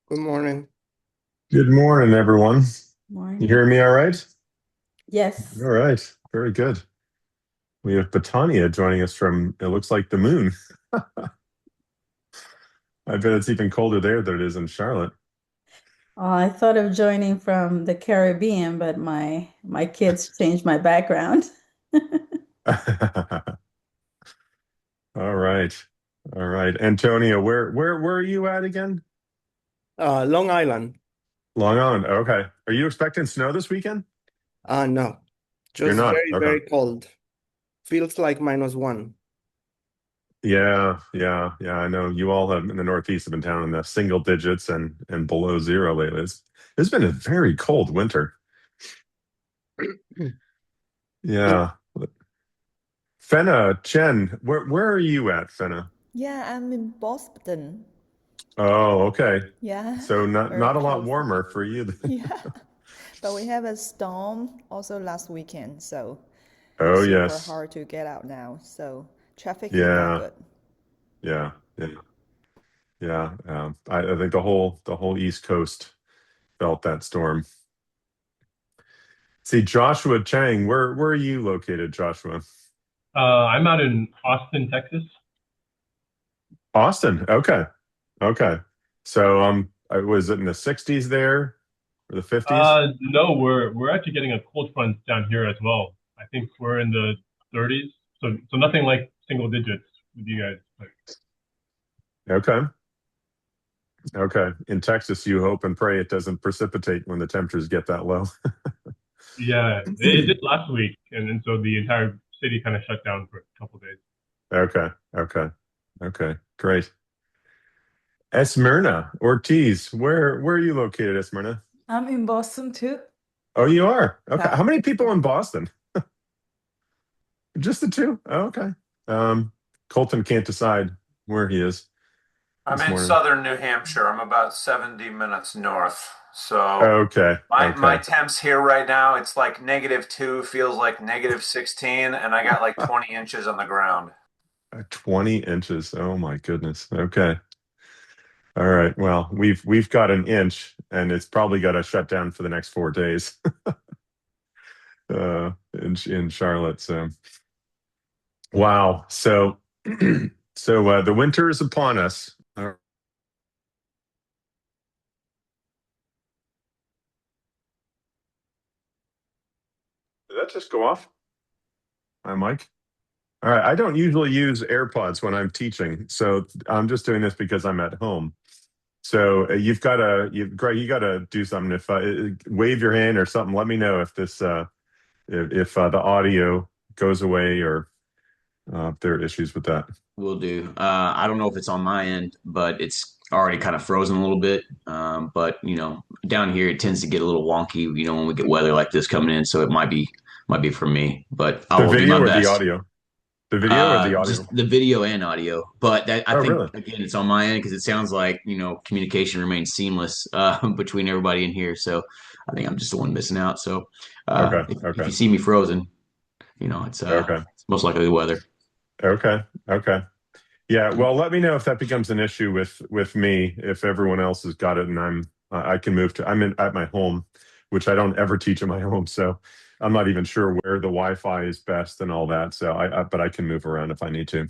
Good morning. Good morning, everyone. You Morning. hearing me all right? All Yes. right. Very good. We have Batania joining us from, it looks like the moon. I bet it's even colder there than it is in Charlotte. I thought of joining from the Caribbean, but my kids changed my background. All right. All right. Antonio, where are you at again? Long Island. Long Island. Okay. Are you expecting snow this weekend? No, You're just not. very, Okay. very cold. Feels like -1. Yeah. I know you all have in the Northeast have been down in the single digits and below zero lately. It's been a very cold winter. Yeah. Yeah. Fenna, Chen, where are you at, Fenna? Yeah, I'm in Boston. Oh, okay. Yeah, So not very not a lot close. warmer for you. Yeah, but we have a storm also last weekend, so Oh, super yes. hard to get out now. So traffic is not Yeah, good. yeah. Yeah. I think the whole East Coast felt that storm. See, Joshua Chang, where are you located, Joshua? I'm out in Austin, Texas. Austin. Okay. Okay. So was it in the 60s there or the 50s? No, we're actually getting a cold front down here as well. I think we're in the 30s, so nothing like single digits with you guys. But Okay. Okay. In Texas, you hope and pray it doesn't precipitate when the temperatures get that low. yeah, it did last week, and so the entire city kind of shut down for a couple of days. Okay. Okay. Okay. Great. Esmerna Ortiz, where are you located, Esmerna? I'm in Boston too. Oh, you are. Okay. Yeah. How many people in Boston? Just the two? Oh, okay. Um, Colton can't decide where he is I'm this in morning. southern New Hampshire. I'm about 70 minutes north. So Okay. my Okay. temps here right now, it's like -2, feels like -16, and I got like 20 inches on the ground. 20 inches. Oh my goodness. Okay. All right. Well, we've got an inch and it's probably got to shut down for the next 4 days in Charlotte. So wow. So the winter is upon us. Did that just go off? Hi, Mike. All right. I don't usually use AirPods when I'm teaching, so I'm just doing this because I'm at home. So Greg, you got to do something. If wave your hand or something, let me know if this if the audio goes away or if there are issues with that. Will do. I don't know if it's on my end, but it's already kind of frozen a little bit. But down here it tends to get a little wonky, when we get weather like this coming in. So it might be for me, but I The will do video my or the best. audio? The video or the Just audio? the video and audio, but I Oh, think really? again it's on my end because it sounds like communication remains seamless between everybody in here. So I think I'm just the one missing out. So Okay. if Okay. you see me frozen, Okay. it's most likely the weather. Okay. Okay. Yeah. Well, let me know if that becomes an issue with me. If everyone else has got it, and I can move to. I'm at my home, which I don't ever teach at my home, so I'm not even sure where the Wi-Fi is best and all that. So but I can move around if I need to.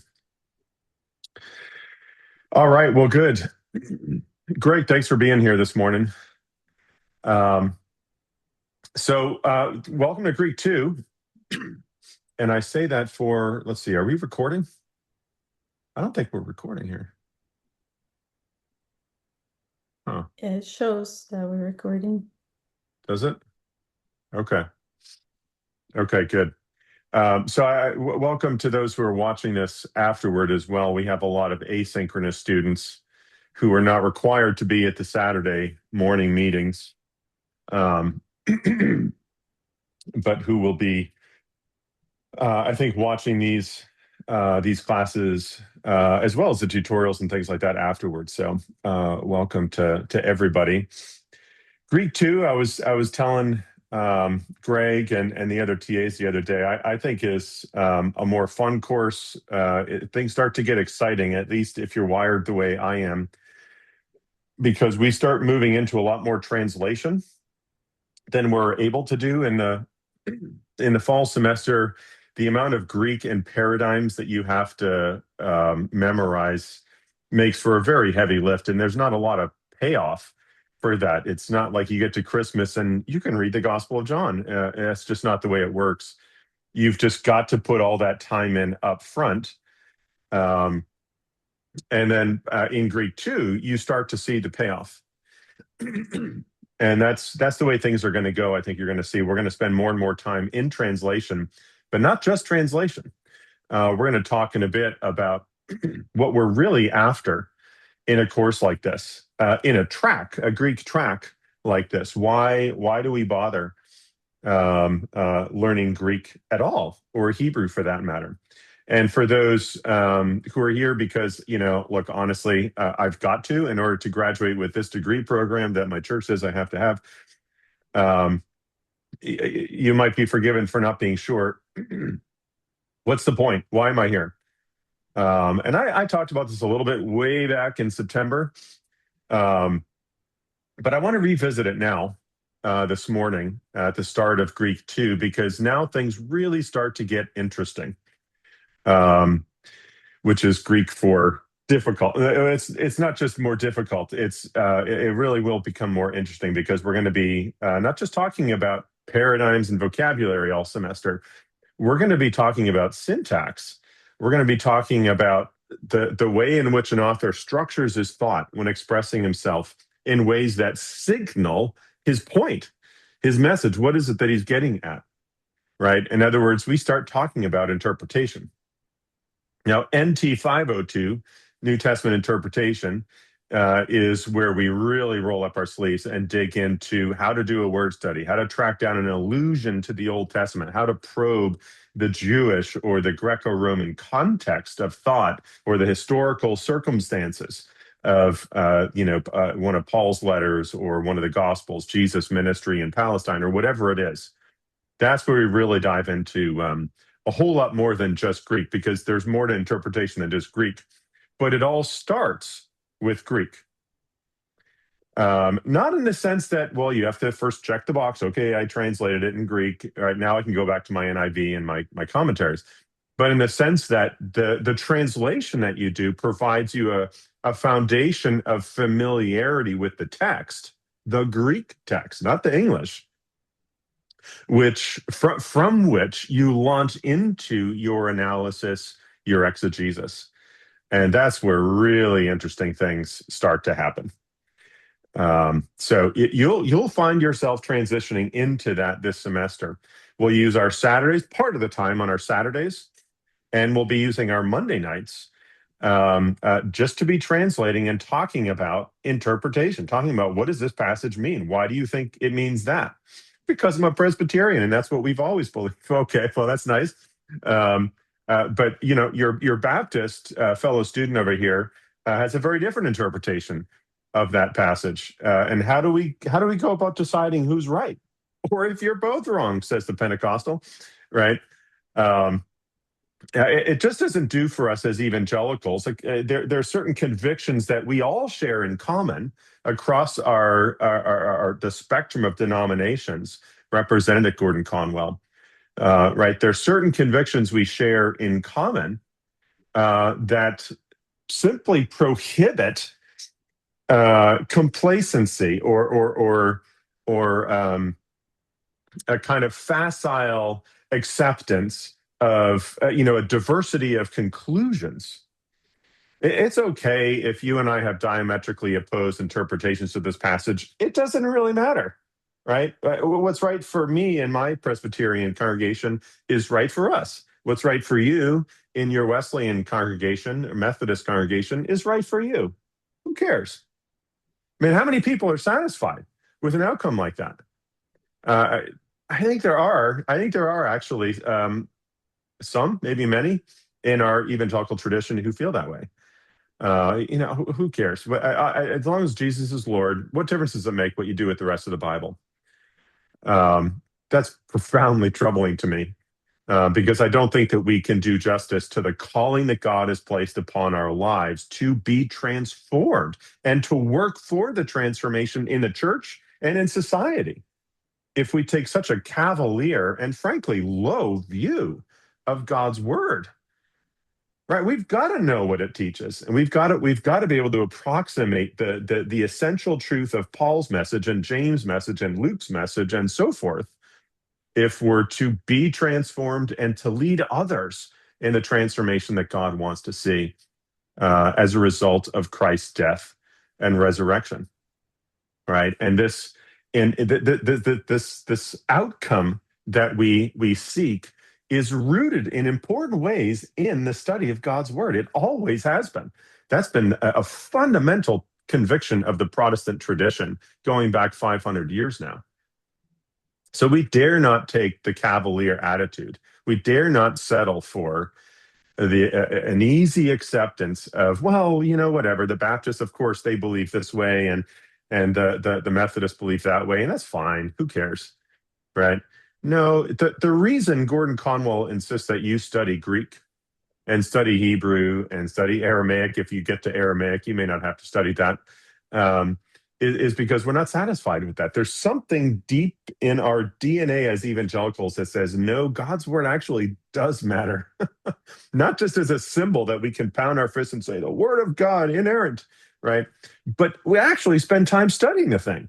All right. Well, good. Great. Thanks for being here this morning. Um, welcome to Greek 2. And I say that for, let's see, are we recording? I don't think we're recording here. Huh. It shows that we're recording. Does it? Okay. Okay, good. Welcome to those who are watching this afterward as well. We have a lot of asynchronous students who are not required to be at the Saturday morning meetings, um, but who will be, I think, watching these classes as well as the tutorials and things like that afterwards. So, welcome to everybody. Greek 2, I was telling Greg and the other TAs the other day, I think is a more fun course. Things start to get exciting, at least if you're wired the way I am. because we start moving into a lot more translation than we're able to do in the fall semester. The amount of Greek and paradigms that you have to memorize makes for a very heavy lift, and there's not a lot of payoff for that. It's not like you get to Christmas and you can read the Gospel of John. That's just not the way it works. You've just got to put all that time in up front. And then in Greek too, you start to see the payoff. And that's the way things are going to go. I think you're going to see we're going to spend more and more time in translation, but not just translation. We're going to talk in a bit about what we're really after in a course like this, in a Greek track like this. Why do we bother learning Greek at all, or Hebrew for that matter? And for those who are here because, look, honestly, I've got to, in order to graduate with this degree program that my church says I have to have, you might be forgiven for not being sure. What's the point? Why am I here? And I talked about this a little bit way back in September, but I want to revisit it now, this morning at the start of Greek 2, because now things really start to get interesting. Which is Greek for difficult. It's not just more difficult. It really will become more interesting because we're going to be not just talking about paradigms and vocabulary all semester. We're going to be talking about syntax. We're going to be talking about the way in which an author structures his thought when expressing himself in ways that signal his point, his message. What is it that he's getting at? Right? In other words, we start talking about interpretation. Now, NT 502, New Testament interpretation, is where we really roll up our sleeves and dig into how to do a word study, how to track down an allusion to the Old Testament, how to probe the Jewish or the Greco-Roman context of thought or the historical circumstances of one of Paul's letters or one of the Gospels, Jesus' ministry in Palestine, or whatever it is. That's where we really dive into a whole lot more than just Greek, because there's more to interpretation than just Greek. But it all starts with Greek. Not in the sense that, well, you have to first check the box. Okay, I translated it in Greek. All right, now I can go back to my NIV and my commentaries. But in the sense that the translation that you do provides you a foundation of familiarity with the text, the Greek text, not the English, which from which you launch into your analysis, your exegesis. And that's where really interesting things start to happen. So you'll find yourself transitioning into that this semester. We'll use our Saturdays, part of the time on our Saturdays, and we'll be using our Monday nights just to be translating and talking about interpretation, talking about what does this passage mean? Why do you think it means that? Because I'm a Presbyterian, and that's what we've always believed. Okay, well, that's nice. But your Baptist fellow student over here has a very different interpretation of that passage. And how do we go about deciding who's right, or if you're both wrong? Says the Pentecostal, right? It just doesn't do for us as evangelicals. Like there are certain convictions that we all share in common across the spectrum of denominations represented at Gordon Conwell. Right, there are certain convictions we share in common that simply prohibit complacency or a kind of facile acceptance of a diversity of conclusions. It's okay if you and I have diametrically opposed interpretations of this passage. It doesn't really matter, right? What's right for me in my Presbyterian congregation is right for us. What's right for you in your Wesleyan congregation or Methodist congregation is right for you. Who cares? I mean, how many people are satisfied with an outcome like that? I think there are actually some, maybe many, in our evangelical tradition who feel that way. Who cares? But as long as Jesus is Lord, what difference does it make what you do with the rest of the Bible? That's profoundly troubling to me. because I don't think that we can do justice to the calling that God has placed upon our lives to be transformed and to work for the transformation in the church and in society if we take such a cavalier and frankly low view of God's word. Right, we've got to know what it teaches, and we've got to be able to approximate the essential truth of Paul's message and James' message and Luke's message and so forth, if we're to be transformed and to lead others in the transformation that God wants to see as a result of Christ's death and resurrection. Right, and this outcome that we seek is rooted in important ways in the study of God's word. It always has been. That's been a fundamental conviction of the Protestant tradition going back 500 years now. So we dare not take the cavalier attitude. We dare not settle for an easy acceptance of, well, whatever. The Baptists, of course, they believe this way, and the Methodists believe that way, and that's fine. Who cares, right? No, the reason Gordon Conwell insists that you study Greek and study Hebrew and study Aramaic, if you get to Aramaic, you may not have to study that, is because we're not satisfied with that. There's something deep in our DNA as evangelicals that says, no, God's word actually does matter. Not just as a symbol that we can pound our fist and say, the word of God, inerrant, right? But we actually spend time studying the thing.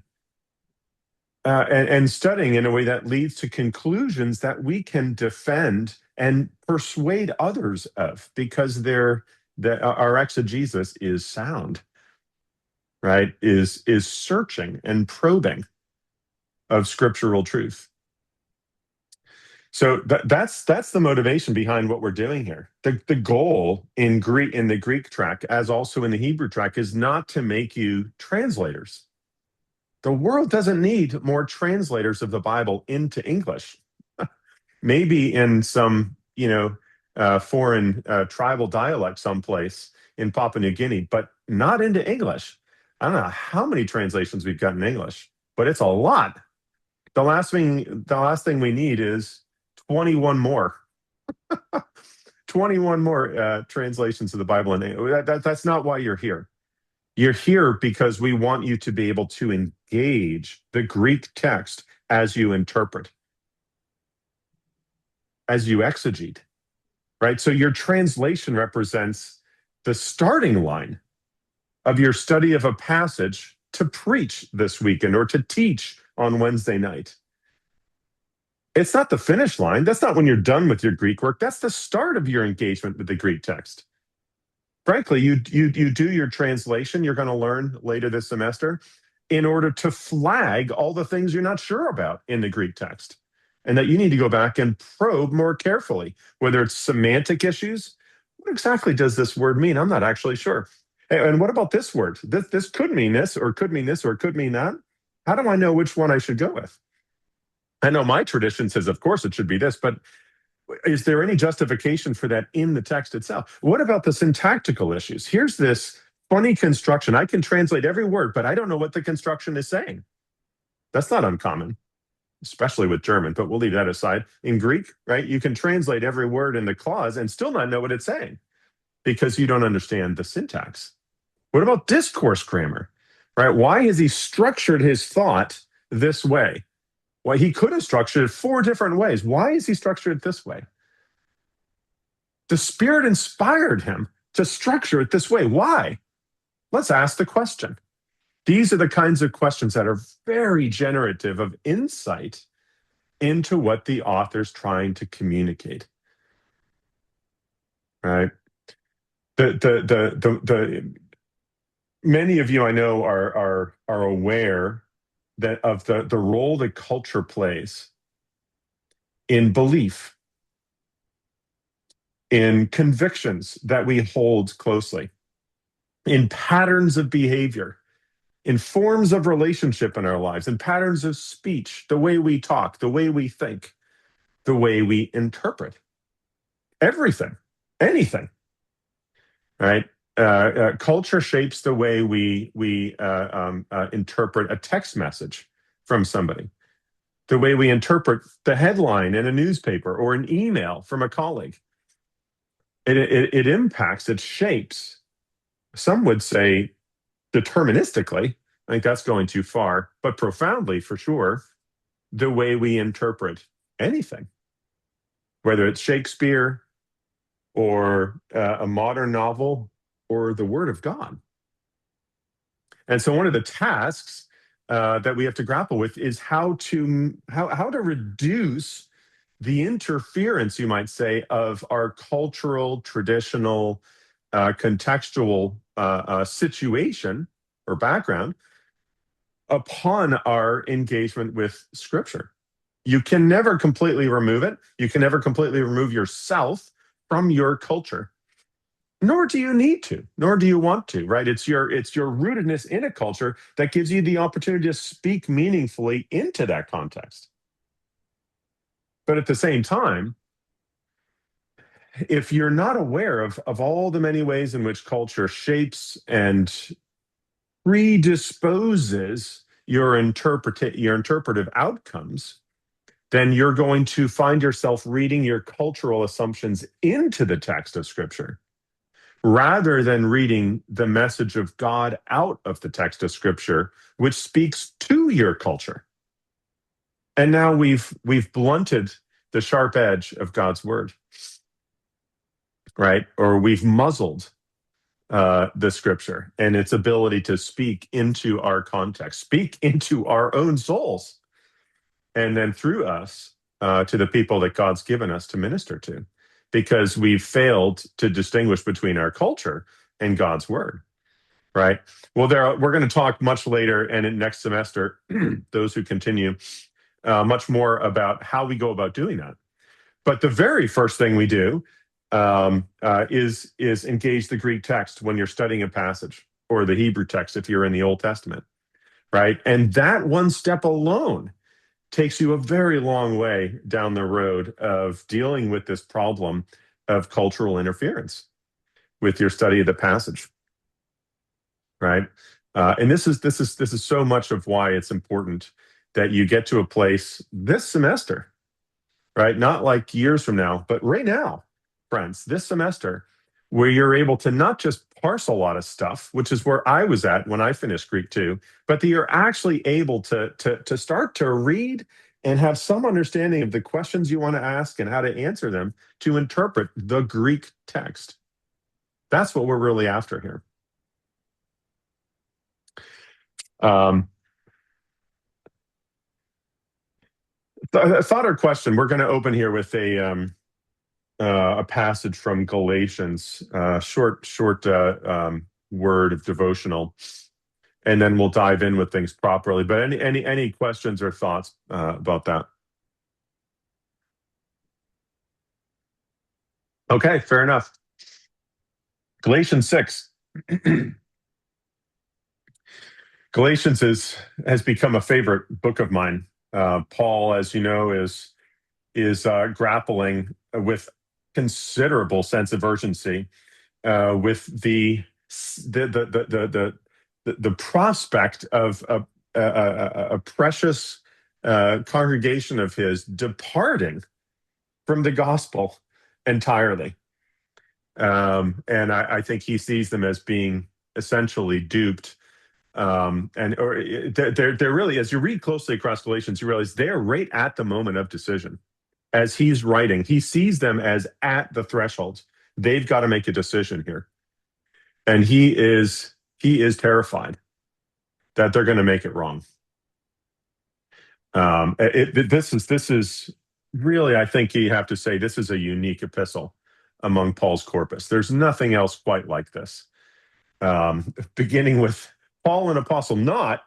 And studying in a way that leads to conclusions that we can defend and persuade others of, because our exegesis is sound, right? Is searching and probing of scriptural truth. So that's the motivation behind what we're doing here. The goal in the Greek track, as also in the Hebrew track, is not to make you translators. The world doesn't need more translators of the Bible into English. Maybe in some, foreign tribal dialect someplace in Papua New Guinea, but not into English. I don't know how many translations we've got in English, but it's a lot. The last thing we need is 21 more. 21 more translations of the Bible in English. That's not why you're here. You're here because we want you to be able to engage the Greek text as you interpret, as you exegete, right? So your translation represents the starting line of your study of a passage to preach this weekend or to teach on Wednesday night. It's not the finish line. That's not when you're done with your Greek work. That's the start of your engagement with the Greek text. Frankly, you do your translation you're going to learn later this semester in order to flag all the things you're not sure about in the Greek text, and that you need to go back and probe more carefully, whether it's semantic issues. What exactly does this word mean? I'm not actually sure. And what about this word? This could mean this, or could mean this, or it could mean that. How do I know which one I should go with? I know my tradition says, of course, it should be this, but is there any justification for that in the text itself? What about the syntactical issues? Here's this funny construction. I can translate every word, but I don't know what the construction is saying. That's not uncommon, especially with German, but we'll leave that aside. In Greek, right, you can translate every word in the clause and still not know what it's saying because you don't understand the syntax. What about discourse grammar, right? Why has he structured his thought this way? Well, he could have structured it 4 different ways. Why is he structured it this way? The Spirit inspired him to structure it this way. Why? Let's ask the question. These are the kinds of questions that are very generative of insight into what the author's trying to communicate. Right? Many of you I know are aware that of the role that culture plays in belief, in convictions that we hold closely, in patterns of behavior, in forms of relationship in our lives, in patterns of speech, the way we talk, the way we think, the way we interpret. Everything, anything, right? Culture shapes the way we interpret a text message from somebody. the way we interpret the headline in a newspaper or an email from a colleague. It impacts, it shapes, some would say deterministically, I think that's going too far, but profoundly for sure, the way we interpret anything, whether it's Shakespeare or a modern novel or the Word of God. And so one of the tasks that we have to grapple with is how to reduce the interference, you might say, of our cultural, traditional, contextual situation or background upon our engagement with Scripture. You can never completely remove it. You can never completely remove yourself from your culture. Nor do you need to, nor do you want to, right? It's your rootedness in a culture that gives you the opportunity to speak meaningfully into that context. But at the same time, if you're not aware of all the many ways in which culture shapes and predisposes your interpretive outcomes, then you're going to find yourself reading your cultural assumptions into the text of Scripture, rather than reading the message of God out of the text of Scripture, which speaks to your culture. And now we've blunted the sharp edge of God's word, right? Or we've muzzled the Scripture and its ability to speak into our context, speak into our own souls, and then through us to the people that God's given us to minister to, because we've failed to distinguish between our culture and God's word, right? Well, we're going to talk much later and in next semester, those who continue, much more about how we go about doing that. But the very first thing we do is engage the Greek text when you're studying a passage, or the Hebrew text if you're in the Old Testament, right? And that one step alone takes you a very long way down the road of dealing with this problem of cultural interference with your study of the passage, right? And this is so much of why it's important that you get to a place this semester, right? Not like years from now, but right now, friends, this semester, where you're able to not just parse a lot of stuff, which is where I was at when I finished Greek 2, but that you're actually able to start to read and have some understanding of the questions you want to ask and how to answer them to interpret the Greek text. That's what we're really after here. Thought or question, we're going to open here with a passage from Galatians, short word of devotional, and then we'll dive in with things properly. But any questions or thoughts about that? Okay, fair enough. Galatians 6. Galatians has become a favorite book of mine. Paul, as you know, is grappling with considerable sense of urgency with the prospect of a precious congregation of his departing from the gospel entirely. And I think he sees them as being essentially duped. They're really, as you read closely across Galatians, you realize they're right at the moment of decision. As he's writing, he sees them as at the threshold. They've got to make a decision here. And he is terrified that they're going to make it wrong. This is really, I think you have to say, this is a unique epistle among Paul's corpus. There's nothing else quite like this. Beginning with Paul, an apostle, not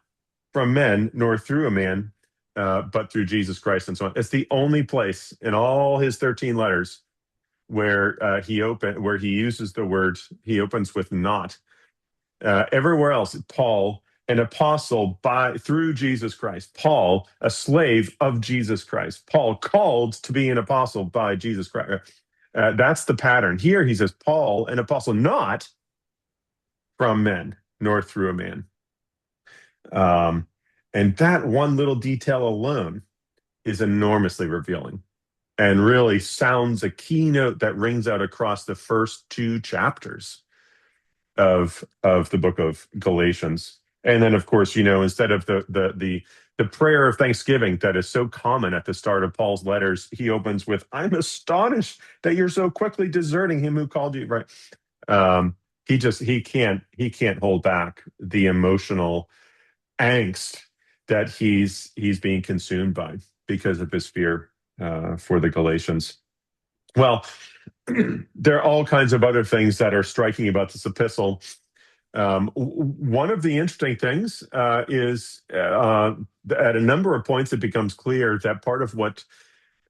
from men, nor through a man, but through Jesus Christ, and so on. It's the only place in all his 13 letters where he uses the word, he opens with not. Everywhere else, Paul, an apostle through Jesus Christ. Paul, a slave of Jesus Christ. Paul, called to be an apostle by Jesus Christ. That's the pattern. Here he says, Paul, an apostle, not from men, nor through a man. And that one little detail alone is enormously revealing and really sounds a keynote that rings out across the first 2 chapters of the book of Galatians. And then, of course, instead of the prayer of thanksgiving that is so common at the start of Paul's letters, he opens with, "I'm astonished that you're so quickly deserting him who called you." Right? He can't hold back the emotional angst that he's being consumed by because of his fear for the Galatians. Well, there are all kinds of other things that are striking about this epistle. One of the interesting things is at a number of points it becomes clear that part of what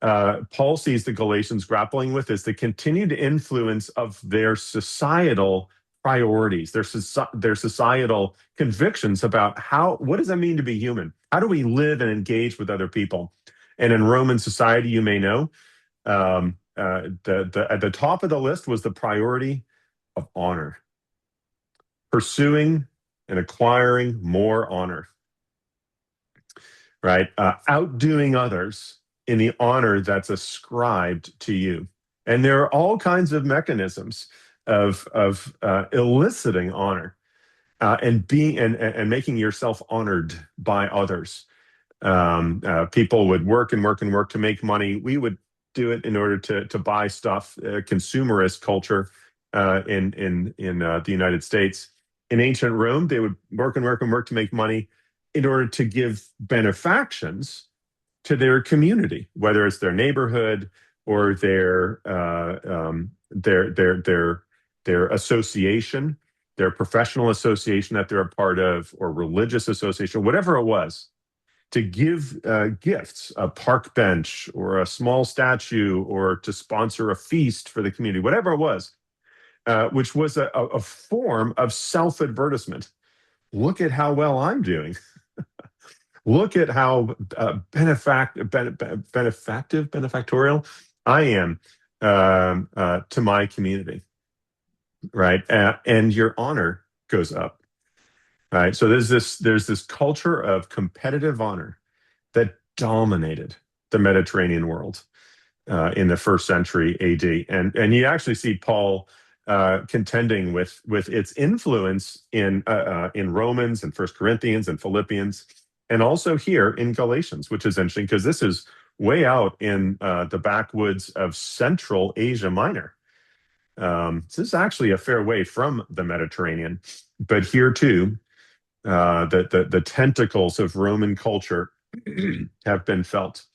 Paul sees the Galatians grappling with is the continued influence of their societal priorities, their societal convictions about what does it mean to be human? How do we live and engage with other people? And in Roman society, you may know, at the top of the list was the priority of honor, pursuing and acquiring more honor, right? Outdoing others in the honor that's ascribed to you. And there are all kinds of mechanisms of eliciting honor and being and making yourself honored by others. People would work and work and work to make money. We would do it in order to buy stuff. Consumerist culture in the United States. In ancient Rome, they would work and work and work to make money in order to give benefactions to their community, whether it's their neighborhood or their association, their professional association that they're a part of, or religious association, whatever it was, to give gifts, a park bench or a small statue, or to sponsor a feast for the community, whatever it was, which was a form of self-advertisement. Look at how well I'm doing. Look at how benefactorial I am to my community, right? And your honor goes up, right? So there's this culture of competitive honor that dominated the Mediterranean world in the 1st century AD, and you actually see Paul contending with its influence in Romans and 1 Corinthians and Philippians. And also here in Galatians, which is interesting because this is way out in the backwoods of Central Asia Minor. So this is actually a fair way from the Mediterranean. But here too, the tentacles of Roman culture have been felt.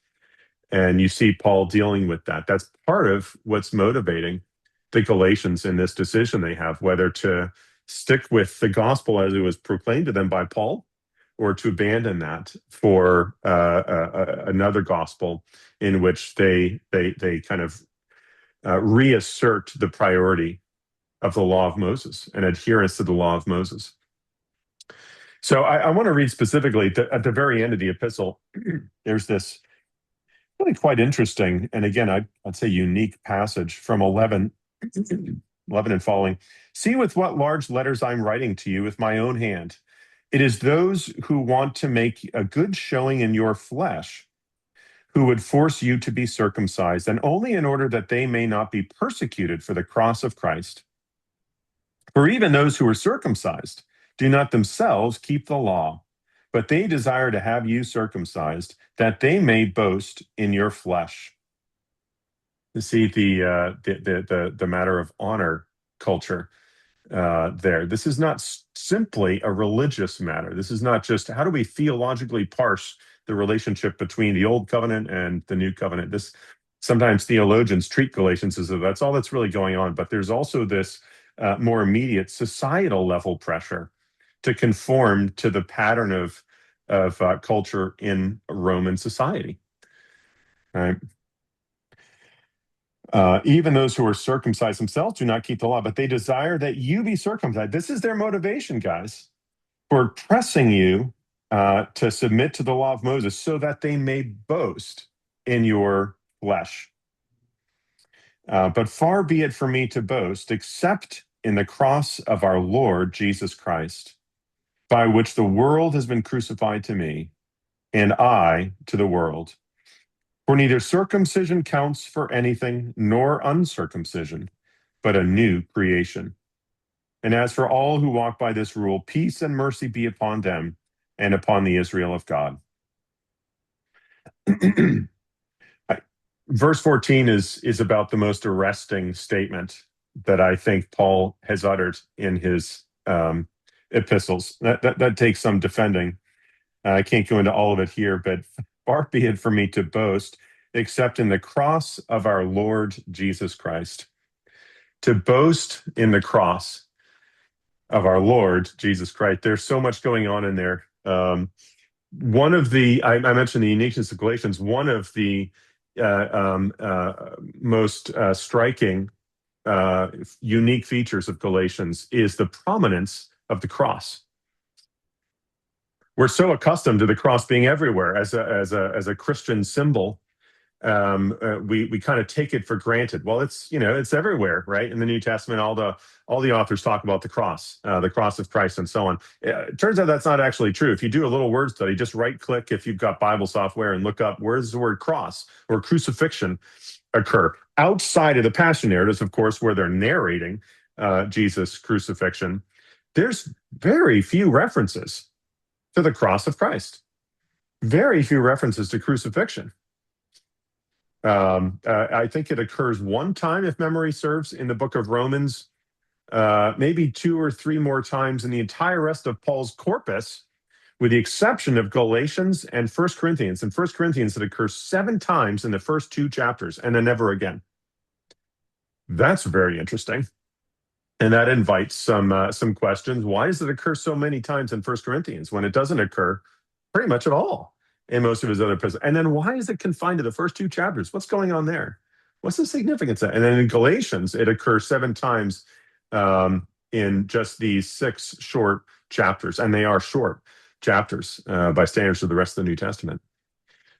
And you see Paul dealing with that. That's part of what's motivating the Galatians in this decision they have, whether to stick with the gospel as it was proclaimed to them by Paul, or to abandon that for another gospel in which they kind of reassert the priority of the law of Moses and adherence to the law of Moses. So I want to read specifically at the very end of the epistle. There's this really quite interesting, and again, I'd say unique passage from 11 and following. "See with what large letters I'm writing to you with my own hand. It is those who want to make a good showing in your flesh who would force you to be circumcised, and only in order that they may not be persecuted for the cross of Christ. For even those who are circumcised do not themselves keep the law, but they desire to have you circumcised, that they may boast in your flesh." You see the matter of honor culture there. This is not simply a religious matter. This is not just how do we theologically parse the relationship between the old covenant and the new covenant. This sometimes theologians treat Galatians as if that's all that's really going on, but there's also this more immediate societal level pressure to conform to the pattern of culture in Roman society. Right? Even those who are circumcised themselves do not keep the law, but they desire that you be circumcised. This is their motivation, guys, for pressing you to submit to the law of Moses so that they may boast in your flesh. But far be it from me to boast, except in the cross of our Lord Jesus Christ, by which the world has been crucified to me, and I to the world. For neither circumcision counts for anything, nor uncircumcision, but a new creation. And as for all who walk by this rule, peace and mercy be upon them and upon the Israel of God. Verse 14 is about the most arresting statement that I think Paul has uttered in his epistles. That takes some defending. I can't go into all of it here, but far be it from me to boast, except in the cross of our Lord Jesus Christ. To boast in the cross of our Lord Jesus Christ. There's so much going on in there. One of the, I mentioned the uniqueness of Galatians, one of the most striking, unique features of Galatians is the prominence of the cross. We're so accustomed to the cross being everywhere as a Christian symbol. We kind of take it for granted. Well, it's everywhere, right? In the New Testament, all the authors talk about the cross of Christ, and so on. It turns out that's not actually true. If you do a little word study, just right-click if you've got Bible software and look up where does the word cross or crucifixion occur. Outside of the Passion narratives, of course, where they're narrating Jesus' crucifixion, there's very few references to the cross of Christ. Very few references to crucifixion. I think it occurs one time, if memory serves, in the book of Romans, maybe 2 or 3 more times in the entire rest of Paul's corpus, with the exception of Galatians and 1 Corinthians. In 1 Corinthians, it occurs 7 times in the first 2 chapters, and then never again. That's very interesting. And that invites some questions. Why does it occur so many times in 1 Corinthians when it doesn't occur pretty much at all in most of his other epistles? And then why is it confined to the first 2 chapters? What's going on there? What's the significance of that? And then in Galatians, it occurs 7 times in just these 6 short chapters. And they are short chapters by standards of the rest of the New Testament,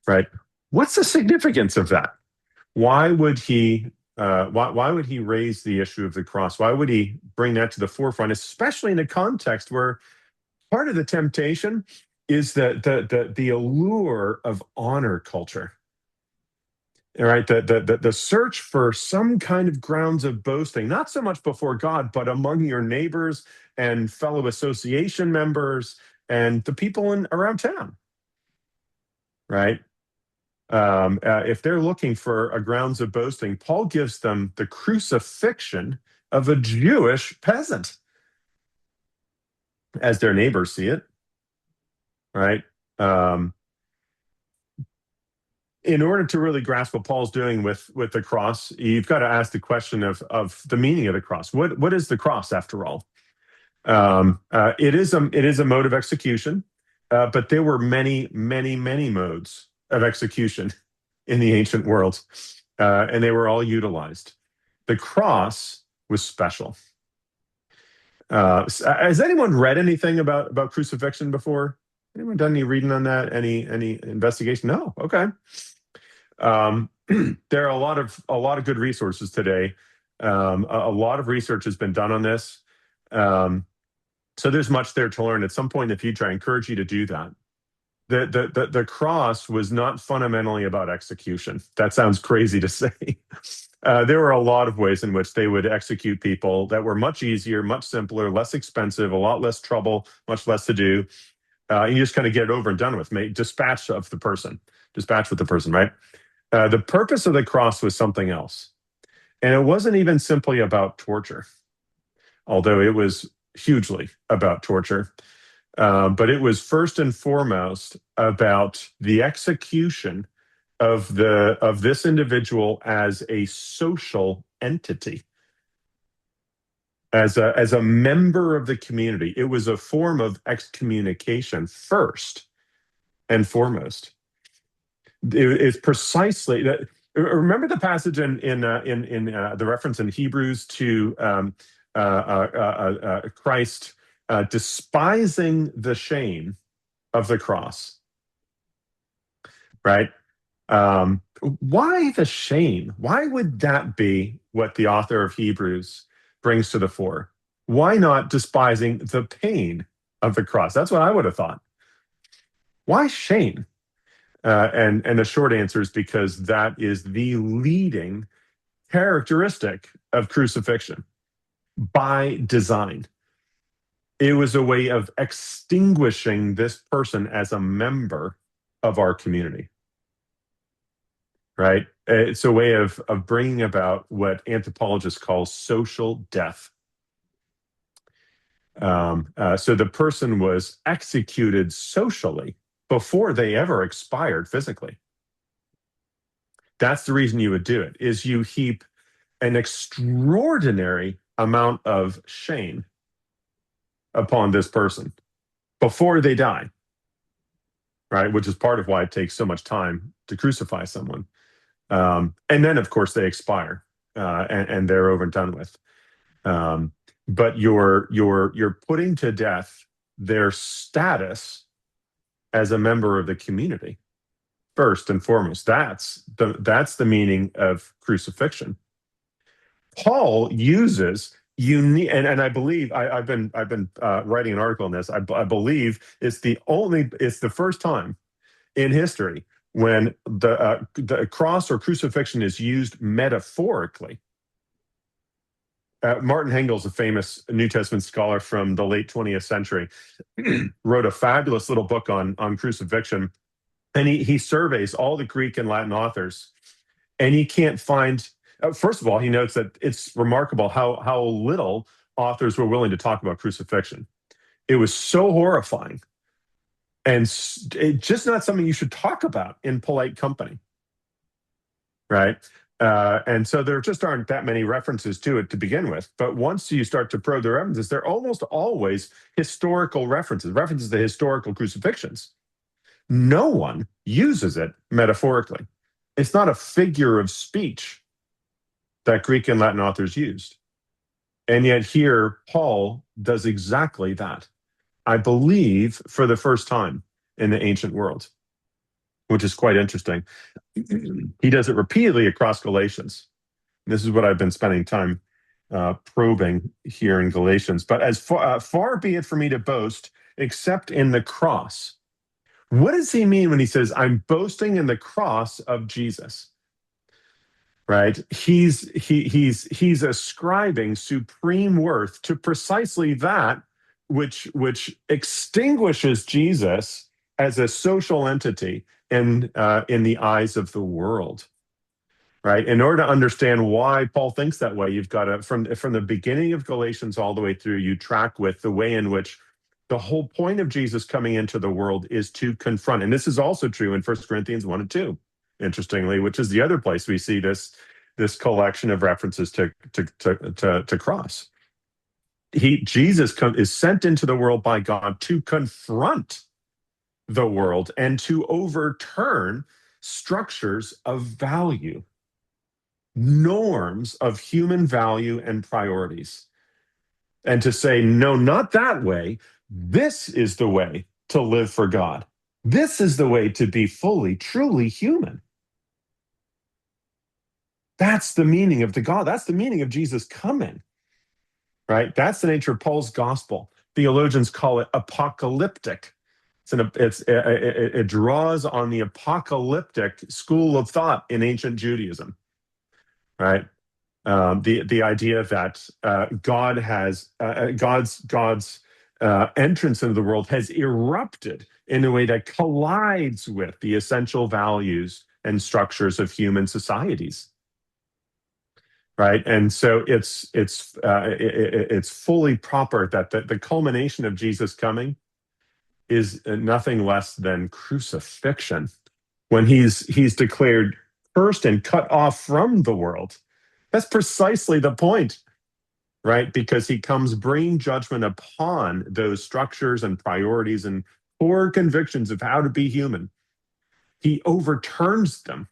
right? What's the significance of that? Why would he raise the issue of the cross? Why would he bring that to the forefront, especially in a context where part of the temptation is the allure of honor culture? All right, the search for some kind of grounds of boasting, not so much before God, but among your neighbors and fellow association members and the people around town, right? If they're looking for a grounds of boasting, Paul gives them the crucifixion of a Jewish peasant as their neighbors see it, right? In order to really grasp what Paul's doing with the cross, you've got to ask the question of the meaning of the cross. What is the cross, after all? It is a mode of execution, but there were many, many, many modes of execution in the ancient world, and they were all utilized. The cross was special. Has anyone read anything about crucifixion before? Anyone done any reading on that? Any investigation? No. Okay. There are a lot of good resources today. A lot of research has been done on this. So there's much there to learn. At some point in the future, I encourage you to do that. The cross was not fundamentally about execution. That sounds crazy to say. There were a lot of ways in which they would execute people that were much easier, much simpler, less expensive, a lot less trouble, much less to do. You just kind of get it over and done with. Dispatch with the person, right? The purpose of the cross was something else. And it wasn't even simply about torture, although it was hugely about torture. But it was first and foremost about the execution of this individual as a social entity, as a member of the community. It was a form of excommunication first and foremost. It's precisely that. Remember the passage in the reference in Hebrews to Christ despising the shame of the cross, right? Why the shame? Why would that be what the author of Hebrews brings to the fore? Why not despising the pain of the cross? That's what I would have thought. Why shame? And the short answer is because that is the leading characteristic of crucifixion by design. It was a way of extinguishing this person as a member of our community, right? It's a way of bringing about what anthropologists call social death. So the person was executed socially before they ever expired physically. That's the reason you would do it, is you heap an extraordinary amount of shame upon this person before they die, right? Which is part of why it takes so much time to crucify someone. And then, of course, they expire and they're over and done with. But you're putting to death their status as a member of the community first and foremost. That's the meaning of crucifixion. Paul uses unique, and I believe I've been writing an article on this. I believe it's the first time in history when the cross or crucifixion is used metaphorically. Martin Hengel's a famous New Testament scholar from the late 20th century, wrote a fabulous little book on crucifixion, and he surveys all the Greek and Latin authors, and he can't find. First of all, he notes that it's remarkable how little authors were willing to talk about crucifixion. It was so horrifying, and just not something you should talk about in polite company, right? And so there just aren't that many references to it to begin with. But once you start to probe the references, they're almost always historical references to historical crucifixions. No one uses it metaphorically. It's not a figure of speech that Greek and Latin authors used. And yet here, Paul does exactly that, I believe, for the first time in the ancient world, which is quite interesting. He does it repeatedly across Galatians. This is what I've been spending time probing here in Galatians. But as far be it for me to boast, except in the cross. What does he mean when he says, I'm boasting in the cross of Jesus? Right? He's ascribing supreme worth to precisely that which extinguishes Jesus as a social entity in the eyes of the world. Right? In order to understand why Paul thinks that way, you've got to, from the beginning of Galatians all the way through, you track with the way in which the whole point of Jesus coming into the world is to confront. And this is also true in 1 Corinthians 1 and 2, interestingly, which is the other place we see this collection of references to cross. Jesus is sent into the world by God to confront the world and to overturn structures of value, norms of human value and priorities, and to say, no, not that way. This is the way to live for God. This is the way to be fully, truly human. That's the meaning of the God. That's the meaning of Jesus coming, right? That's the nature of Paul's gospel. Theologians call it apocalyptic. It draws on the apocalyptic school of thought in ancient Judaism, right? The idea that God's entrance into the world has erupted in a way that collides with the essential values and structures of human societies, right? And so it's fully proper that the culmination of Jesus coming is nothing less than crucifixion, when he's declared cursed and cut off from the world. That's precisely the point, right? Because he comes bringing judgment upon those structures and priorities and core convictions of how to be human. He overturns them.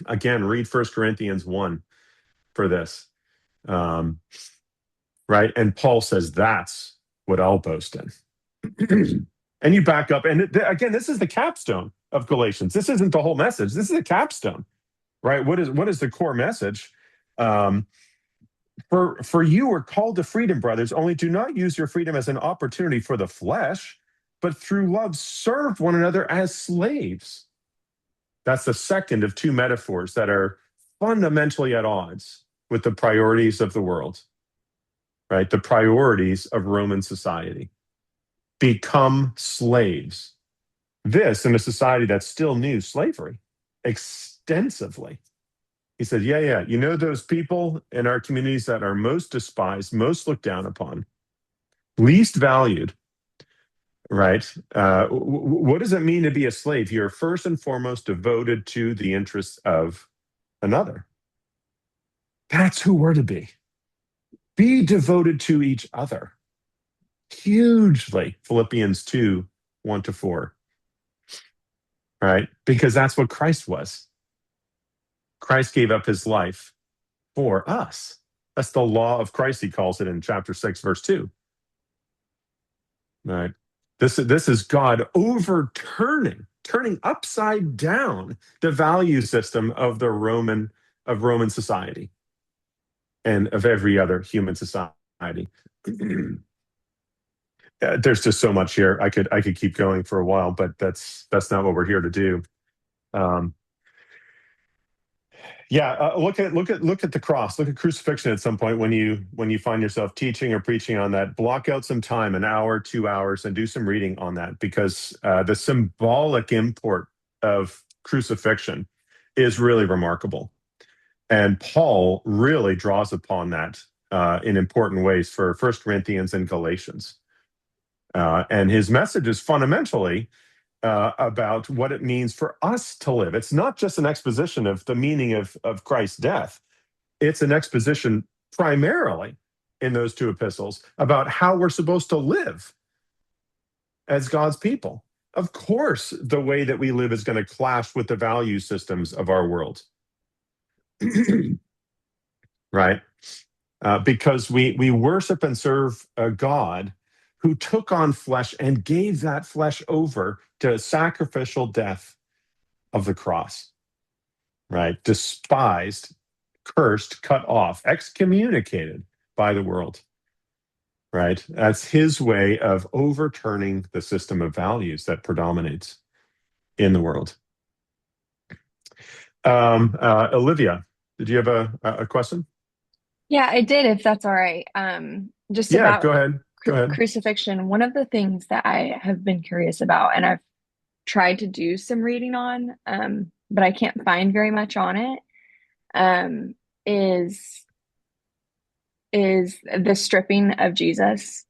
Again, read 1 Corinthians 1 for this, right? And Paul says, that's what I'll boast in. And you back up, and again, this is the capstone of Galatians. This isn't the whole message. This is a capstone, right? What is the core message? For you are called to freedom, brothers, only do not use your freedom as an opportunity for the flesh, but through love serve one another as slaves That's the second of two metaphors that are fundamentally at odds with the priorities of the world, right? The priorities of Roman society. Become slaves. This in a society that still knew slavery extensively. He said, yeah, you know those people in our communities that are most despised, most looked down upon, least valued, right? What does it mean to be a slave? You're first and foremost devoted to the interests of another. That's who we're to be. Be devoted to each other. Hugely, Philippians 2, 1-4. Right? Because that's what Christ was. Christ gave up his life for us. That's the law of Christ, he calls it in chapter 6, verse 2. Right? This is God turning upside down the value system of Roman society and of every other human society. There's just so much here. I could keep going for a while, but that's not what we're here to do. Look at the cross. Look at crucifixion at some point when you find yourself teaching or preaching on that. Block out some time, an hour, 2 hours, and do some reading on that, because the symbolic import of crucifixion is really remarkable, and Paul really draws upon that in important ways for 1 Corinthians and Galatians, and his message is fundamentally about what it means for us to live. It's not just an exposition of the meaning of Christ's death. It's an exposition primarily in those two epistles about how we're supposed to live as God's people. Of course, the way that we live is going to clash with the value systems of our world. Right? Because we worship and serve a God who took on flesh and gave that flesh over to sacrificial death of the cross, right? Despised, cursed, cut off, excommunicated by the world, right? That's his way of overturning the system of values that predominates in the world. Olivia, did you have a question? Yeah, I did, if that's all right. Just Yeah, about go ahead. Go ahead. crucifixion. One of the things that I have been curious about, and I've tried to do some reading on, but I can't find very much on it, is the stripping of Jesus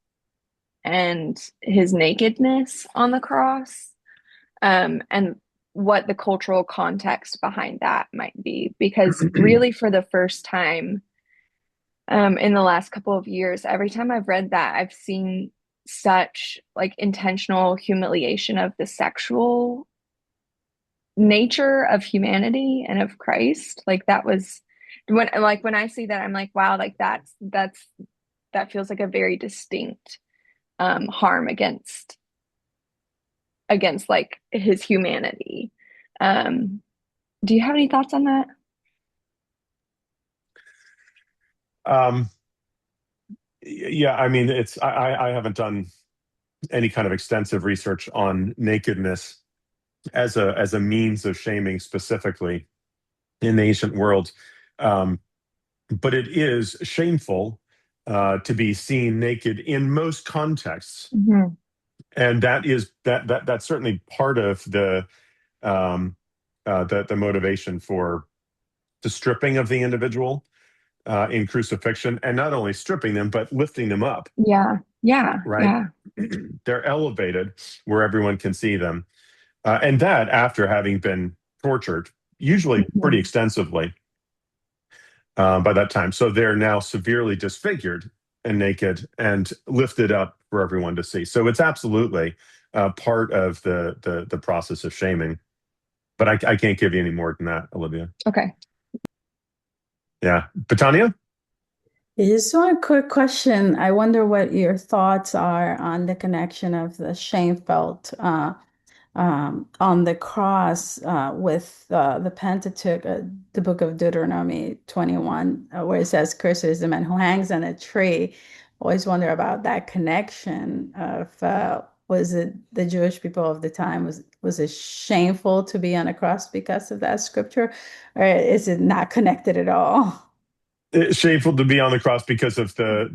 and his nakedness on the cross, and what the cultural context behind that might be. Because really, for the first time in the last couple of years, every time I've read that, I've seen such like intentional humiliation of the sexual nature of humanity and of Christ. Like that was when I see that, I'm like, wow, like that feels like a very distinct harm against like his humanity. Do you have any thoughts on that? Yeah, I mean, I haven't done any kind of extensive research on nakedness as a means of shaming specifically in the ancient world, but it is shameful to be seen naked in most contexts, Mm-hmm. and that's certainly part of the motivation for the stripping of the individual in crucifixion, and not only stripping them but lifting them up. Yeah. Right. Yeah. They're elevated where everyone can see them, and that after having been tortured, usually pretty extensively by that time. So they're now severely disfigured and naked and lifted up for everyone to see. So it's absolutely part of the process of shaming. But I can't give you any more than that, Olivia. Okay. Yeah. Betania? Just one quick question. I wonder what your thoughts are on the connection of the shame felt on the cross with the Pentateuch, the book of Deuteronomy 21, where it says, "Cursed is the man who hangs on a tree." Always wonder about that connection of was it the Jewish people of the time, was it shameful to be on a cross because of that scripture, or is it not connected at all? It's shameful to be on the cross because of How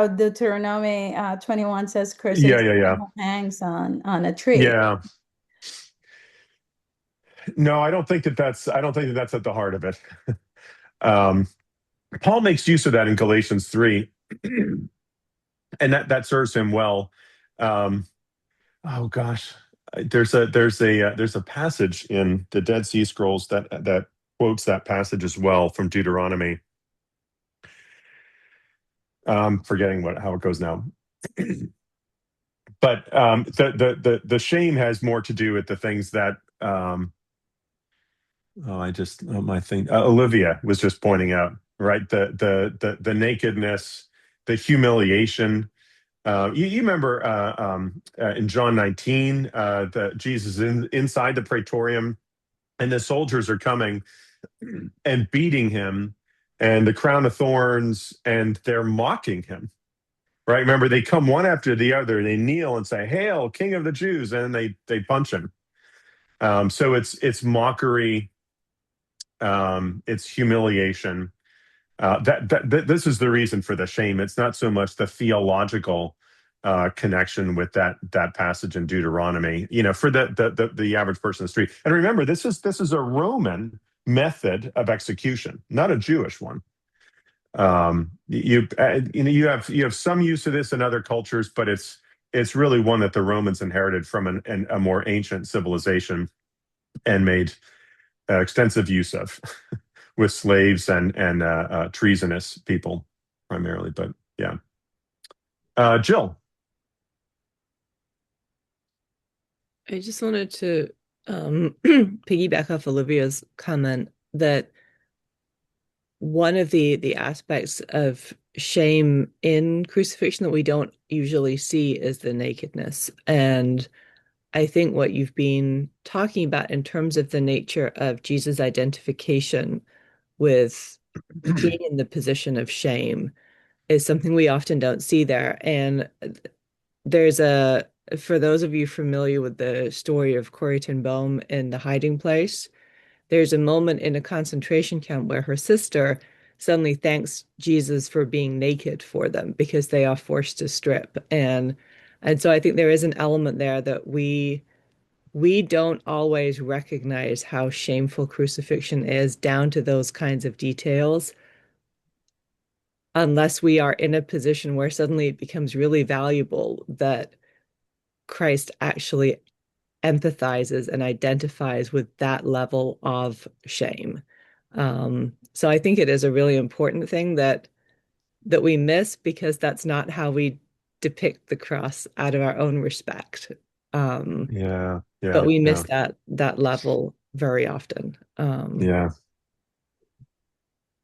Deuteronomy 21 says, "Cursed is the yeah. one who hangs on a tree." Yeah. No, I don't think that that's at the heart of it. Paul makes use of that in Galatians 3, and that serves him well. Oh gosh, there's a passage in the Dead Sea Scrolls that quotes that passage as well from Deuteronomy. Forgetting how it goes now. But the shame has more to do with the things that Olivia was just pointing out, right? The nakedness, the humiliation. You remember in John 19, Jesus inside the praetorium, and the soldiers are coming and beating him, and the crown of thorns, and they're mocking him. Right? Remember, they come one after the other. They kneel and say, "Hail, King of the Jews!" And they punch him. So it's mockery, it's humiliation. This is the reason for the shame. It's not so much the theological connection with that passage in Deuteronomy. For the average person in the street. And remember, this is a Roman method of execution, not a Jewish one. You have some use of this in other cultures, but it's really one that the Romans inherited from a more ancient civilization and made extensive use of with slaves and treasonous people primarily. But yeah, Jill. I just wanted to piggyback off Olivia's comment that one of the aspects of shame in crucifixion that we don't usually see is the nakedness. And I think what you've been talking about in terms of the nature of Jesus' identification with being in the position of shame is something we often don't see there. And for those of you familiar with the story of Corrie ten Boom in The Hiding Place, there's a moment in a concentration camp where her sister suddenly thanks Jesus for being naked for them because they are forced to strip. And so I think there is an element there that we don't always recognize how shameful crucifixion is down to those kinds of details unless we are in a position where suddenly it becomes really valuable that Christ actually empathizes and identifies with that level of shame. So I think it is a really important thing that we miss because that's not how we depict the cross out of our own respect. Yeah. But we miss that level very often. Yeah,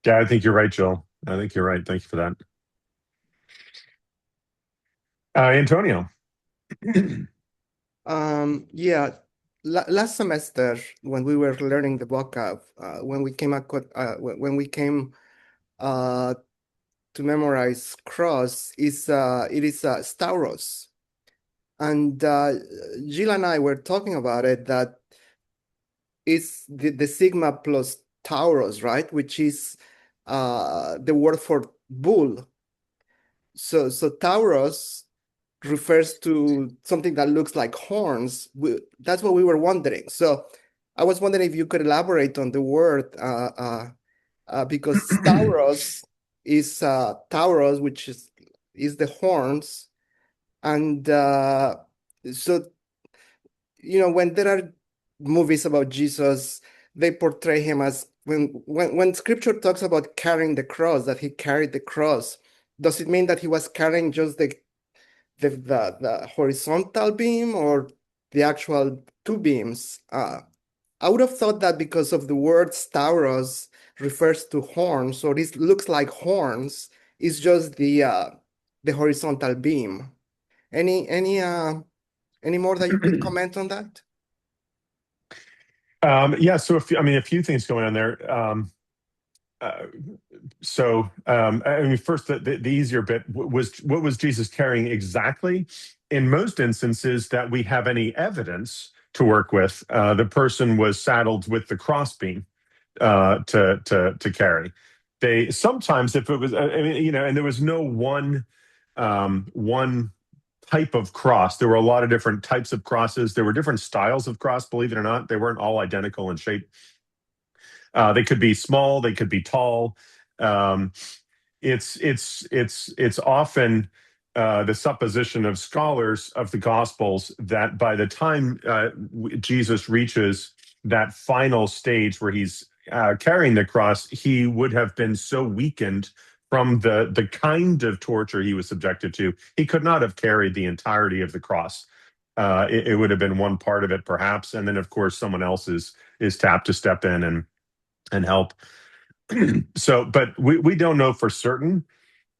I think you're right, Jill. I think you're right. Thank you for that. Antonio. Yeah, last semester when we were learning the vocab, when we came to memorize cross, it is stauros, and Jill and I were talking about it, that it's the sigma plus tauros, right? Which is the word for bull. So tauros refers to something that looks like horns. That's what we were wondering. So I was wondering if you could elaborate on the word, because tauros is tauros, which is the horns, and so when there are movies about Jesus, they portray him as when Scripture talks about carrying the cross, that he carried the cross. Does it mean that he was carrying just the horizontal beam or the actual two beams? I would have thought that because of the word stauros refers to horns, or this looks like horns, is just the horizontal beam. Any more that you could comment on that? Yeah, so a few things going on there. I mean, first, the easier bit was, what was Jesus carrying exactly? In most instances that we have any evidence to work with, the person was saddled with the crossbeam to carry. They sometimes, if it was, I mean, you know, and there was no one type of cross. There were a lot of different types of crosses. There were different styles of cross, believe it or not. They weren't all identical in shape. They could be small, they could be tall. It's often the supposition of scholars of the Gospels that by the time Jesus reaches that final stage where he's carrying the cross, he would have been so weakened from the kind of torture he was subjected to, he could not have carried the entirety of the cross. It would have been one part of it, perhaps, and then of course someone else is tapped to step in and help. So, but we don't know for certain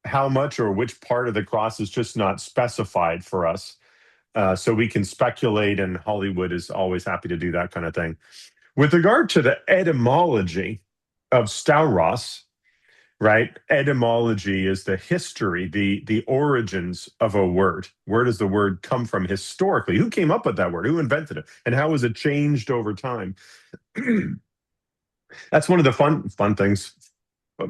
how much or which part of the cross is just not specified for us. So we can speculate, and Hollywood is always happy to do that kind of thing. With regard to the etymology of stauros, right? Etymology is the history, the origins of a word. Where does the word come from historically? Who came up with that word? Who invented it? And how has it changed over time? That's one of the fun things.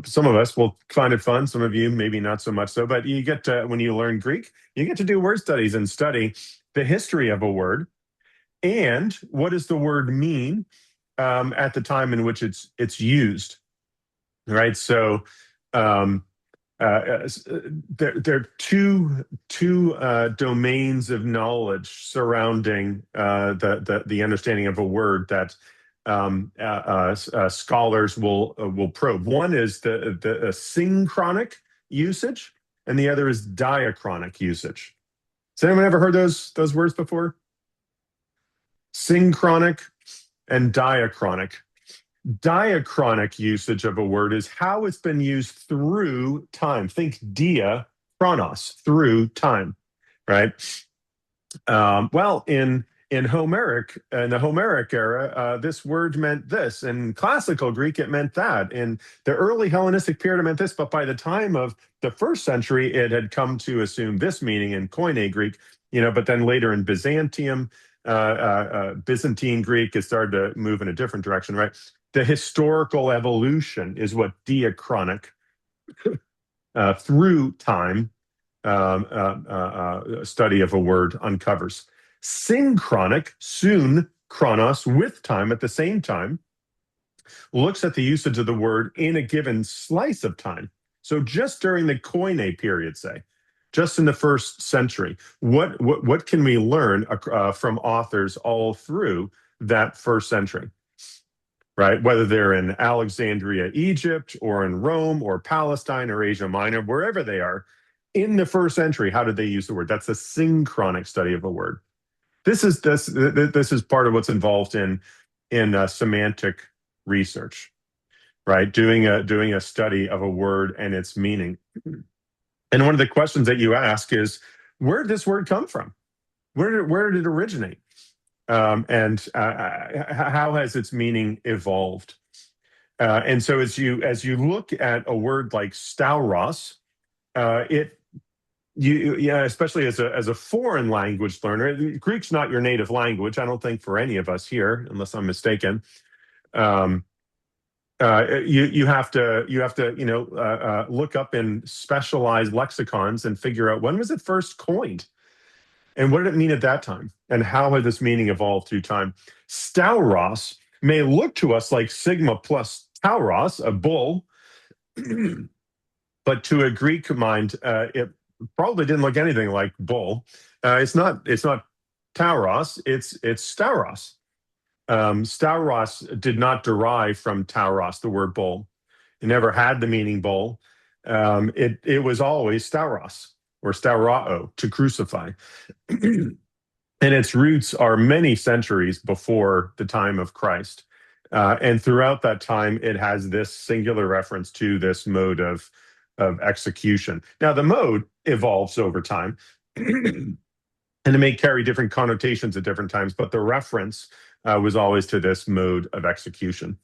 Some of us will find it fun. Some of you maybe not so much so. But you get to, when you learn Greek, you get to do word studies and study the history of a word and what does the word mean at the time in which it's used. Right. So there are two domains of knowledge surrounding the understanding of a word that scholars will probe. One is the synchronic usage, and the other is diachronic usage. Has anyone ever heard those words before? Synchronic and diachronic. Diachronic usage of a word is how it's been used through time. Think dia, chronos, through time, right? Well, in the Homeric era, this word meant this. In classical Greek, it meant that. In the early Hellenistic period, it meant this. But by the time of the first century, it had come to assume this meaning in Koine Greek. You know, but then later in Byzantium, Byzantine Greek, it started to move in a different direction, right? The historical evolution is what diachronic, through time, study of a word uncovers. Synchronic, soon, chronos, with time, at the same time, looks at the usage of the word in a given slice of time. So just during the Koine period, say, just in the first century, what can we learn from authors all through that first century? Right? Whether they're in Alexandria, Egypt, or in Rome, or Palestine, or Asia Minor, wherever they are, in the first century, how did they use the word? That's a synchronic study of a word. This is part of what's involved in semantic research, right? Doing a study of a word and its meaning. And one of the questions that you ask is, where did this word come from? Where did it originate? And how has its meaning evolved? And so as you look at a word like stauros, especially as a foreign language learner, Greek's not your native language, I don't think, for any of us here, unless I'm mistaken. You have to look up in specialized lexicons and figure out, when was it first coined? And what did it mean at that time? And how had this meaning evolved through time? Stauros may look to us like sigma plus tauros, a bull, but to a Greek mind, it probably didn't look anything like bull. It's not tauros, it's stauros. Stauros did not derive from tauros, the word bull. It never had the meaning bull. It was always stauros, or staurao, to crucify. And its roots are many centuries before the time of Christ. And throughout that time, it has this singular reference to this mode of execution. Now, the mode evolves over time, and it may carry different connotations at different times, but the reference was always to this mode of execution.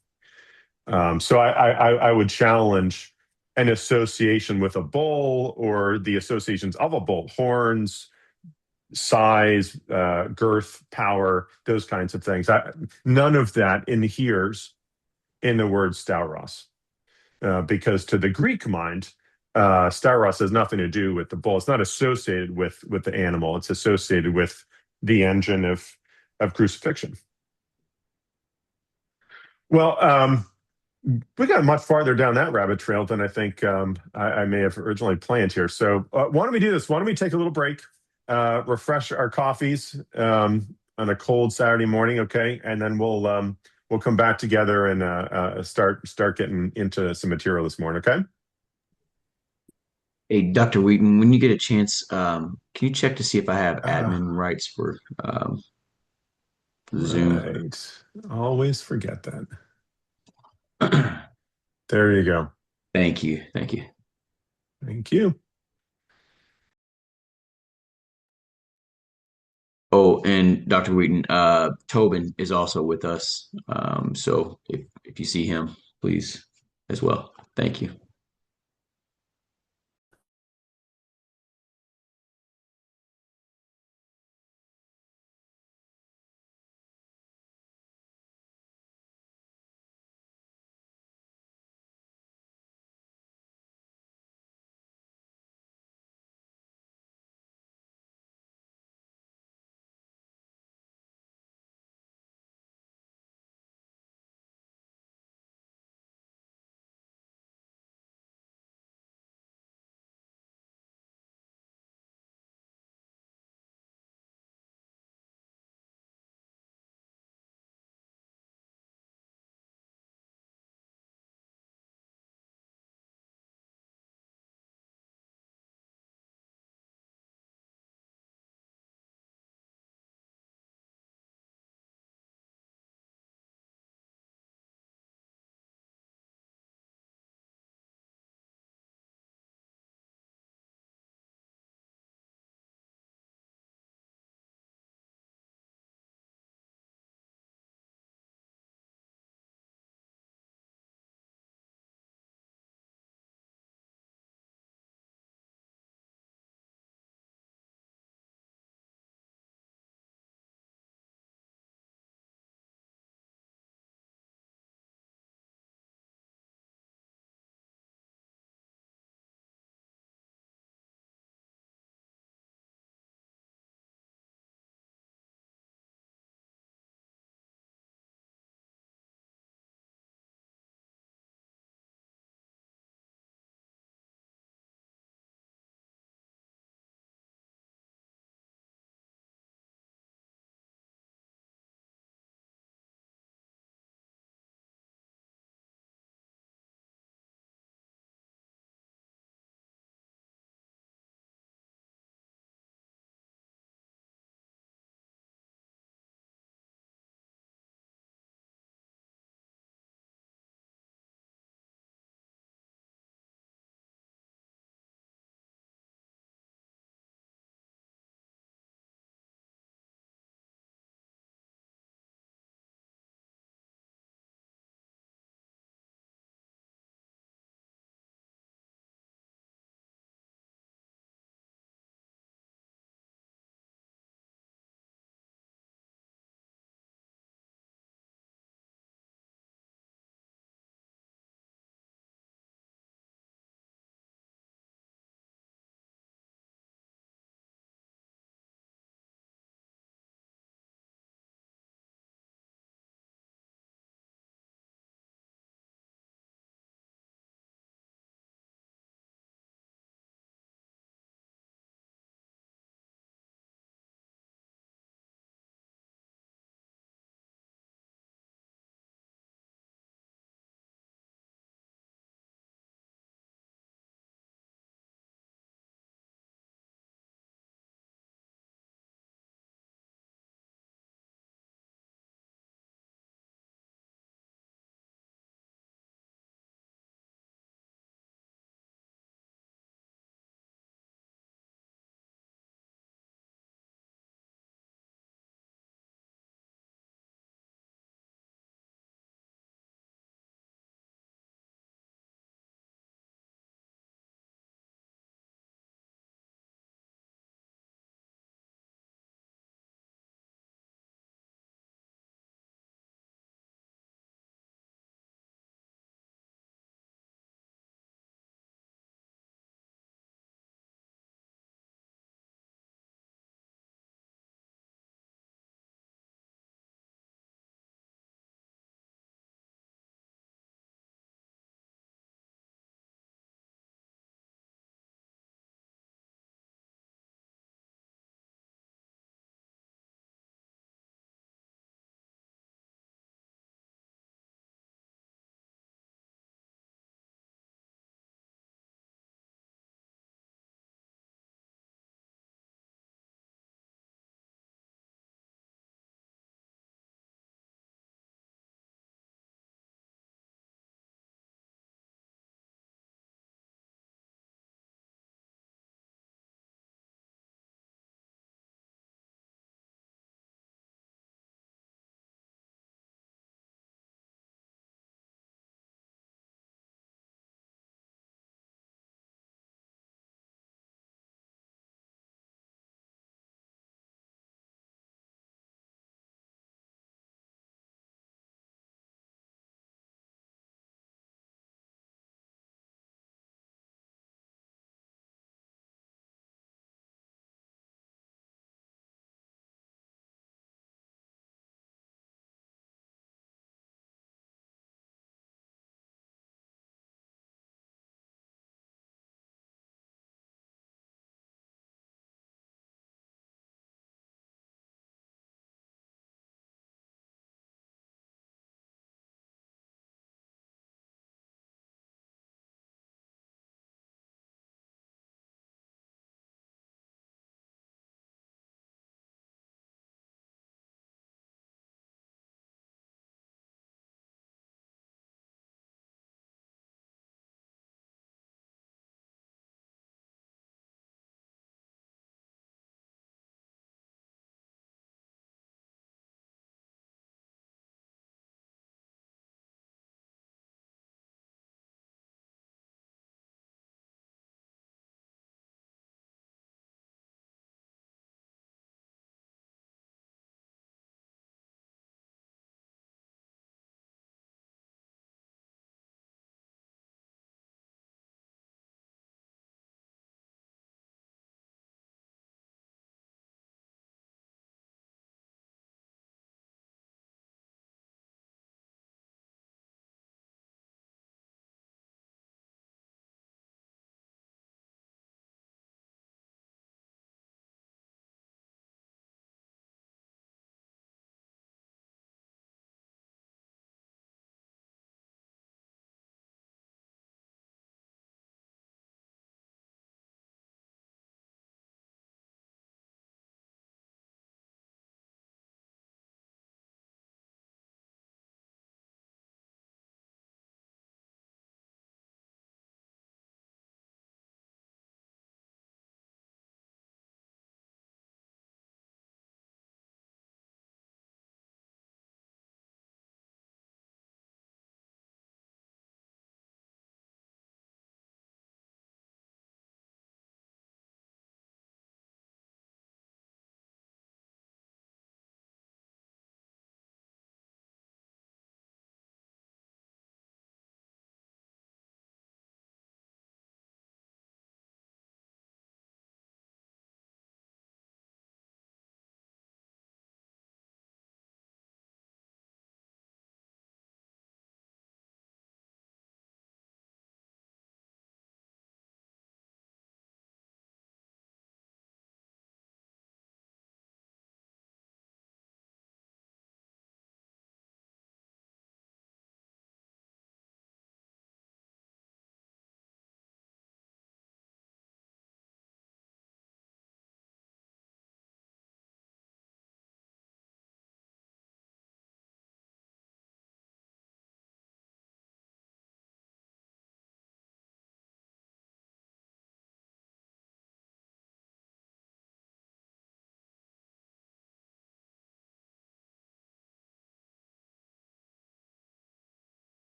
So I would challenge an association with a bull or the associations of a bull, horns, size, girth, power, those kinds of things. None of that inheres in the word stauros, because to the Greek mind, stauros has nothing to do with the bull. It's not associated with the animal. It's associated with the engine of crucifixion. Well, we got much farther down that rabbit trail than I think I may have originally planned here. So why don't we do this? Why don't we take a little break, refresh our coffees on a cold Saturday morning, okay? And then we'll come back together and start getting into some material this morning, okay? Hey, Dr. Wheaton, when you get a chance, can you check to see if I have admin rights for Zoom? Right. Always forget that. There you go. Thank you. Thank you. Thank you. Oh, and Dr. Wheaton, Tobin is also with us. So if you see him, please as well. Thank you.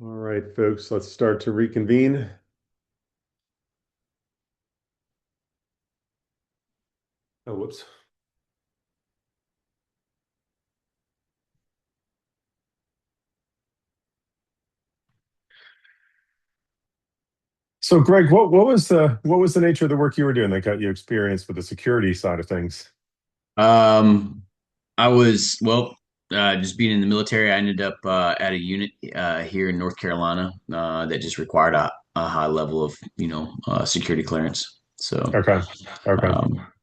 All right, folks, let's start to reconvene. Oh, whoops. So, Greg, what was the nature of the work you were doing that got you experience with the security side of things? I was, well, just being in the military, I ended up at a unit here in North Carolina that just required a high level of, security clearance. So, Okay.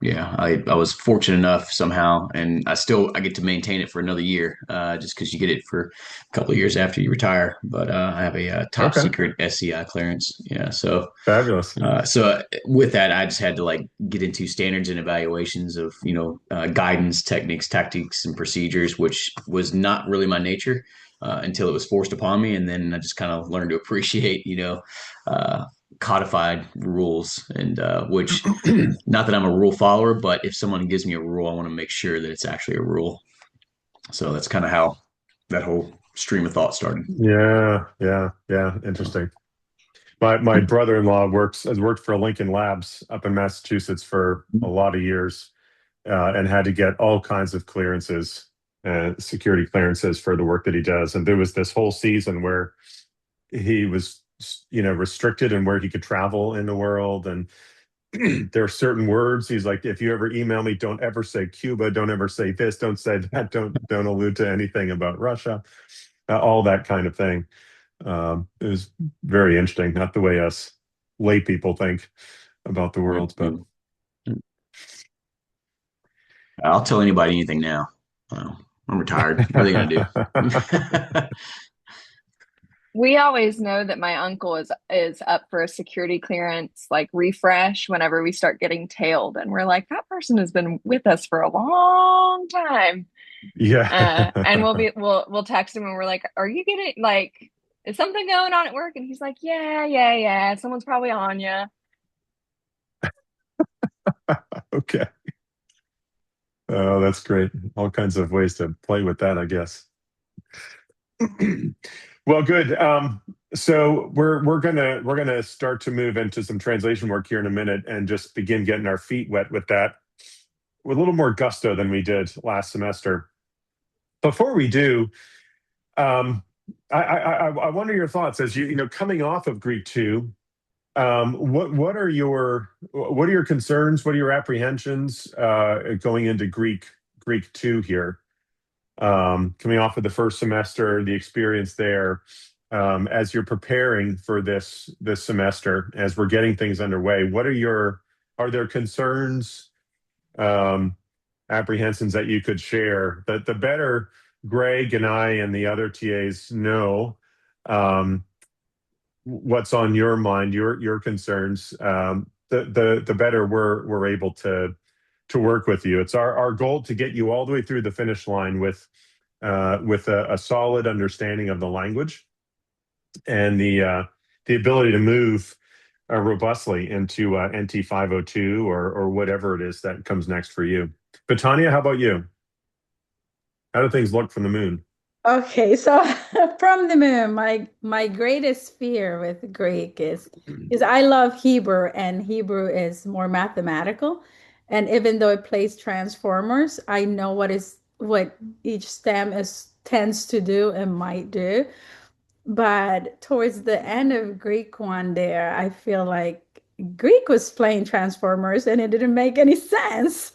yeah, I was fortunate enough somehow, and I get to maintain it for another year, just because you get it for a couple of years after you retire. But I have a top Okay. secret SCI clearance. Yeah, so Fabulous. so with that, I just had to like get into standards and evaluations of guidance, techniques, tactics, and procedures, which was not really my nature until it was forced upon me, and then I just kind of learned to appreciate codified rules, and which not that I'm a rule follower, but if someone gives me a rule, I want to make sure that it's actually a rule. So that's kind of how that whole stream of thought started. Yeah. Interesting. My brother-in-law has worked for Lincoln Labs up in Massachusetts for a lot of years, and had to get all kinds of clearances, security clearances for the work that he does. And there was this whole season where he was, restricted in where he could travel in the world. And there are certain words. He's like, if you ever email me, don't ever say Cuba, don't ever say this, don't say that, don't allude to anything about Russia, all that kind of thing. It was very interesting, not the way us lay people think about the world, but I'll tell anybody anything now. I'm retired. What are they going to do? We always know that my uncle is up for a security clearance like refresh whenever we start getting tailed, and we're like, that person has been with us for a long time. Yeah. And we'll text him and we're like, are you getting like, is something going on at work? And he's like, yeah, someone's probably on you. Okay. Oh, that's great. All kinds of ways to play with that, I guess. Well, good. So we're gonna start to move into some translation work here in a minute, and just begin getting our feet wet with that, with a little more gusto than we did last semester. Before we do, I wonder your thoughts as coming off of Greek 2. What are your concerns? What are your apprehensions going into Greek 2 here? Coming off of the first semester, the experience there, as you're preparing for this semester, as we're getting things underway, are there concerns, apprehensions that you could share? That the better Greg and I and the other TAs know what's on your mind, your concerns, the better we're able to work with you. It's our goal to get you all the way through the finish line with a solid understanding of the language, and the ability to move robustly into NT 502 or whatever it is that comes next for you. But Tanya, how about you? How do things look from the moon? Okay, so from the moon, my greatest fear with Greek is I love Hebrew, and Hebrew is more mathematical. And even though it plays transformers, I know what each stem tends to do and might do. But towards the end of Greek one there, I feel like Greek was playing transformers and it didn't make any sense.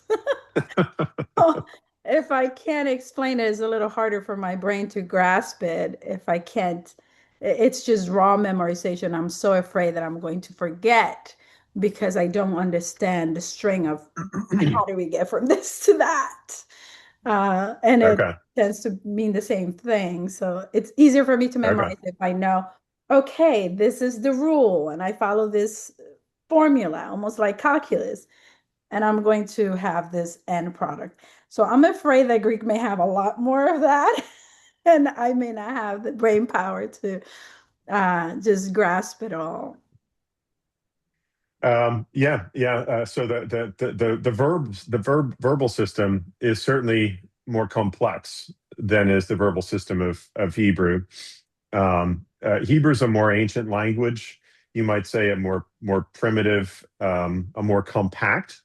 If I can't explain it, it's a little harder for my brain to grasp it. If I can't, it's just raw memorization. I'm so afraid that I'm going to forget because I don't understand the string of how do we get from this to that. And it tends to mean the same thing. So it's easier for me to memorize if I know, okay, this is the rule, and I follow this formula, almost like calculus, and I'm going to have this end product. So I'm afraid that Greek may have a lot more of that, and I may not have the brain power to just grasp it all. So the verbal system is certainly more complex than is the verbal system of Hebrew. Hebrew's a more ancient language. You might say a more primitive, a more compact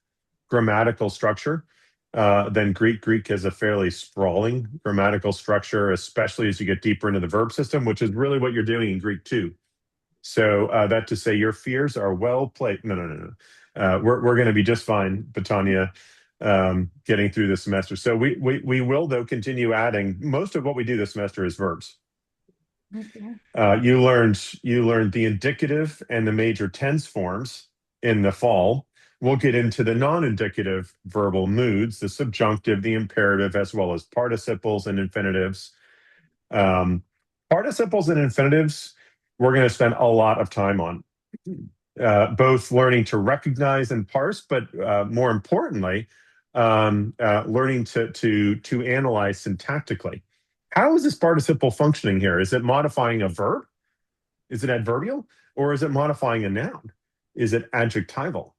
grammatical structure than Greek. Greek has a fairly sprawling grammatical structure, especially as you get deeper into the verb system, which is really what you're doing in Greek too. So that to say your fears are well played. No. We're going to be just fine, Betania, getting through this semester. So we will, though, continue adding. Most of what we do this semester is verbs. Okay. You learned the indicative and the major tense forms in the fall. We'll get into the non-indicative verbal moods, the subjunctive, the imperative, as well as participles and infinitives. Participles and infinitives, we're going to spend a lot of time on, both learning to recognize and parse, but more importantly, learning to analyze syntactically. How is this participle functioning here? Is it modifying a verb? Is it adverbial? Or is it modifying a noun? Is it adjectival?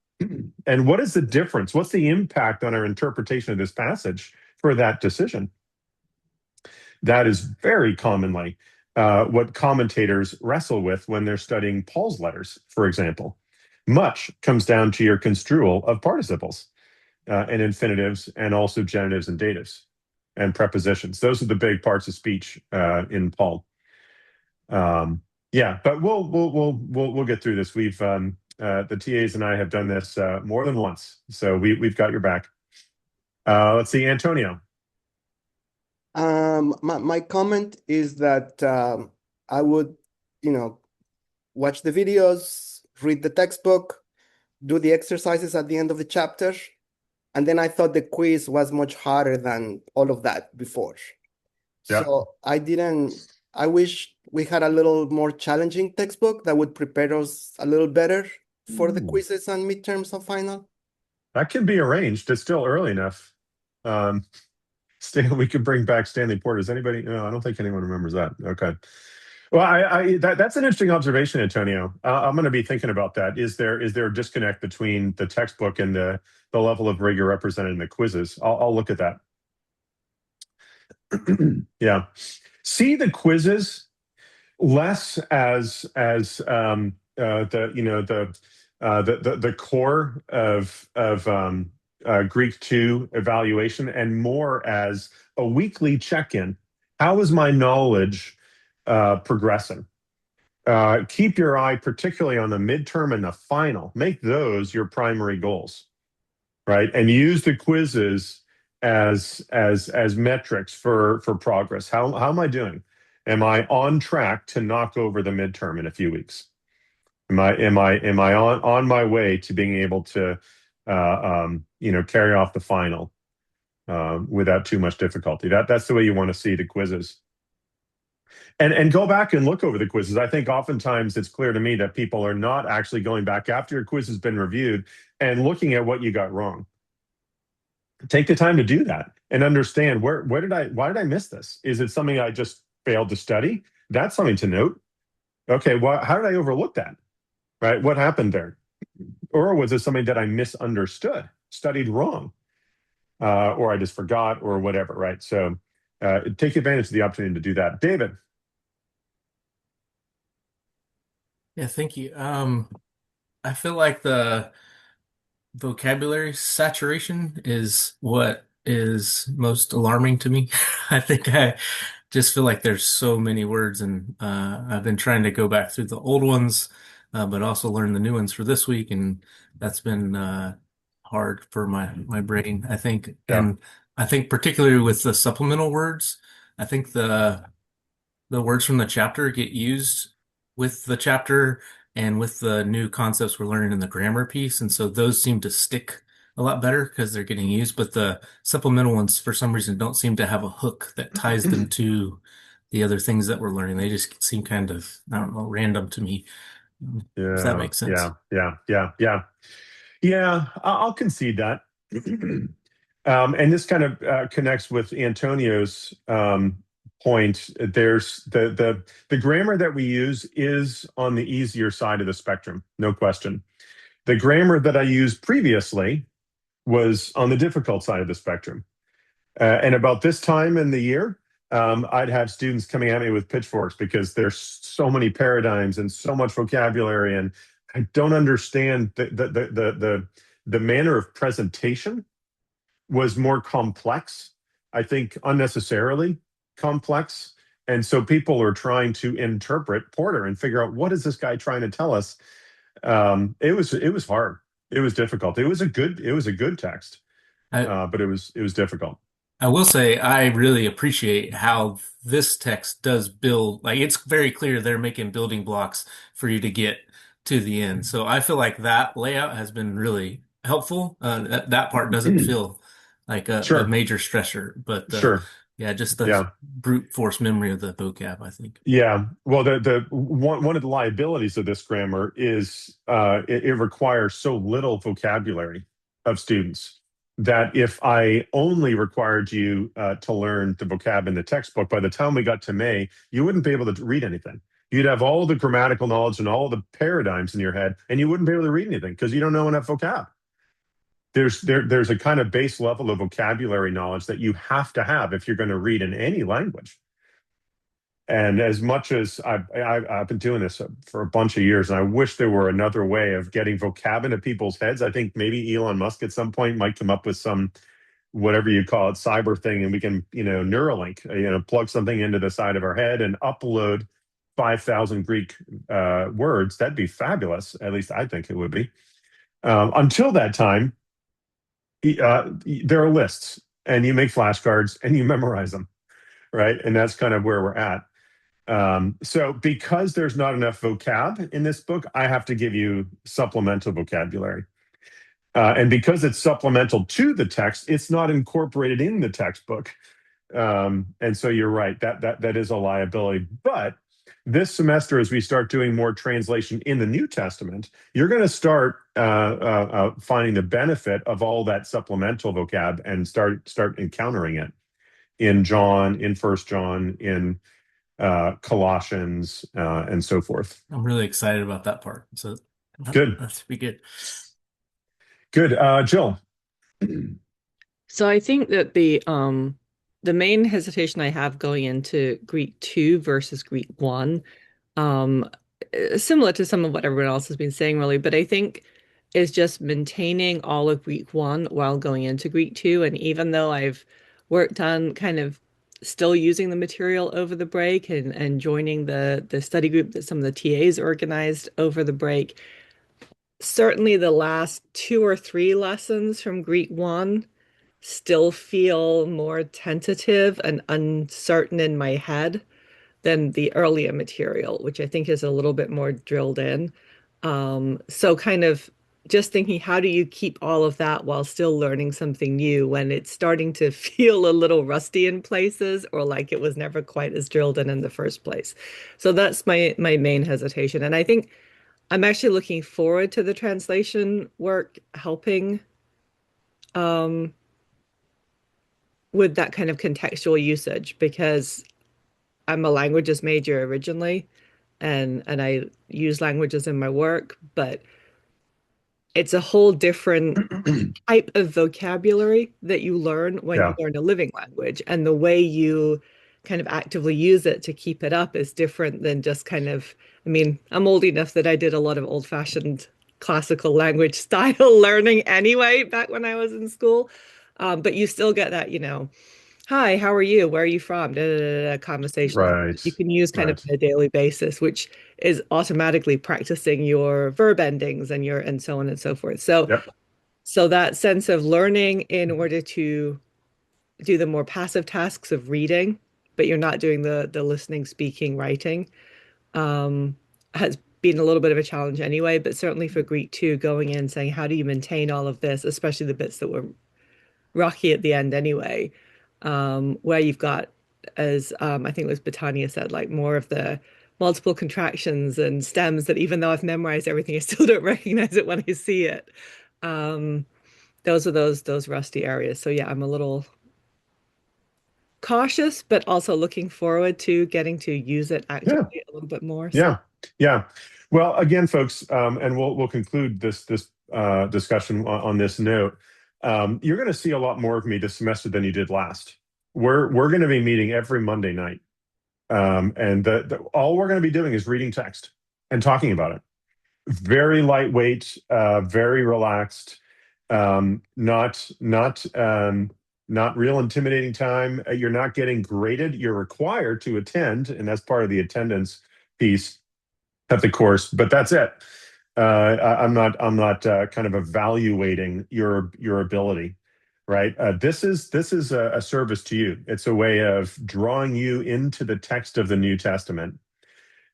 And what is the difference? What's the impact on our interpretation of this passage for that decision? That is very commonly what commentators wrestle with when they're studying Paul's letters, for example. Much comes down to your construal of participles and infinitives, and also genitives and datives and prepositions. Those are the big parts of speech in Paul. Yeah, but we'll get through this. We've the TAs and I have done this more than once, so we've got your back. Let's see, Antonio. My comment is that I would, watch the videos, read the textbook, do the exercises at the end of the chapter, and then I thought the quiz was much harder than all of that before. Yeah. So I wish we had a little more challenging textbook that would prepare us a little better for the quizzes and midterms and final. That can be arranged. It's still early enough. We could bring back Stanley Porter. Does anybody? No, I don't think anyone remembers that. Okay. Well, that's an interesting observation, Antonio. I'm going to be thinking about that. Is there a disconnect between the textbook and the level of rigor represented in the quizzes? I'll look at that. Yeah. See the quizzes less as the core of Greek 2 evaluation, and more as a weekly check-in. How is my knowledge progressing? Keep your eye particularly on the midterm and the final. Make those your primary goals, right? And use the quizzes as metrics for progress. How am I doing? Am I on track to knock over the midterm in a few weeks? Am I on my way to being able to carry off the final without too much difficulty? That's the way you want to see the quizzes. And go back and look over the quizzes. I think oftentimes it's clear to me that people are not actually going back after your quiz has been reviewed and looking at what you got wrong. Take the time to do that and understand why did I miss this? Is it something I just failed to study? That's something to note. Okay, how did I overlook that? Right? What happened there? Or was it something that I misunderstood, studied wrong, or I just forgot, or whatever, right? So take advantage of the opportunity to do that. David. Yeah, thank you. I feel like the vocabulary saturation is what is most alarming to me. I think I just feel like there's so many words, and I've been trying to go back through the old ones, but also learn the new ones for this week, and that's been hard for my brain, I think. Yeah. And I think particularly with the supplemental words, I think the words from the chapter get used with the chapter and with the new concepts we're learning in the grammar piece, and so those seem to stick a lot better because they're getting used, but the supplemental ones for some reason don't seem to have a hook that ties them to the other things that we're learning. They just seem kind of, I don't know, random to me. Does that make sense? Yeah, I'll concede that. And this kind of connects with Antonio's point. There's the grammar that we use is on the easier side of the spectrum, no question. The grammar that I used previously was on the difficult side of the spectrum. And about this time in the year, I'd have students coming at me with pitchforks because there's so many paradigms and so much vocabulary, and I don't understand the manner of presentation was more complex, I think unnecessarily complex. And so people are trying to interpret Porter and figure out, what is this guy trying to tell us? It was hard. It was difficult. It was a good text, but it was difficult. I will say I really appreciate how this text does build, like it's very clear they're making building blocks for you to get to the end. So I feel like that layout has been really helpful. That part doesn't feel like a Sure. major stressor, but Sure. yeah, just the Yeah. brute force memory of the vocab, I think. Yeah. Well, the one of the liabilities of this grammar is it requires so little vocabulary of students that if I only required you to learn the vocab in the textbook, by the time we got to May, you wouldn't be able to read anything. You'd have all the grammatical knowledge and all the paradigms in your head, and you wouldn't be able to read anything because you don't know enough vocab. There's a kind of base level of vocabulary knowledge that you have to have if you're going to read in any language. And as much as I've been doing this for a bunch of years, and I wish there were another way of getting vocab into people's heads. I think maybe Elon Musk at some point might come up with some, whatever you call it, cyber thing, and we can, Neuralink, plug something into the side of our head and upload 5,000 Greek words. That'd be fabulous. At least I think it would be. Until that time, there are lists, and you make flashcards and you memorize them, right? And that's kind of where we're at. So because there's not enough vocab in this book, I have to give you supplemental vocabulary. And because it's supplemental to the text, it's not incorporated in the textbook. And so you're right, that is a liability. But this semester, as we start doing more translation in the New Testament, you're going to start finding the benefit of all that supplemental vocab and start encountering it in John, in First John, in Colossians, and so forth. I'm really excited about that part. So good. That's be good. Good. Jill. So I think that the main hesitation I have going into Greek 2 versus Greek 1, similar to some of what everyone else has been saying, really, but I think is just maintaining all of Greek 1 while going into Greek 2. And even though I've worked on kind of still using the material over the break and joining the study group that some of the TAs organized over the break, certainly the last 2 or 3 lessons from Greek 1 still feel more tentative and uncertain in my head than the earlier material, which I think is a little bit more drilled in. So kind of just thinking, how do you keep all of that while still learning something new when it's starting to feel a little rusty in places, or like it was never quite as drilled in the first place? So that's my main hesitation. And I think I'm actually looking forward to the translation work helping with that kind of contextual usage, because I'm a languages major originally, and I use languages in my work, but it's a whole different type of vocabulary that you learn when you learn a living language, and the way you kind of actively use it to keep it up is different than just kind of, I mean, I'm old enough that I did a lot of old-fashioned classical language style learning anyway back when I was in school. But you still get that, hi, how are you? Where are you from? Conversation. Right. You can use kind of on a daily basis, which is automatically practicing your verb endings and so on and so forth. So that sense of learning in order to do the more passive tasks of reading, but you're not doing the listening, speaking, writing, has been a little bit of a challenge anyway. But certainly for Greek 2, going in saying, how do you maintain all of this, especially the bits that were rocky at the end anyway, where you've got, as I think it was Betania said, like more of the multiple contractions and stems that even though I've memorized everything, I still don't recognize it when I see it. Those are those rusty areas. So yeah, I'm a little cautious, but also looking forward to getting to use it actively a little bit more. So. Yeah. Well, again, folks, and we'll conclude this discussion on this note. You're going to see a lot more of me this semester than you did last, we're going to be meeting every Monday night, and all we're going to be doing is reading text and talking about it. Very lightweight, very relaxed, not real intimidating time. You're not getting graded. You're required to attend, and that's part of the attendance piece of the course. But that's it. I'm not kind of evaluating your ability, right? This is a service to you. It's a way of drawing you into the text of the New Testament.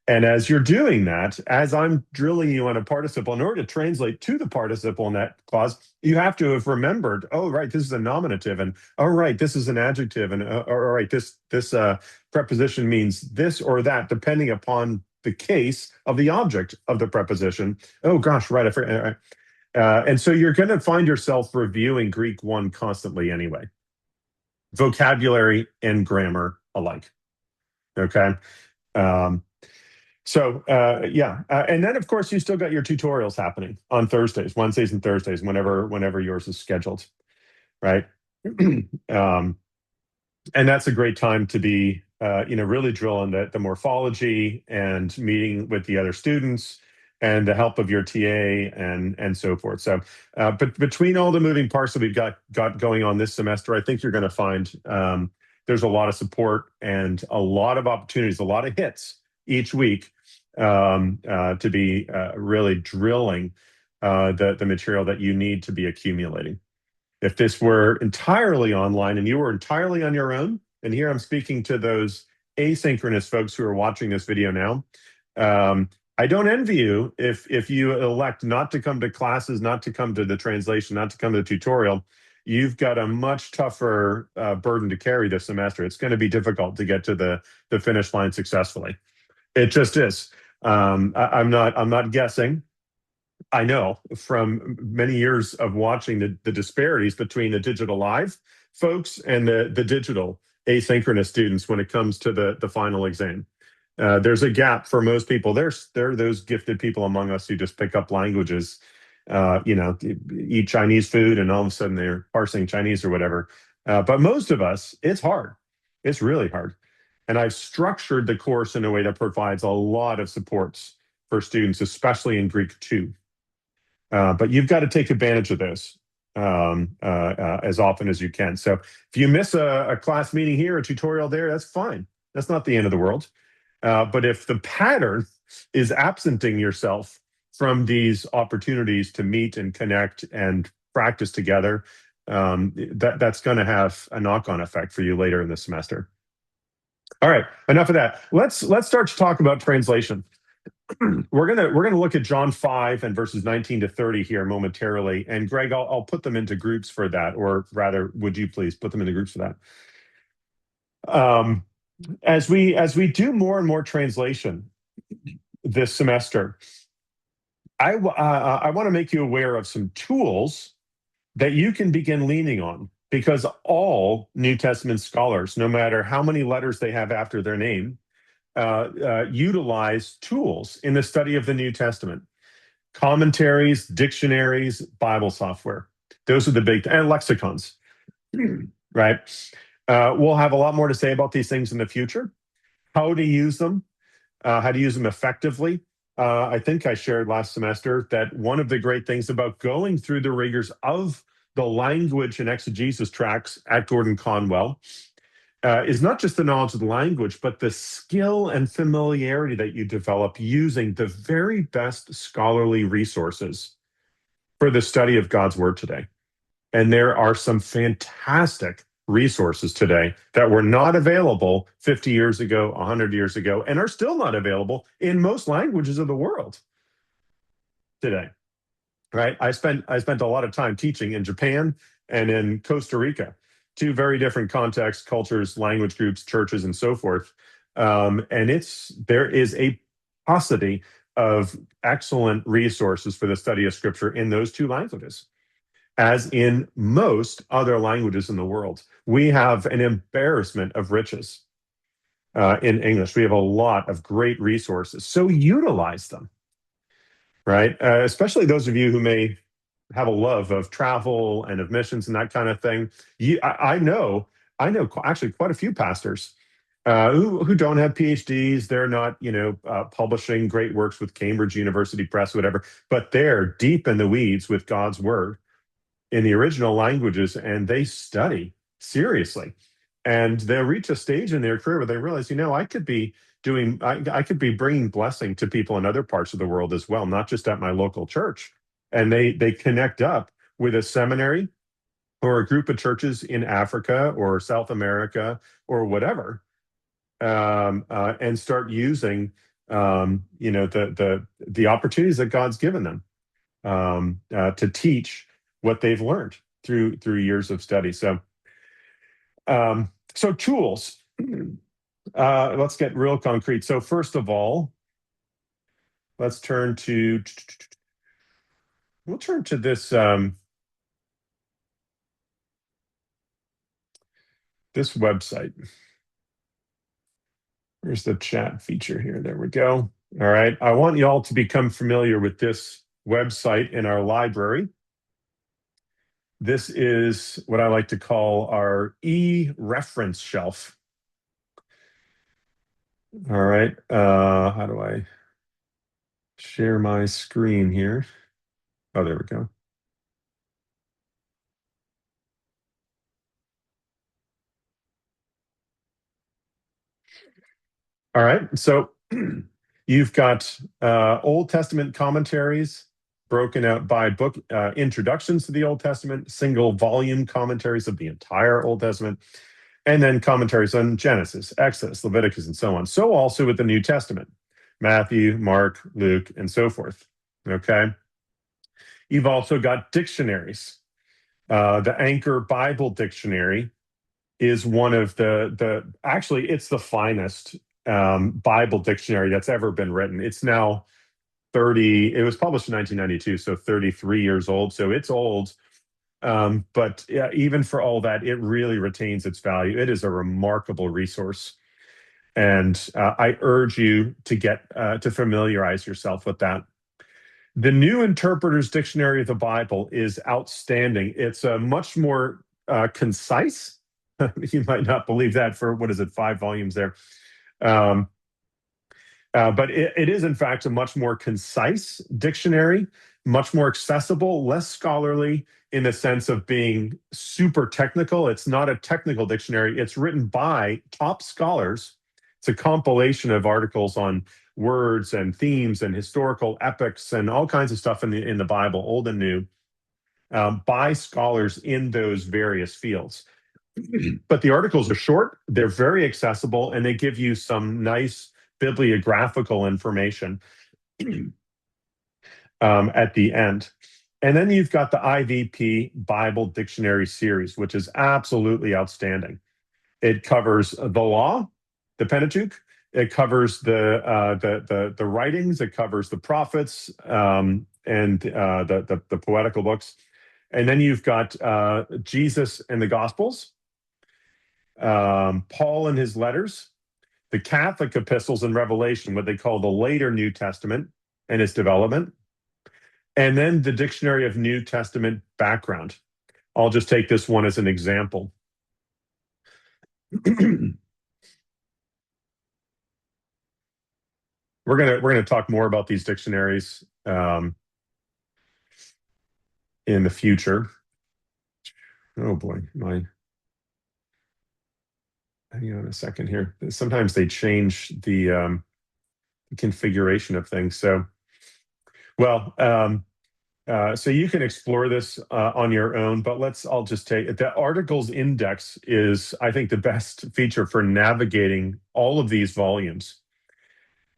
And as you're doing that, as I'm drilling you on a participle, in order to translate to the participle in that clause, you have to have remembered, oh, right, this is a nominative, and oh, right, this is an adjective, and all right, this preposition means this or that, depending upon the case of the object of the preposition. Oh, gosh, right. I forgot. And so you're going to find yourself reviewing Greek 1 constantly anyway, vocabulary and grammar alike. Okay. And then of course you still got your tutorials happening on Thursdays, Wednesdays and Thursdays, whenever yours is scheduled, right? And that's a great time to be, really drilling the morphology and meeting with the other students and the help of your TA and so forth. So, but between all the moving parts that we've got going on this semester, I think you're going to find there's a lot of support and a lot of opportunities, a lot of hits each week to be really drilling the material that you need to be accumulating. If this were entirely online and you were entirely on your own, and here I'm speaking to those asynchronous folks who are watching this video now, I don't envy you if you elect not to come to classes, not to come to the translation, not to come to the tutorial. You've got a much tougher burden to carry this semester. It's going to be difficult to get to the finish line successfully. It just is. I'm not guessing. I know from many years of watching the disparities between the digital live folks and the digital asynchronous students when it comes to the final exam. There's a gap for most people. There are those gifted people among us who just pick up languages, eat Chinese food, and all of a sudden they're parsing Chinese or whatever. But most of us, it's hard. It's really hard. And I've structured the course in a way that provides a lot of supports for students, especially in Greek 2. But you've got to take advantage of this as often as you can. So if you miss a class meeting here, a tutorial there, that's fine. That's not the end of the world. But if the pattern is absenting yourself from these opportunities to meet and connect and practice together, that's going to have a knock-on effect for you later in the semester. All right, enough of that. Let's start to talk about translation. We're gonna look at John 5 and verses 19 to 30 here momentarily. And Greg, I'll put them into groups for that, or rather, would you please put them into groups for that? As we do more and more translation this semester, I want to make you aware of some tools that you can begin leaning on, because all New Testament scholars, no matter how many letters they have after their name, utilize tools in the study of the New Testament. Commentaries, dictionaries, Bible software. Those are the big, and lexicons, right? We'll have a lot more to say about these things in the future. How to use them, how to use them effectively. I think I shared last semester that one of the great things about going through the rigors of the language and exegesis tracks at Gordon Conwell is not just the knowledge of the language, but the skill and familiarity that you develop using the very best scholarly resources for the study of God's Word today. And there are some fantastic resources today that were not available 50 years ago, 100 years ago, and are still not available in most languages of the world today. Right? I spent a lot of time teaching in Japan and in Costa Rica, two very different contexts, cultures, language groups, churches, and so forth. And there is a paucity of excellent resources for the study of Scripture in those two languages, as in most other languages in the world. We have an embarrassment of riches in English. We have a lot of great resources, so utilize them. Right? Especially those of you who may have a love of travel and of missions and that kind of thing. I know I know actually quite a few pastors who don't have PhDs. They're not, publishing great works with Cambridge University Press, whatever, but they're deep in the weeds with God's word in the original languages, and they study seriously. And they'll reach a stage in their career where they realize, I could be I could be bringing blessing to people in other parts of the world as well, not just at my local church. And they connect up with a seminary or a group of churches in Africa or South America or whatever, and start using the opportunities that God's given them to teach what they've learned through years of study. So tools. Let's get real concrete. So first of all, let's turn to this this website. Here's the chat feature here. There we go. All right. I want you all to become familiar with this website in our library. This is what I like to call our e-reference shelf. All right. How do I share my screen here? Oh, there we go. All right. So you've got Old Testament commentaries broken out by book, introductions to the Old Testament, single volume commentaries of the entire Old Testament, and then commentaries on Genesis, Exodus, Leviticus, and so on. So also with the New Testament, Matthew, Mark, Luke, and so forth. Okay. You've also got dictionaries. The Anchor Bible Dictionary is one of actually, it's the finest Bible dictionary that's ever been written. It's now it was published in 1992, so 33 years old. So it's old. But yeah, even for all that, it really retains its value. It is a remarkable resource. And I urge you to get to familiarize yourself with that. The New Interpreter's Dictionary of the Bible is outstanding. It's much more concise. You might not believe that for, 5 volumes there. But it is, in fact, a much more concise dictionary, much more accessible, less scholarly in the sense of being super technical. It's not a technical dictionary. It's written by top scholars. It's a compilation of articles on words and themes and historical epics and all kinds of stuff in the Bible, Old and New, by scholars in those various fields. But the articles are short, they're very accessible, and they give you some nice bibliographical information at the end. And then you've got the IVP Bible Dictionary Series, which is absolutely outstanding. It covers the law, the Pentateuch. It covers the writings. It covers the prophets and the poetical books. And then you've got Jesus and the Gospels, Paul and his letters, the Catholic epistles and Revelation, what they call the later New Testament and its development, and then the Dictionary of New Testament Background. I'll just take this one as an example. We're gonna talk more about these dictionaries in the future. Oh boy, hang on a second here. Sometimes they change the configuration of things. So, so you can explore this on your own, but I'll just take the articles index is, I think, the best feature for navigating all of these volumes.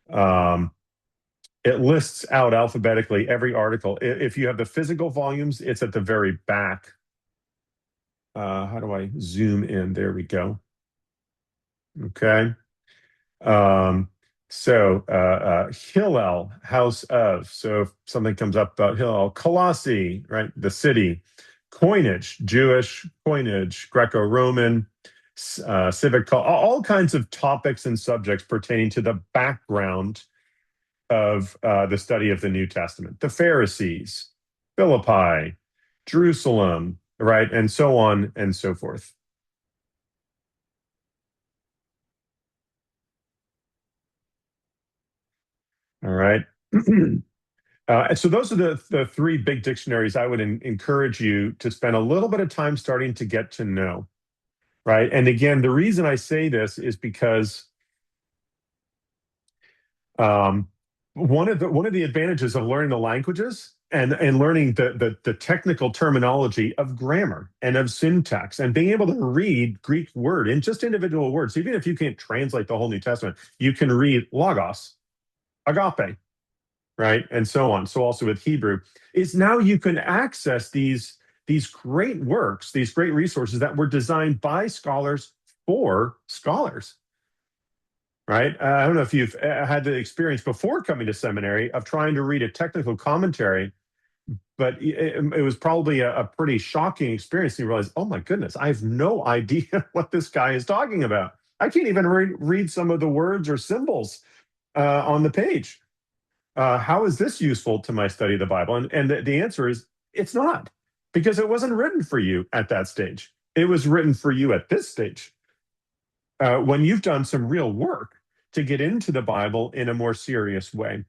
It lists out alphabetically every article. If you have the physical volumes, it's at the very back. How do I zoom in? There we go. Okay. Hillel, house of. So if something comes up about Hillel, Colossae, right? The city, coinage, Jewish coinage, Greco-Roman, civic, all kinds of topics and subjects pertaining to the background of the study of the New Testament, the Pharisees, Philippi, Jerusalem, right? And so on and so forth. All right. So those are the three big dictionaries I would encourage you to spend a little bit of time starting to get to know, right? And again, the reason I say this is because one of the advantages of learning the languages and learning the technical terminology of grammar and of syntax and being able to read Greek word in just individual words, even if you can't translate the whole New Testament, you can read logos, agape, right? And so on. So also with Hebrew, is now you can access these great works, these great resources that were designed by scholars for scholars, right? I don't know if you've had the experience before coming to seminary of trying to read a technical commentary, but it was probably a pretty shocking experience. You realize, oh my goodness, I have no idea what this guy is talking about. I can't even read some of the words or symbols on the page. How is this useful to my study of the Bible? And the answer is it's not, because it wasn't written for you at that stage. It was written for you at this stage. When you've done some real work to get into the Bible in a more serious way,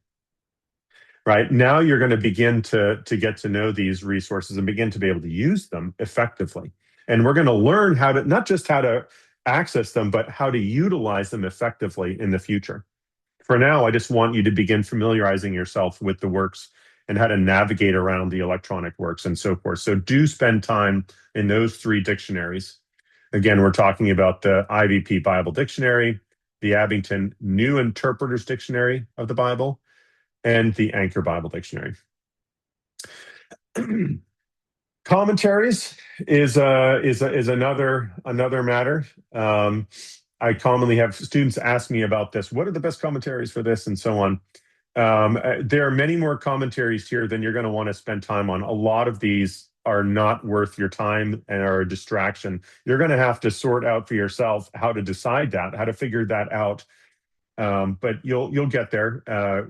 right? Now you're going to begin to get to know these resources and begin to be able to use them effectively. And we're going to learn how to, not just how to access them, but how to utilize them effectively in the future. For now, I just want you to begin familiarizing yourself with the works and how to navigate around the electronic works and so forth. So do spend time in those three dictionaries. Again, we're talking about the IVP Bible Dictionary, the Abington New Interpreter's Dictionary of the Bible, and the Anchor Bible Dictionary. Commentaries is another matter. I commonly have students ask me about this. What are the best commentaries for this, and so on. There are many more commentaries here than you're going to want to spend time on. A lot of these are not worth your time and are a distraction. You're going to have to sort out for yourself how to decide that, how to figure that out. But you'll get there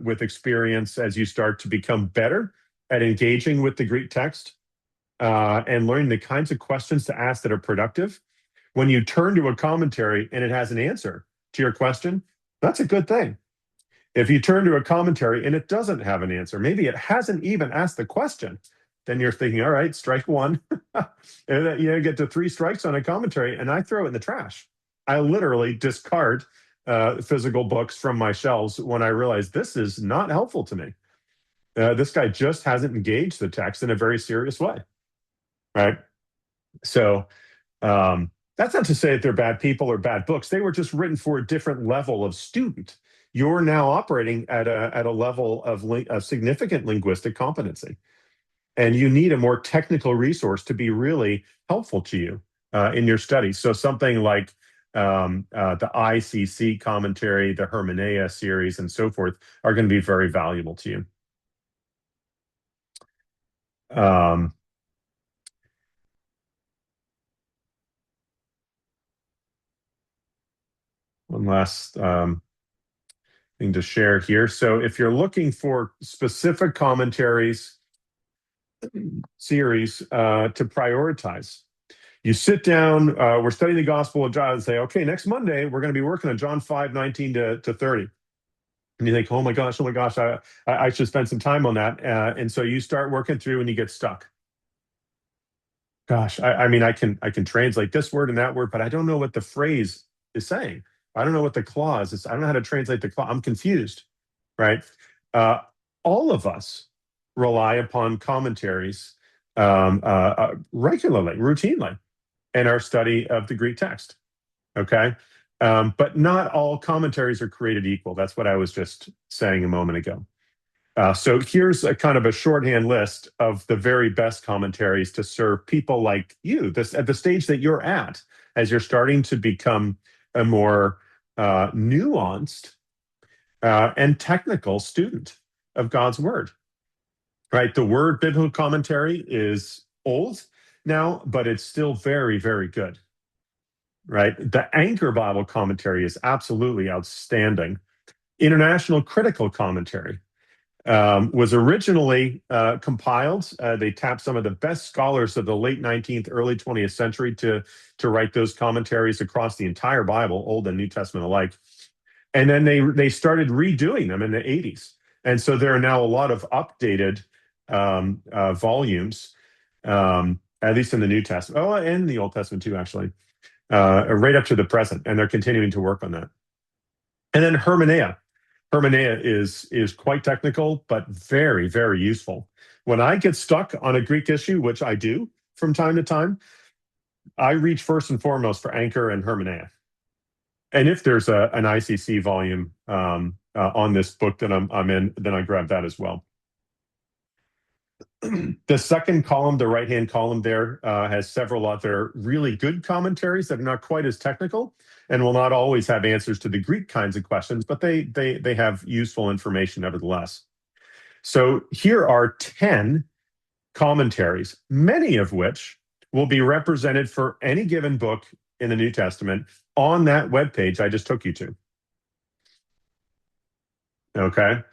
with experience as you start to become better at engaging with the Greek text and learning the kinds of questions to ask that are productive. When you turn to a commentary and it has an answer to your question, that's a good thing. If you turn to a commentary and it doesn't have an answer, maybe it hasn't even asked the question, then you're thinking, all right, strike one. And you get to 3 strikes on a commentary, and I throw it in the trash. I literally discard physical books from my shelves when I realize this is not helpful to me. This guy just hasn't engaged the text in a very serious way, right? So that's not to say that they're bad people or bad books. They were just written for a different level of student. You're now operating at a level of significant linguistic competency. And you need a more technical resource to be really helpful to you in your studies. So something like the ICC commentary, the Hermeneia series, and so forth are going to be very valuable to you. One last thing to share here. So if you're looking for specific commentaries series to prioritize, you sit down, we're studying the Gospel of John, and say, okay, next Monday, we're going to be working on John 5:19 to 30. And you think, oh my gosh, I should spend some time on that. And so you start working through and you get stuck. Gosh, I mean, I can translate this word and that word, but I don't know what the phrase is saying. I don't know what the clause is. I don't know how to translate the clause. I'm confused, right? All of us rely upon commentaries regularly, routinely in our study of the Greek text, okay? But not all commentaries are created equal. That's what I was just saying a moment ago. So here's a kind of a shorthand list of the very best commentaries to serve people like you, at the stage that you're at, as you're starting to become a more nuanced and technical student of God's Word. Right? The Word biblical commentary is old now, but it's still very, very good. Right? The Anchor Bible commentary is absolutely outstanding. International Critical Commentary was originally compiled. They tapped some of the best scholars of the late 19th, early 20th century to write those commentaries across the entire Bible, Old and New Testament alike. And then they started redoing them in the 80s. And so there are now a lot of updated volumes, at least in the New Testament, and the Old Testament too, actually, right up to the present, and they're continuing to work on that. And then Hermeneia. Hermeneia is quite technical, but very, very useful. When I get stuck on a Greek issue, which I do from time to time, I reach first and foremost for Anchor and Hermeneia. And if there's an ICC volume on this book that I'm in, then I grab that as well. The second column, the right-hand column there, has several other really good commentaries that are not quite as technical and will not always have answers to the Greek kinds of questions, but they have useful information nevertheless. So here are 10 commentaries, many of which will be represented for any given book in the New Testament on that webpage I just took you to. Okay.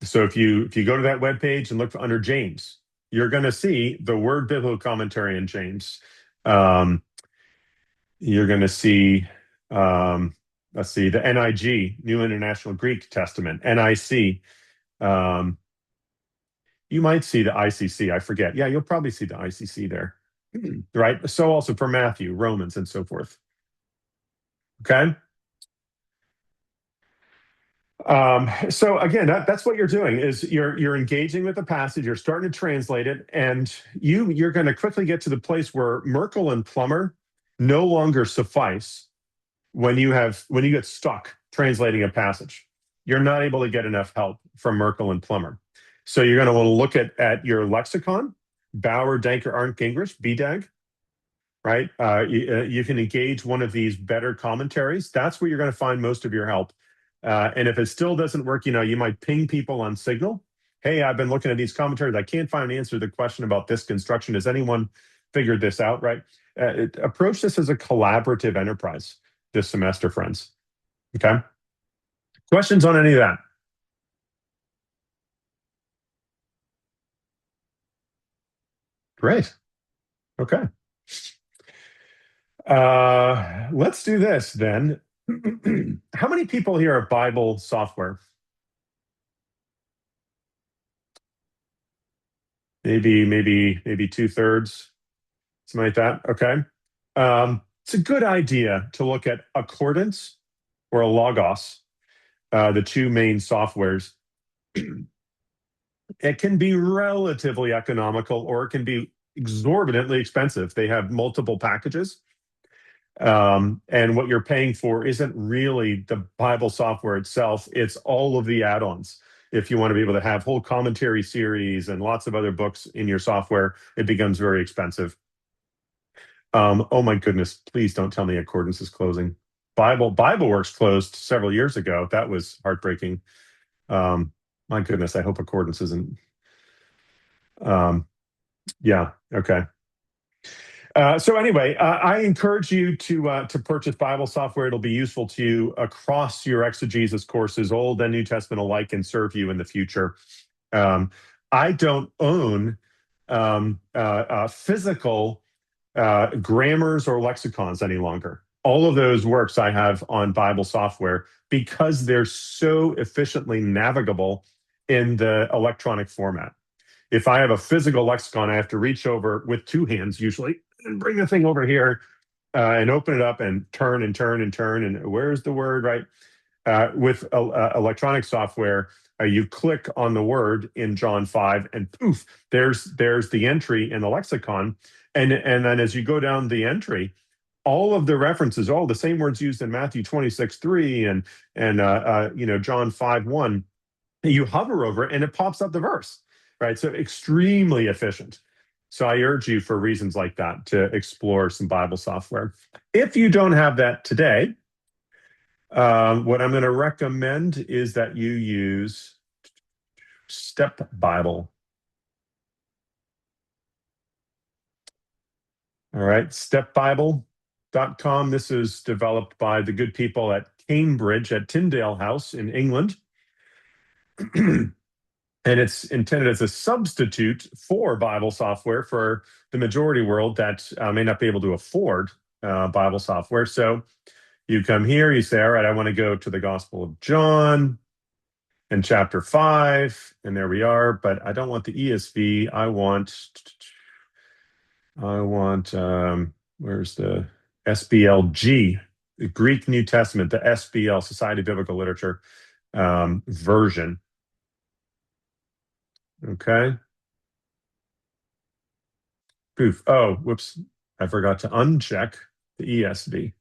So if you go to that webpage and look for under James, you're going to see the Word Biblical Commentary in James. You're going to see, let's see, the NIG, New International Greek Testament, NIC. You might see the ICC. I forget. Yeah, you'll probably see the ICC there, right? So also for Matthew, Romans, and so forth. Okay. So again, that's what you're doing is you're engaging with the passage, you're starting to translate it, and you're going to quickly get to the place where Merkel and Plummer no longer suffice when you get stuck translating a passage. You're not able to get enough help from Merkel and Plummer. So you're going to want to look at your lexicon, Bauer, Danker, Arndt, Gingrich, BDAG, right? You can engage one of these better commentaries. That's where you're going to find most of your help. And if it still doesn't work, you might ping people on Signal. Hey, I've been looking at these commentaries. I can't find an answer to the question about this construction. Has anyone figured this out, right? Approach this as a collaborative enterprise this semester, friends. Okay? Questions on any of that? Great. Okay. Let's do this then. How many people here are Bible software? Maybe 2/3, something like that. Okay. It's a good idea to look at Accordance or a Logos, the two main softwares. It can be relatively economical or it can be exorbitantly expensive. They have multiple packages. And what you're paying for isn't really the Bible software itself. It's all of the add-ons. If you want to be able to have whole commentary series and lots of other books in your software, it becomes very expensive. Oh my goodness, please don't tell me Accordance is closing. BibleWorks closed several years ago. That was heartbreaking. My goodness, I hope Accordance isn't. Yeah, okay. So anyway, I encourage you to purchase Bible software. It'll be useful to you across your exegesis courses, Old and New Testament alike, and serve you in the future. I don't own physical grammars or lexicons any longer. All of those works I have on Bible software because they're so efficiently navigable in the electronic format. If I have a physical lexicon, I have to reach over with two hands usually and bring the thing over here and open it up and turn and turn and turn. And where's the word, right? With electronic software, you click on the word in John 5 and poof, there's the entry in the lexicon. And then as you go down the entry, all of the references, all the same words used in Matthew 26:3 and John 5:1, you hover over it and it pops up the verse, right? So extremely efficient. So I urge you for reasons like that to explore some Bible software. If you don't have that today, what I'm going to recommend is that you use Step Bible. All right, stepbible.com. This is developed by the good people at Cambridge at Tyndale House in England. And it's intended as a substitute for Bible software for the majority world that may not be able to afford Bible software. So you come here, you say, all right, I want to go to the Gospel of John. and chapter 5, and there we are. But I don't want the ESV. I want where's the SBLG, the Greek New Testament, the SBL, Society of Biblical Literature version. Okay. Poof. Oh, whoops. I forgot to uncheck the ESV.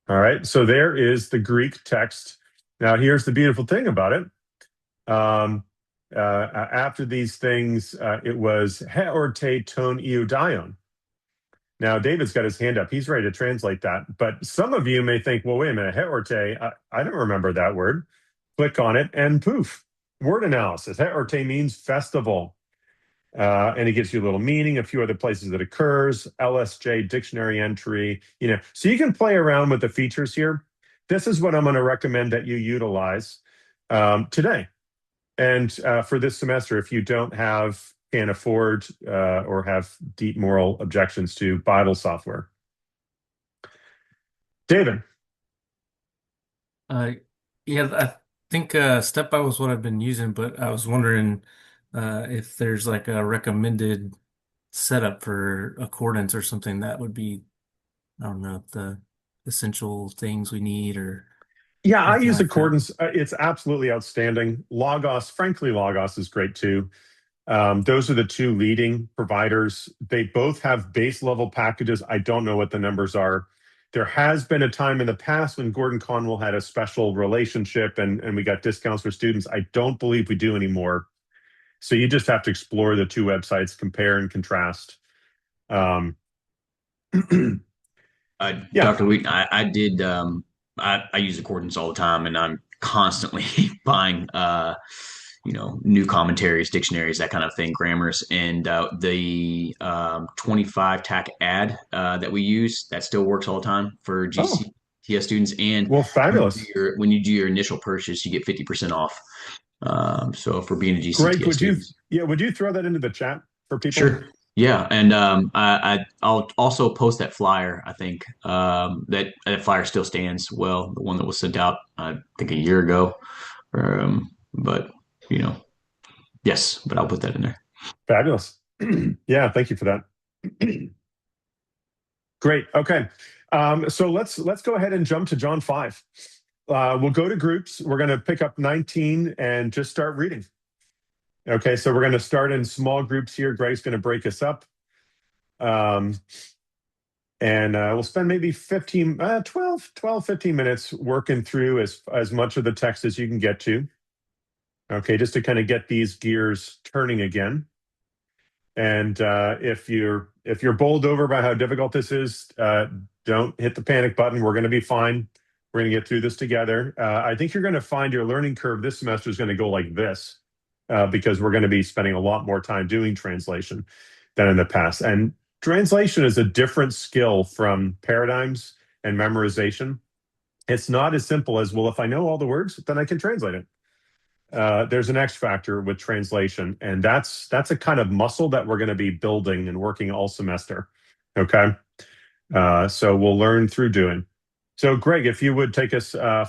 All right. So there is the Greek text. Now, here's the beautiful thing about it. After these things, it was heorte ton iudaion. Now, David's got his hand up. He's ready to translate that. But some of you may think, well, wait a minute, heorte, I don't remember that word. Click on it and poof, word analysis. Heorte means festival. And it gives you a little meaning, a few other places it occurs, LSJ dictionary entry, so you can play around with the features here. This is what I'm going to recommend that you utilize today. And for this semester, if you can't afford or have deep moral objections to Bible software. David. Yeah, I think Step Bible is what I've been using, but I was wondering if there's like a recommended setup for accordance or something that would be, I don't know, the essential things we need or Yeah, I anything use like that. accordance. It's absolutely outstanding. Logos, frankly, Logos is great too. Those are the two leading providers. They both have base level packages. I don't know what the numbers are. There has been a time in the past when Gordon Conwell had a special relationship and we got discounts for students. I don't believe we do anymore. So you just have to explore the two websites, compare and contrast. Yeah. Dr. Wheaton, I did, I use accordance all the time, and I'm constantly buying, new commentaries, dictionaries, that kind of thing, grammars. And the 25 TAC ad that we use, that still works all the time for GCTS students. And well, fabulous. When you do your initial purchase, you get 50% off. So for being a GCTS Greg, student. would you throw that into the chat for people? Sure. Yeah, and I'll also post that flyer. I think that flyer still stands well, the one that was sent out, I think, a year ago. But yes, but I'll put that in there. Fabulous. Yeah, thank you for that. Great. Okay. So let's go ahead and jump to John 5. We'll go to groups. We're going to pick up 19 and just start reading. Okay, so we're going to start in small groups here. Greg's going to break us up. And we'll spend maybe 15 minutes working through as much of the text as you can get to. Okay, just to kind of get these gears turning again. And if you're bowled over by how difficult this is, don't hit the panic button. We're going to be fine. We're going to get through this together. I think you're going to find your learning curve this semester is going to go like this. Because we're going to be spending a lot more time doing translation than in the past. And translation is a different skill from paradigms and memorization. It's not as simple as, well, if I know all the words, then I can translate it. There's an X factor with translation, and that's a kind of muscle that we're going to be building and working all semester. Okay, so we'll learn through doing. So, Greg, if you would take us John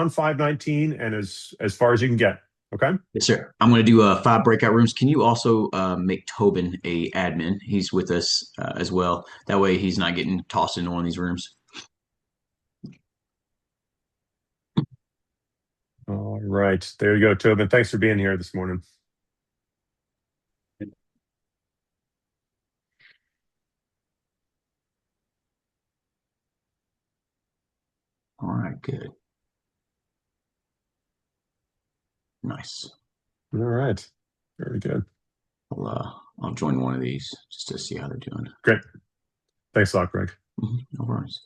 5:19 and as far as you can get. Okay. Yes, sir. I'm going to do 5 breakout rooms. Can you also make Tobin a admin? He's with us as well. That way he's not getting tossed into one of these rooms. All right. There you go, Tobin. Thanks for being here this morning. All right, good. Nice. All right. Very good. I'll join one of these just to see how they're doing. Great. Thanks a lot, Greg. No worries.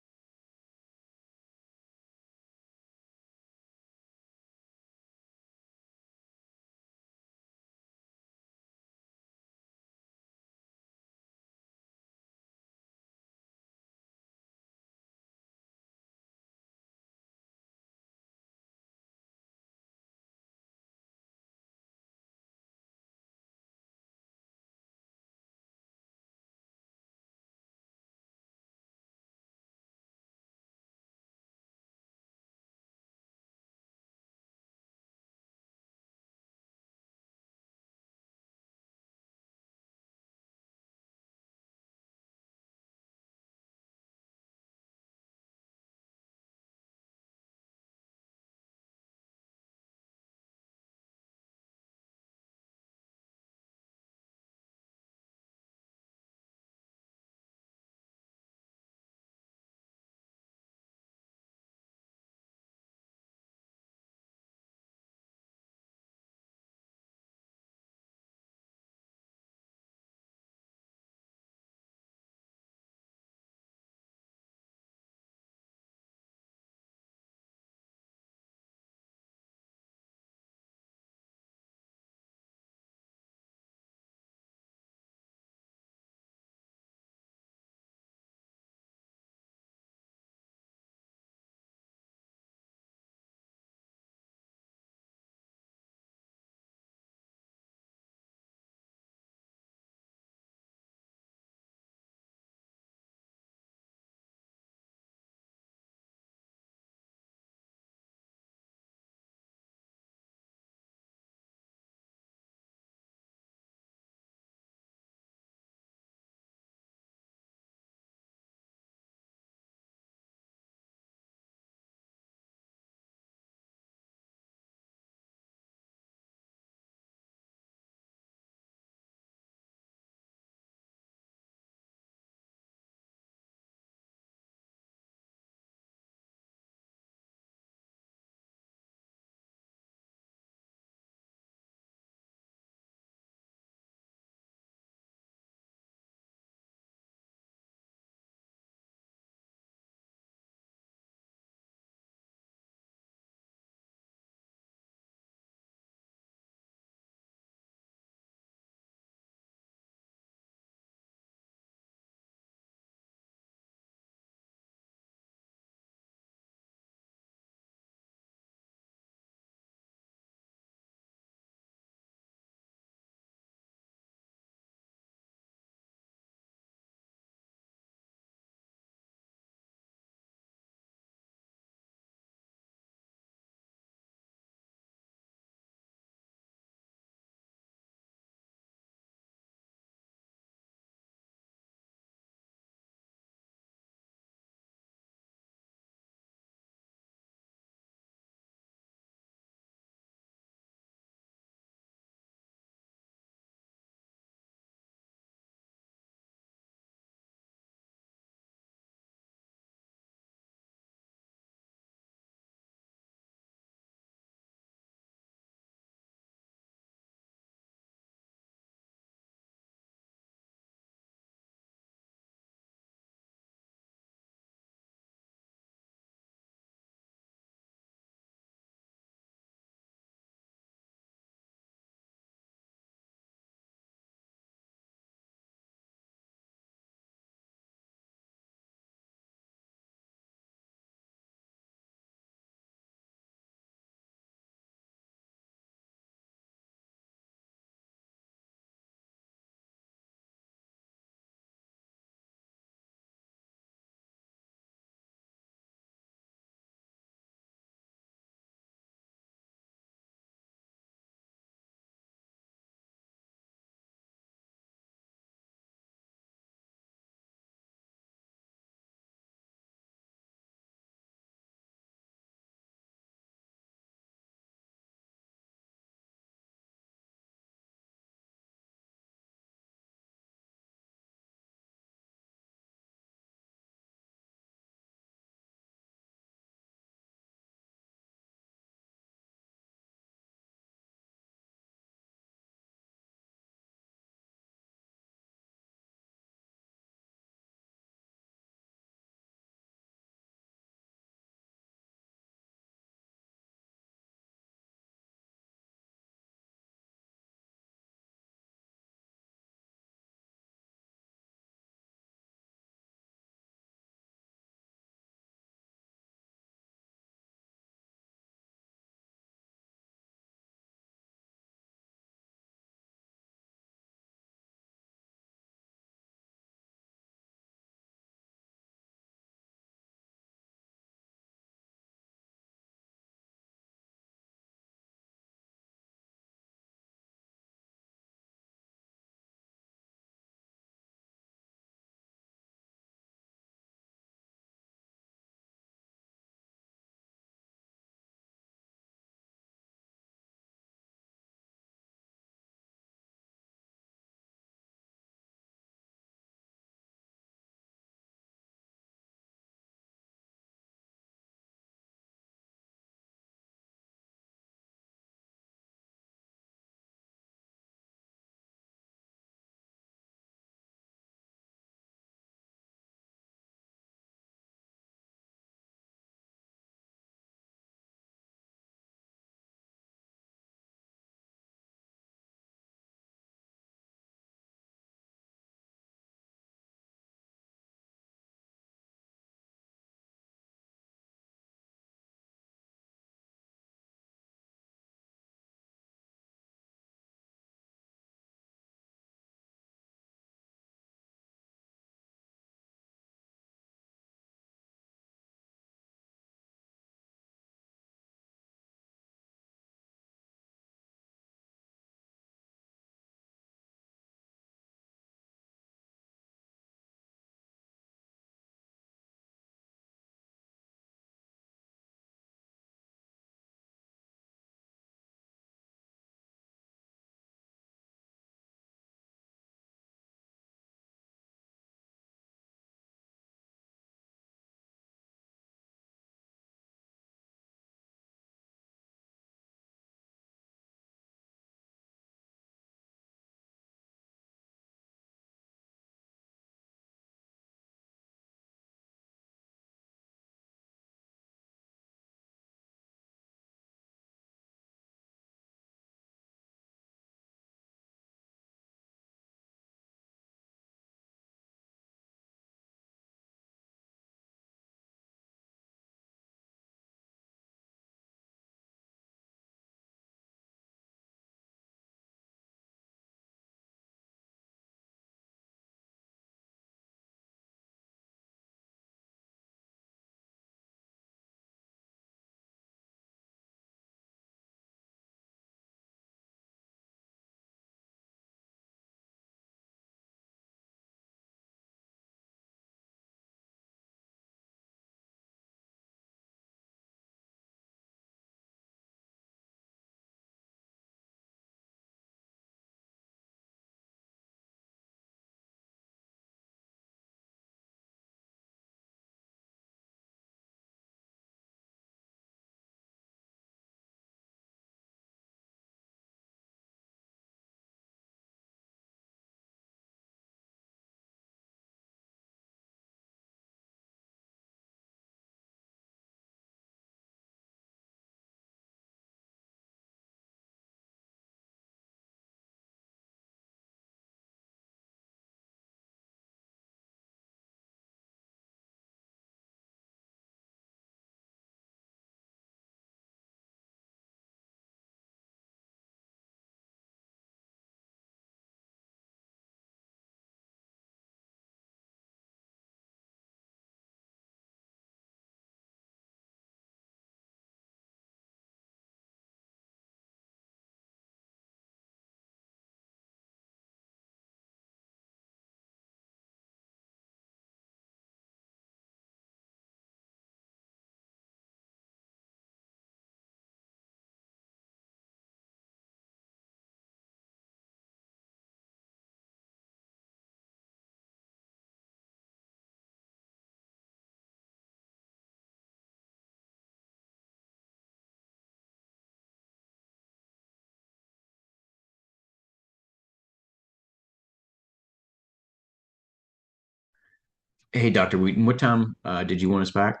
Hey, Dr. Wheaton, what time did you want us back?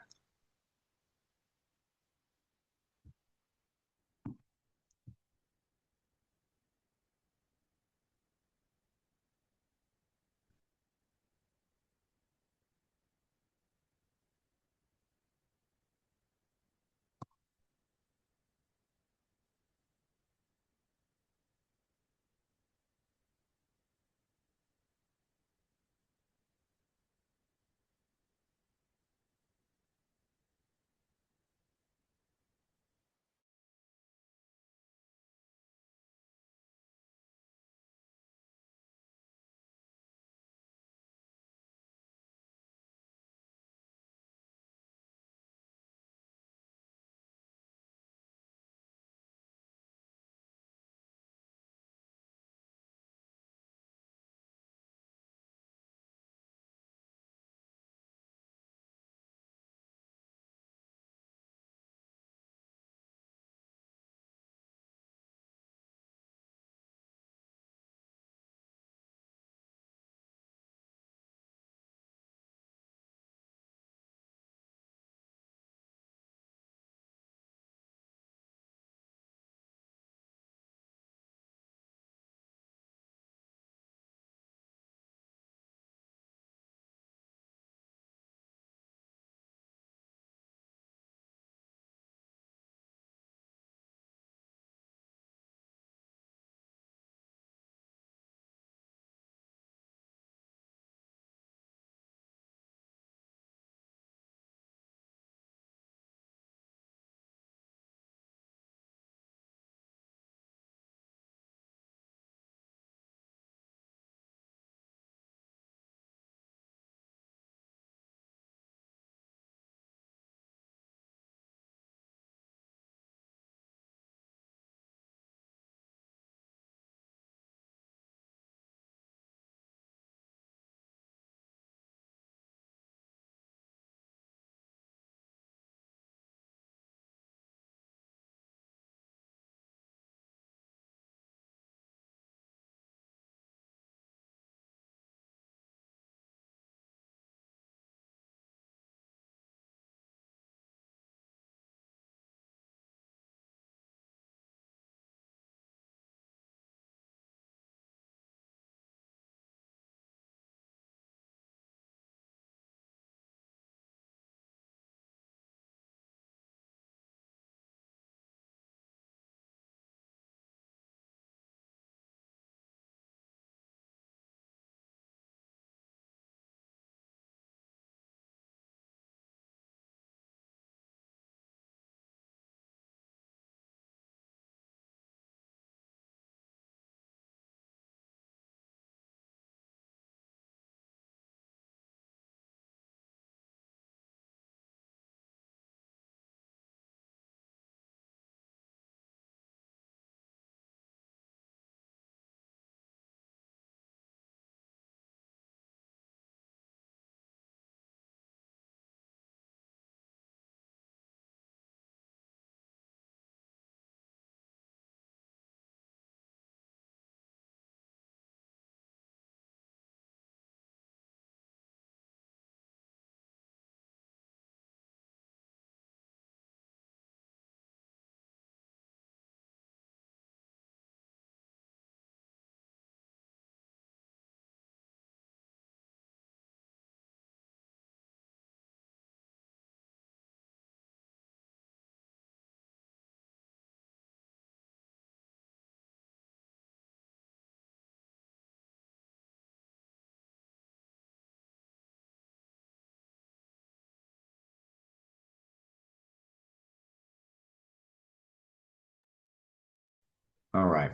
All right.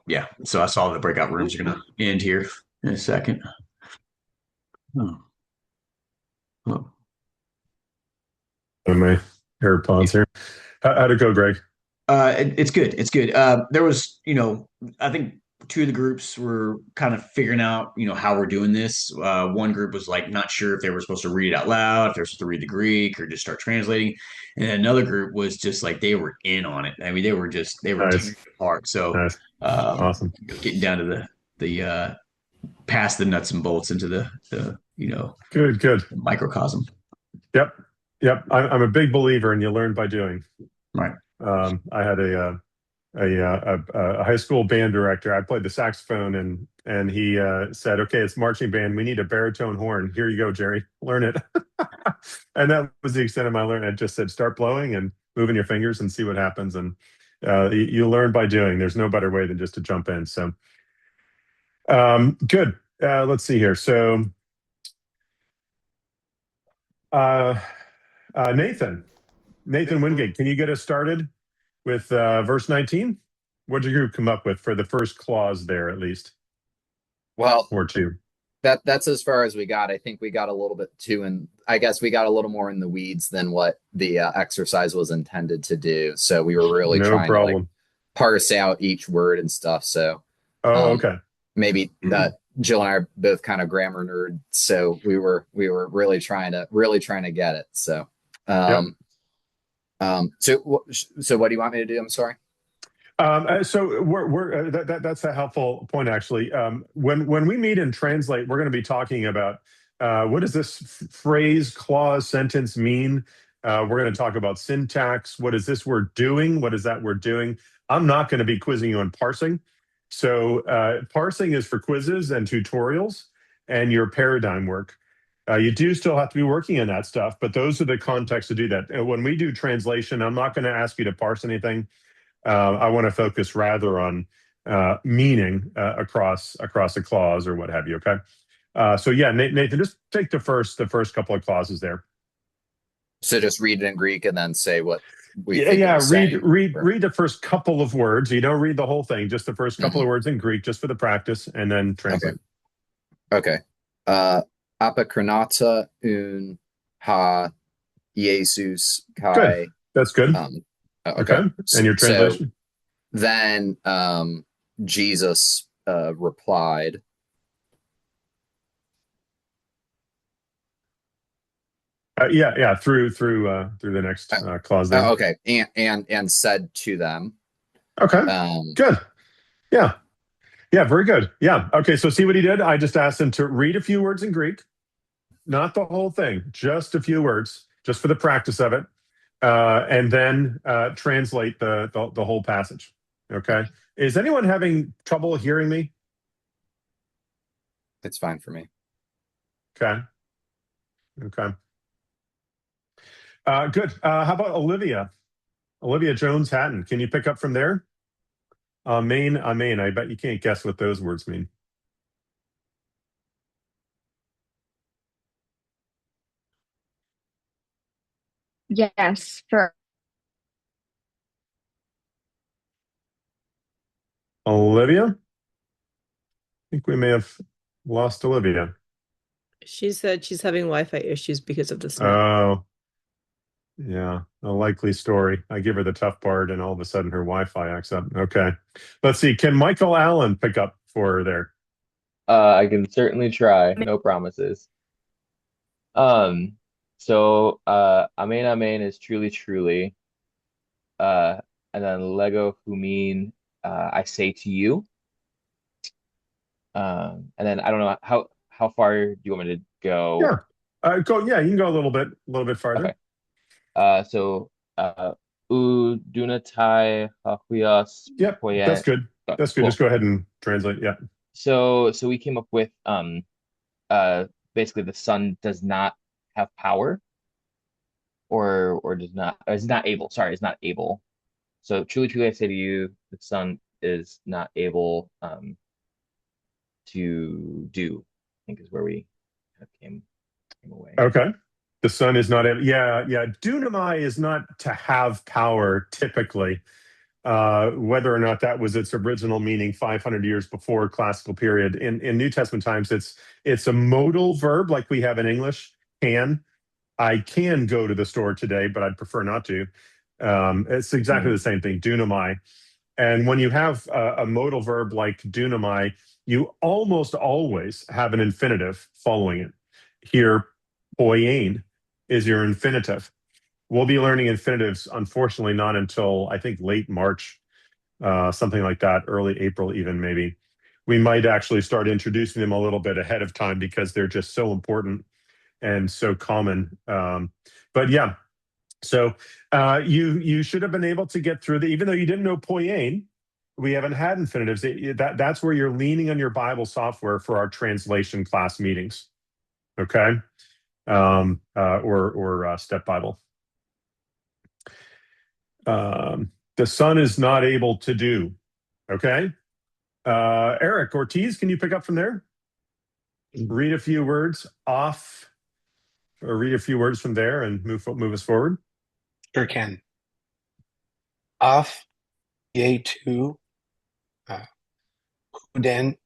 Yeah. So I saw the breakout rooms are going to end here in a second. Oh, oh. My AirPods here. How'd it go, Greg? It's good. It's good. There was, I think two of the groups were kind of figuring out, how we're doing this. One group was like not sure if they were supposed to read it out loud, if they were supposed to read the Greek or just start translating. And then another group was just like they were in on it. I mean, they were Nice. tearing it apart. So Nice. Awesome. getting down to the past the nuts and bolts into the Good. microcosm. Yep. I'm a big believer, and you learn by doing. Right. I had a high school band director. I played the saxophone, and he said, "Okay, it's marching band. We need a baritone horn. Here you go, Jerry. Learn it." And that was the extent of my learning. I just said, "Start blowing and moving your fingers and see what happens." And you learn by doing. There's no better way than just to jump in. So, good. Let's see here. So, Nathan Wingate, can you get us started with verse 19? What did your group come up with for the first clause there, at least? Well, or two. That's as far as we got. I think we got a little bit too, and I guess we got a little more in the weeds than what the exercise was intended to do. So we were really trying to like parse out each word and stuff. So, okay, maybe Jill and I are both kind of grammar nerds, so we were really trying to get it. So, so what do you want me to do? I'm sorry. So that's a helpful point, actually. When we meet and translate, we're going to be talking about what does this phrase, clause, sentence mean? We're going to talk about syntax. What is this word doing? What is that word doing? I'm not going to be quizzing you on parsing. So parsing is for quizzes and tutorials and your paradigm work. You do still have to be working on that stuff, but those are the contexts to do that. And when we do translation, I'm not going to ask you to parse anything. I want to focus rather on meaning across a clause or what have you. Okay, so yeah, Nathan, just take the first couple of clauses there. So just read it in Greek and then say what we. Read the first couple of words. You don't read the whole thing, just the first couple of words in Greek, just for the practice, and then translate. Okay. Apokrinata un ha Jesus kai. Good. That's good. Okay. And your translation? So then Jesus replied. Through the next clause there. Okay. And said to them. Okay. Good. Yeah, very good. Yeah. Okay, so see what he did? I just asked him to read a few words in Greek, not the whole thing, just a few words, just for the practice of it. And then translate the whole passage. Okay. Is anyone having trouble hearing me? It's fine for me. Okay. Good. How about Olivia? Olivia Jones Hatton. Can you pick up from there? Amen. I bet you can't guess what those words mean. Yes, for Olivia? I think we may have lost Olivia. She said she's having Wi-Fi issues because of the snow. Oh, yeah, a likely story. I give her the tough part, and all of a sudden her Wi-Fi acts up. Okay, let's see. Can Michael Allen pick up for her there? I can certainly try. No promises. So amen is truly. And then Lego Humin, I say to you. And then I don't know how far do you want me to go? Yeah. You can go a little bit farther. Okay. So Udunatai Hahuias. Yep, that's good. That's good. Cool. Just go ahead and translate. Yeah. So we came up with basically the son does not have power or is not able. Sorry, is not able. So truly I say to you, the son is not able to do, I think is where we came away. Okay. The son is not able. Yeah. Dunamai is not to have power typically. Whether or not that was its original meaning 500 years before classical period. In New Testament times, it's a modal verb like we have in English, can. I can go to the store today, but I'd prefer not to. It's exactly the same thing, dunamai. And when you have a modal verb like dunamai, you almost always have an infinitive following it. Here, poiein is your infinitive. We'll be learning infinitives, unfortunately, not until, I think, late March, something like that, early April even, maybe. we might actually start introducing them a little bit ahead of time because they're just so important and so common. But yeah, so you should have been able to get through even though you didn't know poiein. We haven't had infinitives. That's where you're leaning on your Bible software for our translation class meetings, okay? Or Step Bible. The son is not able to do, okay? Eric Ortiz, can you pick up from there? Read a few words off, or read a few words from there and move us forward. Sure can. Off, Yetu, Huden,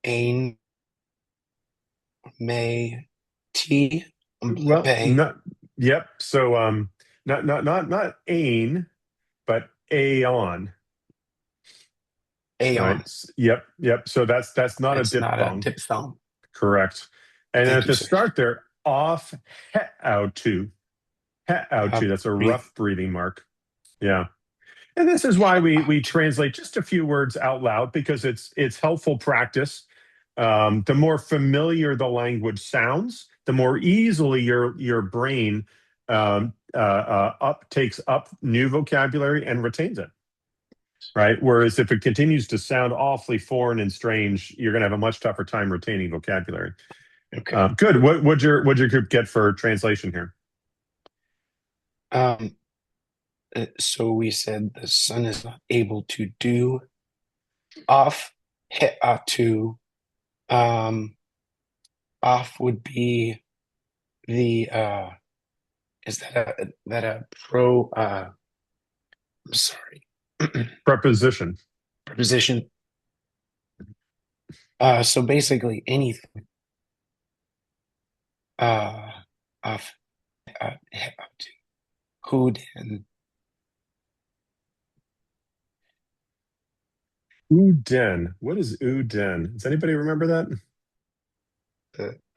Ain, May, T, Well, yep. So not ain, but aeon. Aeon. Right? Yep. So that's not It's a not diphthong. a diphthong. Correct. And Thank at you, the sir. start there, off he-out-tu. He-out-tu. That's a breathe. rough breathing mark. Yeah. And this is why we translate just a few words out loud, because it's helpful practice. The more familiar the language sounds, the more easily your brain takes up new vocabulary and retains it. Right. Whereas if it continues to sound awfully foreign and strange, you're going to have a much tougher time retaining vocabulary. Okay. Good. What'd your group get for translation here? So we said the son is not able to do. Off, he-atu. Off would be the is that a pro I'm sorry. Preposition. Preposition. So basically anything. Off, he-atu. Huden. Uden. What is uden? Does anybody remember that?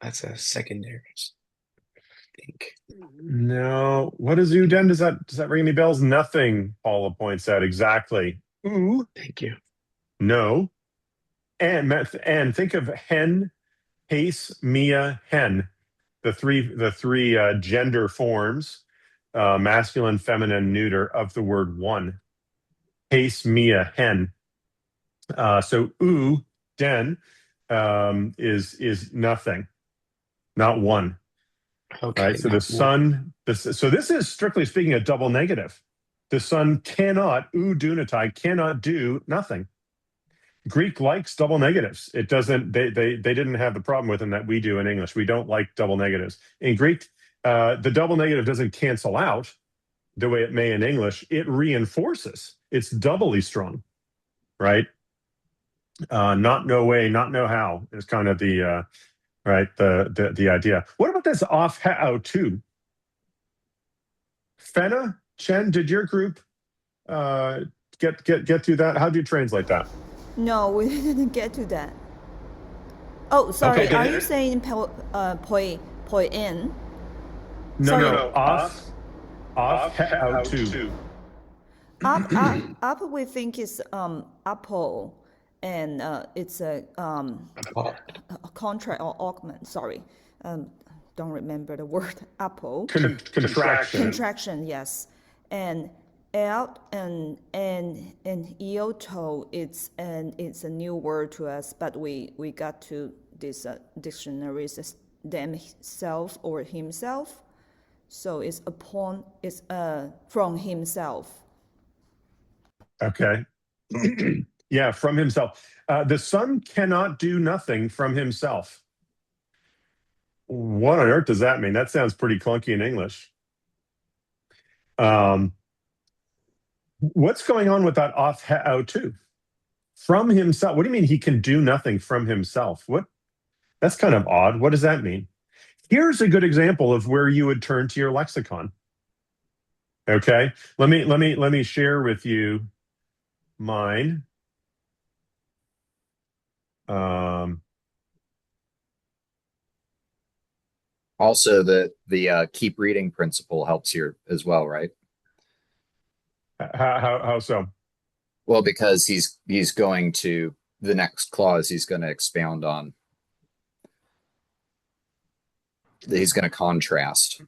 That's a secondary, I think. No. What is uden? Does that ring any bells? Nothing, Paula points out. Exactly. Ooh. Thank you. No. And think of hen, hace, mia, hen. The three gender forms, masculine, feminine, neuter, of the word one. Hace, mia, hen. So den is nothing, not one. Okay. Right. So the son. So this is strictly speaking a double negative. The son cannot dunatai, cannot do nothing. Greek likes double negatives. It doesn't. They didn't have the problem with them that we do in English. We don't like double negatives in Greek. The double negative doesn't cancel out the way it may in English. It reinforces. It's doubly strong. Right. Not no way, not no how is kind of the the idea. What about this off he-out-tu? Fenna, Chen, did your group get through that? How do you translate that? No, we didn't get to that. Oh, sorry. Okay, Are you saying poiein? No. Off he-out-tu. Up we think is apple, and it's a contract or augment. Sorry, don't remember the word apple. Contraction, yes. And out and ioto, it's a new word to us, but we got to this dictionaries themself or himself, so it's from himself. Okay. Yeah, from himself. The son cannot do nothing from himself. What on earth does that mean? That sounds pretty clunky in English. What's going on with that off he-out-tu? From himself. What do you mean he can do nothing from himself? That's kind of odd. What does that mean? Here's a good example of where you would turn to your lexicon. Okay. Let me share with you mine. Also, the keep reading principle helps here as well, right? How so? Well, because he's going to the next clause he's going to expound on. He's going to contrast.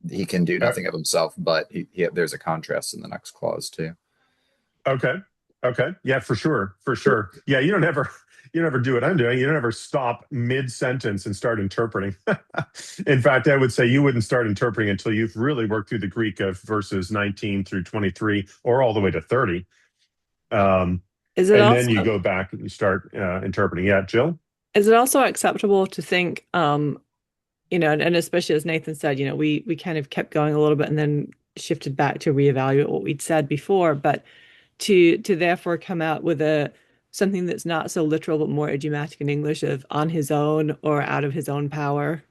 He can do nothing of himself, but there's a contrast in the next clause too. Okay. Yeah, for sure. Yeah, you don't ever do what I'm doing. You don't ever stop mid-sentence and start interpreting. In fact, I would say you wouldn't start interpreting until you've really worked through the Greek of verses 19 through 23 or all the way to 30. Then you go back and you start interpreting. Yeah, Jill? Is it also acceptable to think, and especially as Nathan said, we kind of kept going a little bit and then shifted back to reevaluate what we'd said before, but to therefore come out with something that's not so literal but more idiomatic in English of on his own or out of his own power.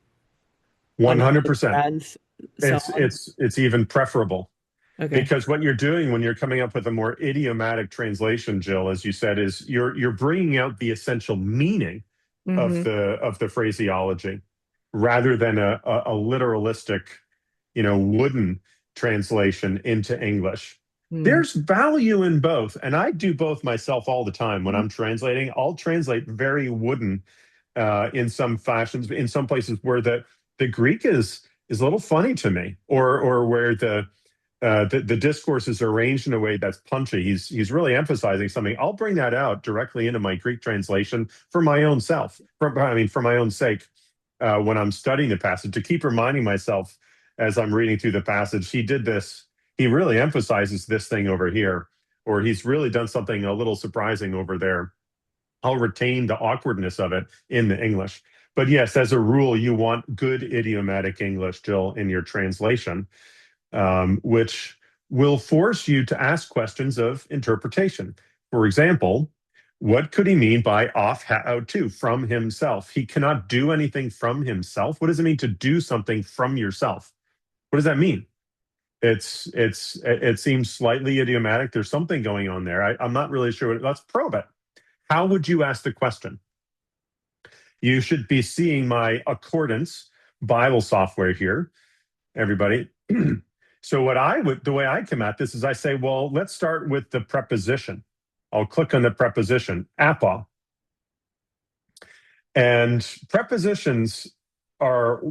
100%. It's even preferable. Okay. Because what you're doing when you're coming up with a more idiomatic translation, Jill, as you said, is you're bringing out the essential meaning of the phraseology rather than a literalistic, wooden translation into English. There's value in both, and I do both myself all the time when I'm translating. I'll translate very wooden in some fashions, in some places where the Greek is a little funny to me, or where the discourse is arranged in a way that's punchy. He's really emphasizing something. I'll bring that out directly into my Greek translation for my own self, for my own sake, when I'm studying the passage, to keep reminding myself as I'm reading through the passage, he did this. He really emphasizes this thing over here, or he's really done something a little surprising over there. I'll retain the awkwardness of it in the English. But yes, as a rule, you want good idiomatic English, Jill, in your translation, which will force you to ask questions of interpretation. For example, what could he mean by off out to, from himself? He cannot do anything from himself. What does it mean to do something from yourself? What does that mean? It seems slightly idiomatic. There's something going on there. I'm not really sure. Let's probe it. How would you ask the question? You should be seeing my Accordance Bible software here, everybody. So the way I come at this is I say, well, let's start with the preposition. I'll click on the preposition, apo. And prepositions are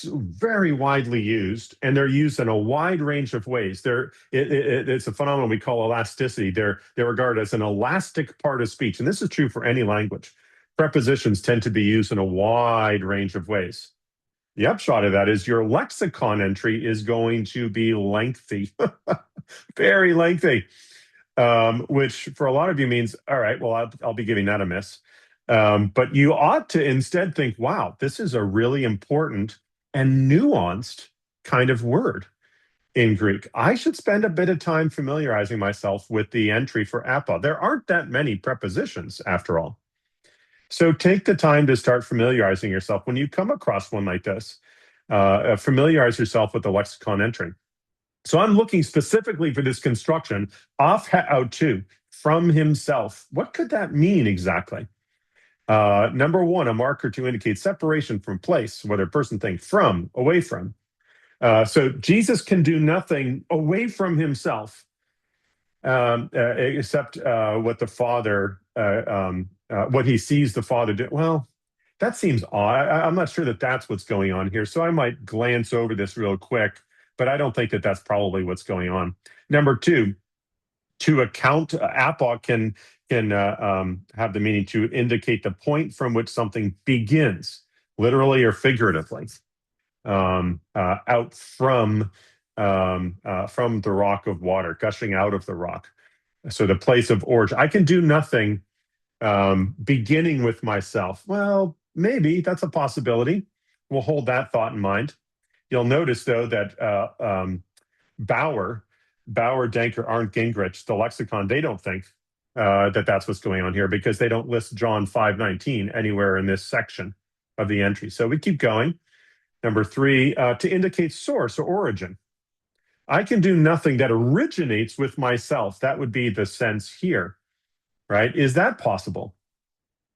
very widely used, and they're used in a wide range of ways. It's a phenomenon we call elasticity. They're regarded as an elastic part of speech, and this is true for any language. Prepositions tend to be used in a wide range of ways. The upshot of that is your lexicon entry is going to be lengthy, very lengthy, which for a lot of you means, all right, well, I'll be giving that a miss. But you ought to instead think, wow, this is a really important and nuanced kind of word in Greek. I should spend a bit of time familiarizing myself with the entry for apo. There aren't that many prepositions, after all. So take the time to start familiarizing yourself. When you come across one like this, familiarize yourself with the lexicon entry. So I'm looking specifically for this construction, off out to, from himself. What could that mean exactly? Number one, a marker to indicate separation from place, whether person, thing, from, away from. So Jesus can do nothing away from himself, except what the Father, what he sees the Father do. Well, that seems odd. I'm not sure that that's what's going on here. So I might glance over this real quick, but I don't think that that's probably what's going on. Number two, to account, apo can have the meaning to indicate the point from which something begins, literally or figuratively, out from the rock of water, gushing out of the rock. So the place of origin. I can do nothing beginning with myself. Well, maybe that's a possibility. We'll hold that thought in mind. You'll notice, though, that Bauer, Danker, Arndt, Gingrich, the lexicon, they don't think that that's what's going on here because they don't list John 5:19 anywhere in this section of the entry. So we keep going. Number three, to indicate source or origin. I can do nothing that originates with myself. That would be the sense here, right? Is that possible?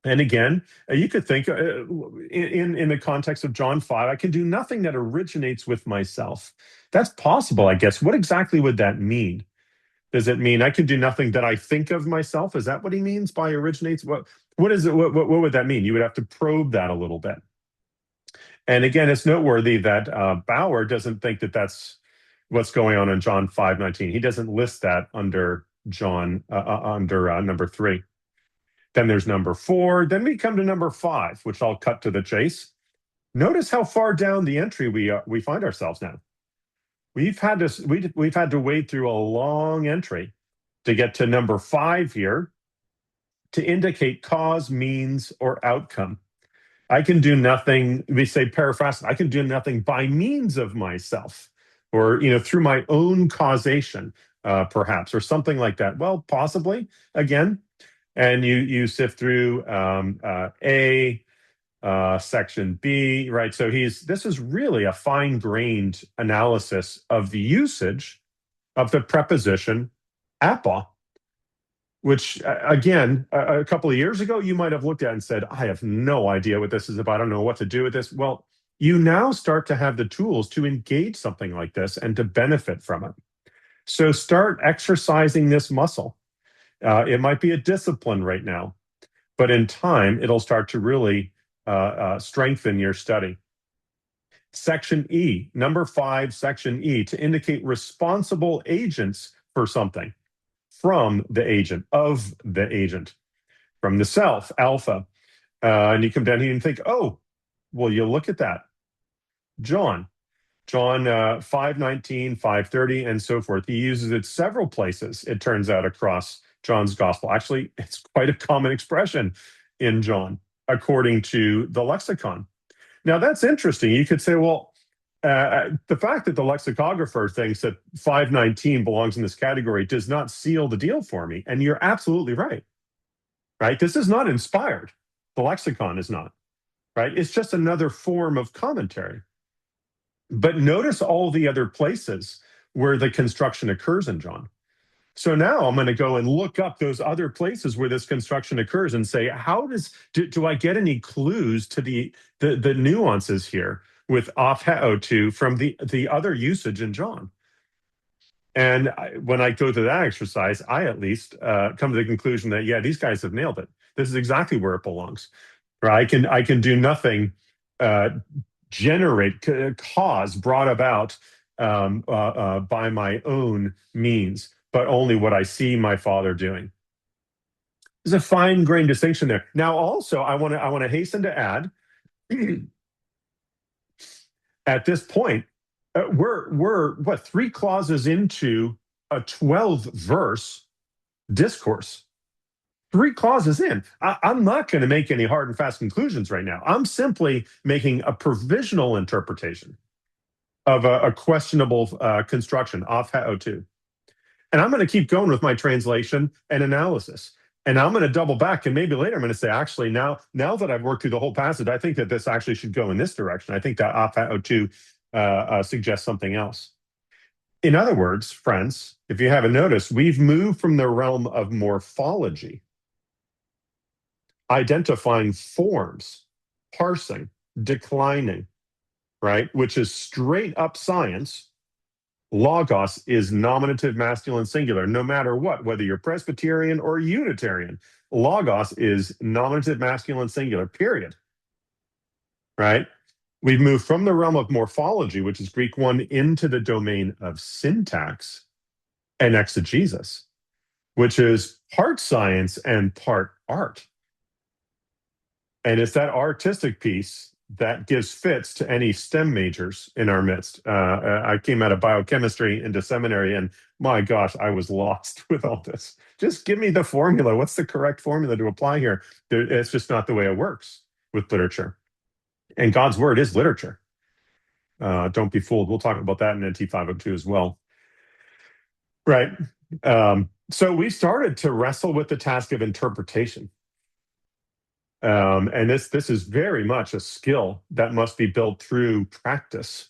And again, you could think in the context of John 5, I can do nothing that originates with myself. That's possible, I guess. What exactly would that mean? Does it mean I can do nothing that I think of myself? Is that what he means by originates? What is it? What would that mean? You would have to probe that a little bit. And again, it's noteworthy that Bauer doesn't think that that's what's going on in John 5:19. He doesn't list that under John under number 3. Then there's number 4. Then we come to number 5, which I'll cut to the chase. Notice how far down the entry we find ourselves now. We've had to wade through a long entry to get to number 5 here to indicate cause, means, or outcome. I can do nothing, we say paraphrasing, I can do nothing by means of myself, or through my own causation, perhaps, or something like that. Well, possibly, again, and you sift through A, section B, right? So this is really a fine-grained analysis of the usage of the preposition apo, which, again, a couple of years ago, you might have looked at and said, I have no idea what this is about. I don't know what to do with this. Well, you now start to have the tools to engage something like this and to benefit from it. So start exercising this muscle. It might be a discipline right now, but in time, it'll start to really strengthen your study. Section E, number 5, section E, to indicate responsible agents for something. From the agent, of the agent, from the self, alpha. And you come down here and think, oh, well, you look at that. John 5:19, 5:30, and so forth. He uses it several places, it turns out, across John's gospel. Actually, it's quite a common expression in John, according to the lexicon. Now, that's interesting. You could say, well, the fact that the lexicographer thinks that 5:19 belongs in this category does not seal the deal for me. And you're absolutely right. Right? This is not inspired. The lexicon is not. Right? It's just another form of commentary. But notice all the other places where the construction occurs in John. So now I'm going to go and look up those other places where this construction occurs and say, how do I get any clues to the nuances here with off heotu from the other usage in John? And when I go through that exercise, I at least come to the conclusion that, yeah, these guys have nailed it. This is exactly where it belongs. Right? I can do nothing, generate, cause brought about by my own means, but only what I see my Father doing. There's a fine-grained distinction there. Now, also, I want to hasten to add, at this point, we're 3 clauses into a 12-verse discourse. 3 clauses in. I'm not going to make any hard and fast conclusions right now. I'm simply making a provisional interpretation of a questionable construction, off heotu. And I'm going to keep going with my translation and analysis. And I'm going to double back, and maybe later I'm going to say, actually, now that I've worked through the whole passage, I think that this actually should go in this direction. I think that off heotu suggests something else. In other words, friends, if you haven't noticed, we've moved from the realm of morphology, identifying forms, parsing, declining, right, which is straight up science. Logos is nominative masculine singular, no matter what, whether you're Presbyterian or Unitarian. Logos is nominative masculine singular, period. Right? We've moved from the realm of morphology, which is Greek 1, into the domain of syntax and exegesis, which is part science and part art. And it's that artistic piece that gives fits to any STEM majors in our midst. I came out of biochemistry into seminary, and my gosh, I was lost with all this. Just give me the formula. What's the correct formula to apply here? It's just not the way it works with literature. And God's word is literature. Don't be fooled. We'll talk about that in NT 502 as well. Right. So we started to wrestle with the task of interpretation. And this is very much a skill that must be built through practice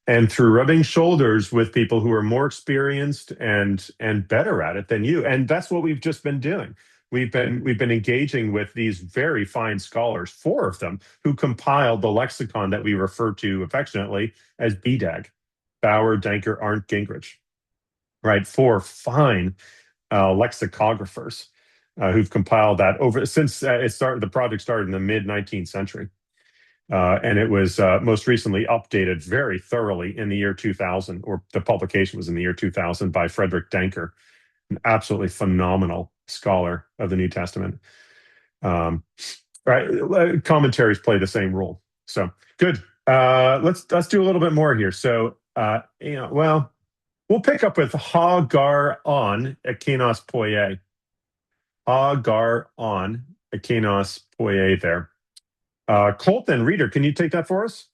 and through rubbing shoulders with people who are more experienced and better at it than you. And that's what we've just been doing. We've been engaging with these very fine scholars, 4 of them, who compiled the lexicon that we refer to affectionately as BDAG, Bauer, Danker, Arndt, Gingrich. right? 4 fine lexicographers who've compiled that over since the project started in the mid 19th century. And it was most recently updated very thoroughly in the year 2000, or the publication was in the year 2000 by Frederick Denker, an absolutely phenomenal scholar of the New Testament. Right, commentaries play the same role. So good. Let's do a little bit more here. So well, we'll pick up with Hagar on Ekenos Poye. Hagar on Ekenos Poye there. Colton, reader, can you take that for us?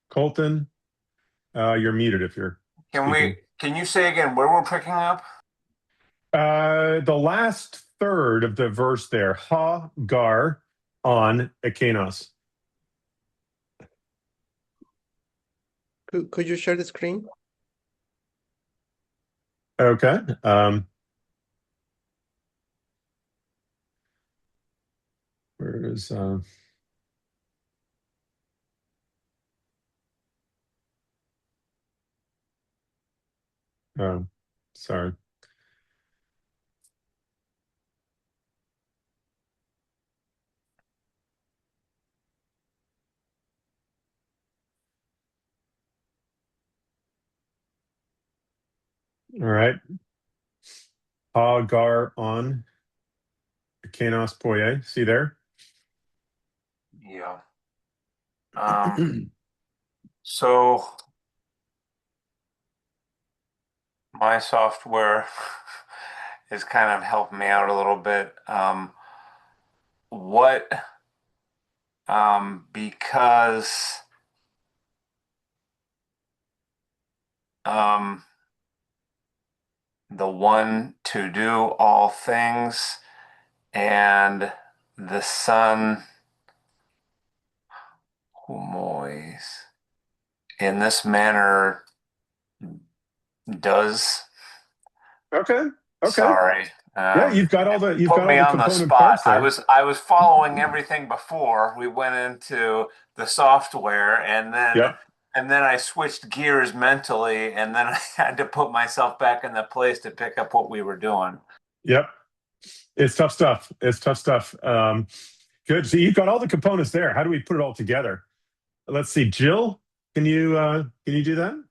Colton, you're muted if you're speaking. Can you say again where we're picking up? The last third of the verse there, Hagar on Ekenos. Could you share the screen? Okay. Where is oh, sorry. All right. Hagar on Ekenos Poye. See there? Yeah. So my software is kind of helping me out a little bit. Because the one to do all things and the Son humois in this manner does. Okay. Sorry. Yeah, you've got all the put me on the component spot. parts there. I was following everything before we went into the software, and then I switched gears mentally, and then I had to put myself back in the place to pick up what we were doing. Yep. It's tough stuff. Good. So you've got all the components there. How do we put it all together? Let's see. Jill, can you do that?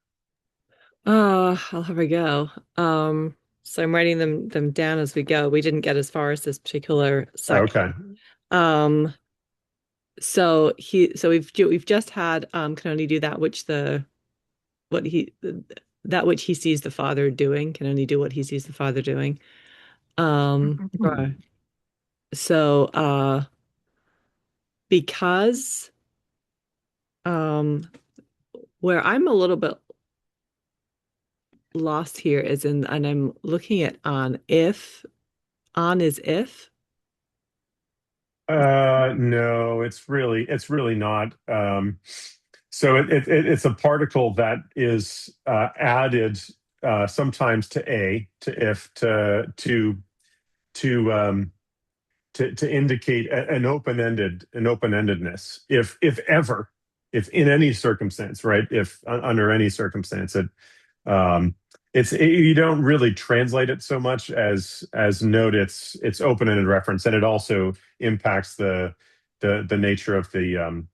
I'll have a go. So I'm writing them down as we go. We didn't get as far as this particular section. Okay. So we've just had can only do that which he sees the Father doing, can only do what he sees the Father doing. So because where I'm a little bit lost here is and I'm looking at on is if. No, it's really not. So it's a particle that is added sometimes to if to indicate an open-endedness. If ever, if in any circumstance, right? If under any circumstance, you don't really translate it so much as note its open-ended reference, and it also impacts the nature of the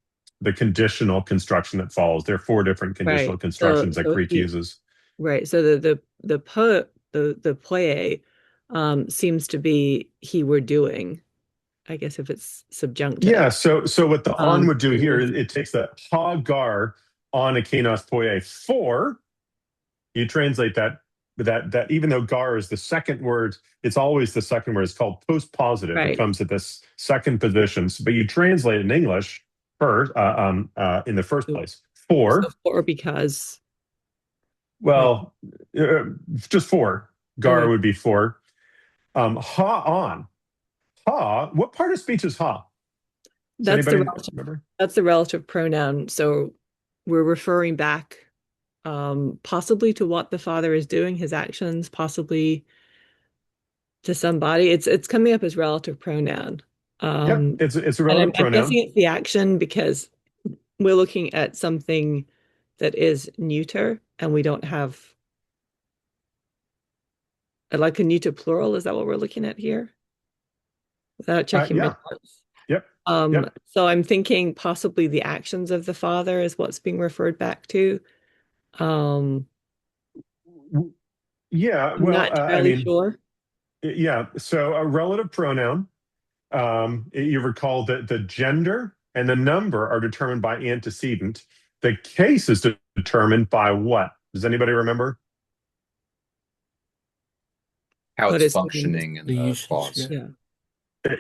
conditional construction that follows. There are 4 different conditional constructions that Greek uses. Right. So the poie seems to be he were doing, I guess, if it's subjunctive. Yeah. So what the on would do here is it takes the Hagar on Ekenos Poye for. You translate that even though gar is the second word, it's always the second word. It's called post-positive. Right. It comes at this second position, but you translate it in English first in the first place. For. So for because. Well, just for. Gar would be for. Ha on. Ha. What part of speech is ha? That's the relative pronoun. So we're referring back possibly to what the Father is doing, his actions, possibly to somebody. It's coming up as relative pronoun. Yep, it's a relative pronoun. I'm guessing it's the action because we're looking at something that is neuter, and we don't have like a neuter plural. Is that what we're looking at here? Without checking my notes. Yep. So I'm thinking possibly the actions of the Father is what's being referred back to. Yeah, I'm not entirely sure. Yeah, so a relative pronoun, you recall that the gender and the number are determined by antecedent. The case is determined by what? Does anybody remember? How it's functioning in the clause.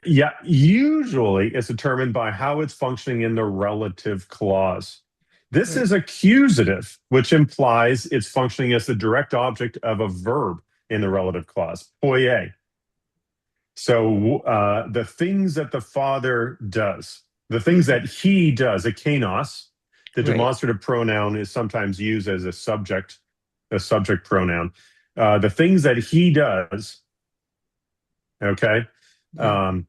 Yeah, usually it's determined by how it's functioning in the relative clause. This is accusative, which implies it's functioning as the direct object of a verb in the relative clause, poie. So the things that the Father does, the things that he does, a kainos, the demonstrative pronoun is sometimes used as a subject pronoun. The things that he does, okay? But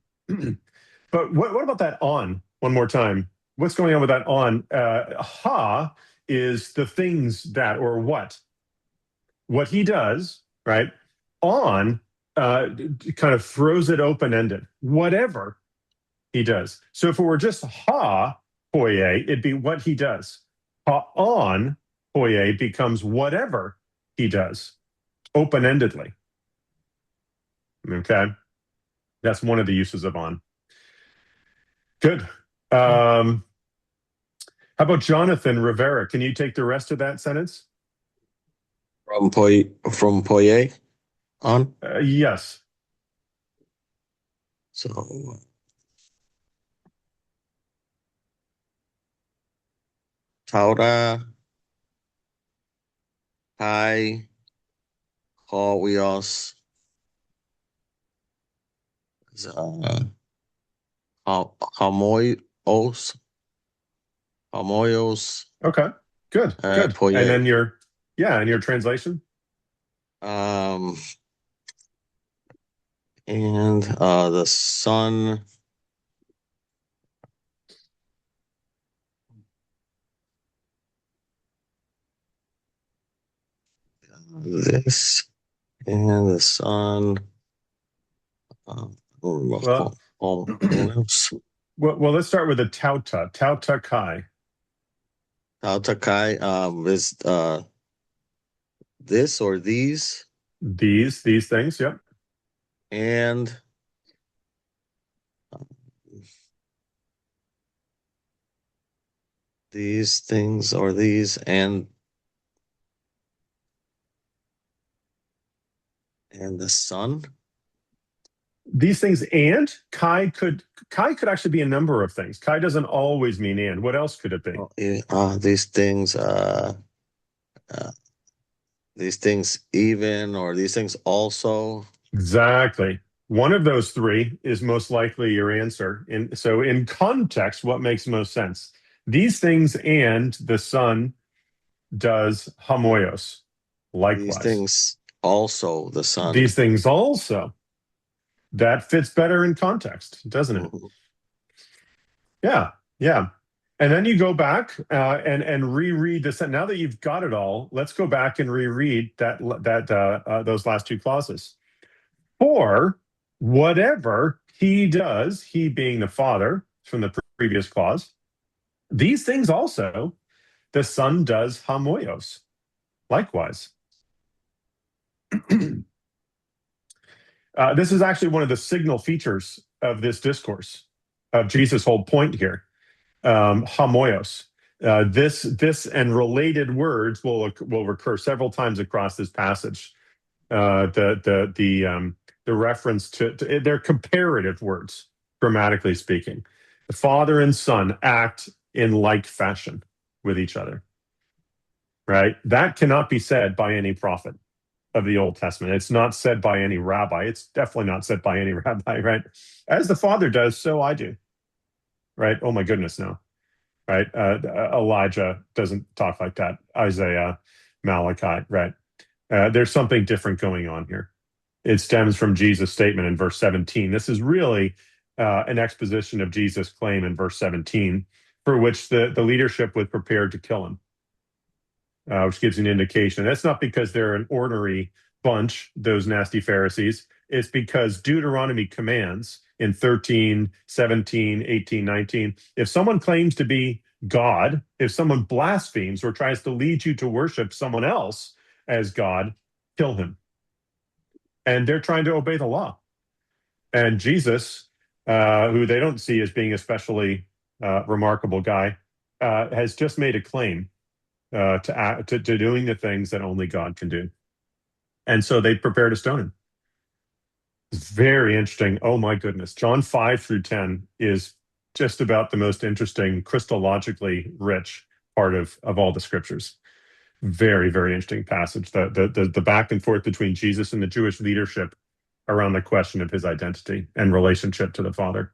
what about that on? One more time. What's going on with that on? Ha is the things that, or what he does, right? On kind of throws it open-ended, whatever he does. So if it were just ha poie, it'd be what he does. Ha on poie becomes whatever he does, open-endedly. Okay? That's one of the uses of on. Good. How about Jonathan Rivera? Can you take the rest of that sentence? From poie on? Yes. So Taura Kai Hoios Hamoios. Okay, good. Poie. And then your translation? And the Son this and the Son well, let's start with the tauta kai. Tauta kai is this or these things, yep. And these things or these and the Son. These things and kai could actually be a number of things. Kai doesn't always mean and. What else could it be? These things even, or these things also. Exactly. One of those three is most likely your answer. So in context, what makes most sense? These things and the Son does homoios. Likewise. These things also the Son. These things also. That fits better in context, doesn't it? Yeah. And then you go back and reread this. Now that you've got it all, let's go back and reread those last two clauses. For whatever he does, he being the Father from the previous clause, these things also the Son does homoios. Likewise. This is actually one of the signal features of this discourse, of Jesus' whole point here. Homoios. This and related words will recur several times across this passage. The reference to they're comparative words, grammatically speaking. The Father and Son act in like fashion with each other. Right? That cannot be said by any prophet of the Old Testament. It's not said by any rabbi. It's definitely not said by any rabbi, right? As the Father does, so I do. Right? Oh my goodness, no. Right? Elijah doesn't talk like that. Isaiah, Malachi, right? There's something different going on here. It stems from Jesus' statement in verse 17. This is really an exposition of Jesus' claim in verse 17. for which the leadership was prepared to kill him, which gives an indication. That's not because they're an ornery bunch, those nasty Pharisees. It's because Deuteronomy commands in 13, 17, 18, 19, if someone claims to be God, if someone blasphemes or tries to lead you to worship someone else as God, kill him. And they're trying to obey the law. And Jesus, who they don't see as being a especially remarkable guy, has just made a claim to doing the things that only God can do. And so they prepare to stone him. It's very interesting. Oh my goodness. John 5 through 10 is just about the most interesting, Christologically rich part of all the scriptures. Very, very interesting passage. The back and forth between Jesus and the Jewish leadership around the question of his identity and relationship to the Father.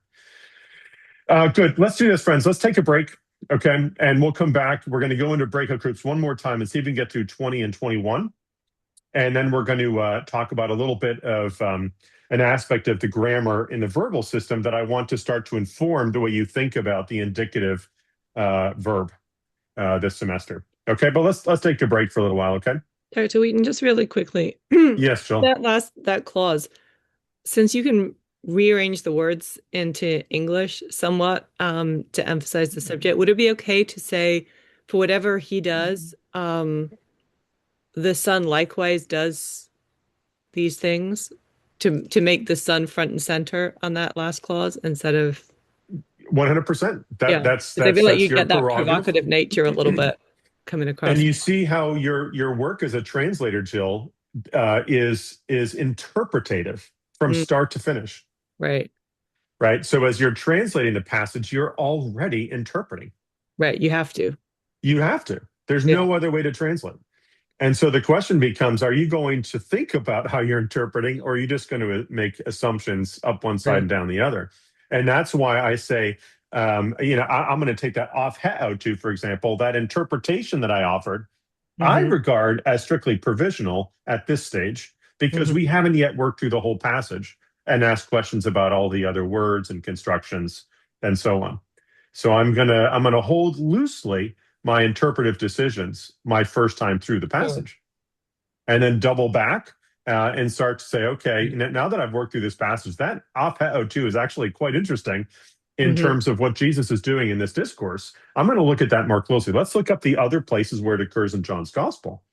Good. Let's do this, friends. Let's take a break. Okay. And we'll come back. We're going to go into breakout groups one more time and see if we can get to 20 and 21. And then we're going to talk about a little bit of an aspect of the grammar in the verbal system that I want to start to inform the way you think about the indicative verb this semester. Okay, but let's take a break for a little while, okay? Dr. Wheaton, just really quickly. Yes, Jill. That clause, since you can rearrange the words into English somewhat to emphasize the subject, would it be okay to say, for whatever he does, the Son likewise does these things, to make the Son front and center on that last clause instead of 100%. That's I feel like you your get that prerogative. provocative nature a little bit coming across. And you see how your work as a translator, Jill, is interpretative from start to finish. Right. Right. So as you're translating the passage, you're already interpreting. Right. You have to. You have to. There's no other way to translate. And so the question becomes, are you going to think about how you're interpreting, or are you just going to make assumptions up one side and down the other? And that's why I say, I'm going to take that off out to, for example, that interpretation that I offered, I regard as strictly provisional at this stage, because we haven't yet worked through the whole passage and asked questions about all the other words and constructions and so on. So I'm gonna hold loosely my interpretive decisions my first time through the passage, and then double back and start to say, okay, now that I've worked through this passage, that Apeo is actually quite interesting in terms of what Jesus is doing in this discourse. I'm going to look at that more closely. Let's look up the other places where it occurs in John's gospel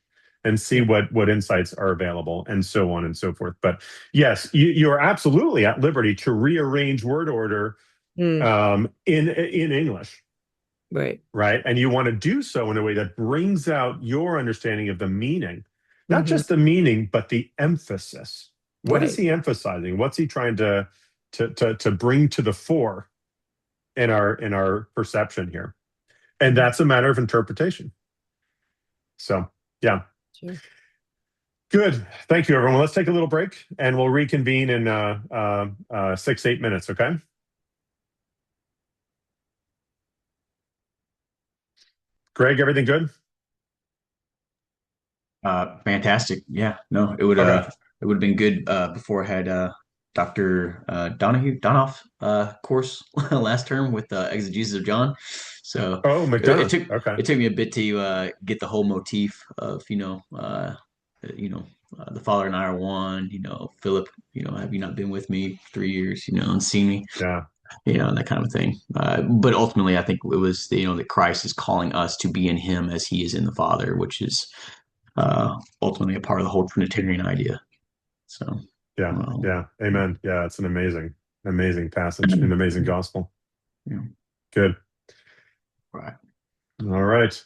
and see what insights are available, and so on and so forth. But yes, you're absolutely at liberty to rearrange word order in English. Right. And you want to do so in a way that brings out your understanding of the meaning, not just the meaning, but the emphasis. What is he emphasizing? What's he trying to bring to the fore in our perception here? And that's a matter of interpretation. So, yeah. Sure. Good. Thank you, everyone. Let's take a little break and we'll reconvene in 6-8 minutes. Okay. Greg, everything good? Fantastic. Yeah, no, it would have been good before I had Dr. Donoff course last term with exegesis of John. So it took me a bit to get the whole motif of the Father and I are one. Philip, have you not been with me 3 years? And seen me. Yeah. That kind of thing. But ultimately, I think it was that Christ is calling us to be in Him as He is in the Father, which is ultimately a part of the whole Trinitarian idea. So yeah, amen. Yeah, it's an amazing passage, an amazing gospel. Yeah. Good. Right. All right.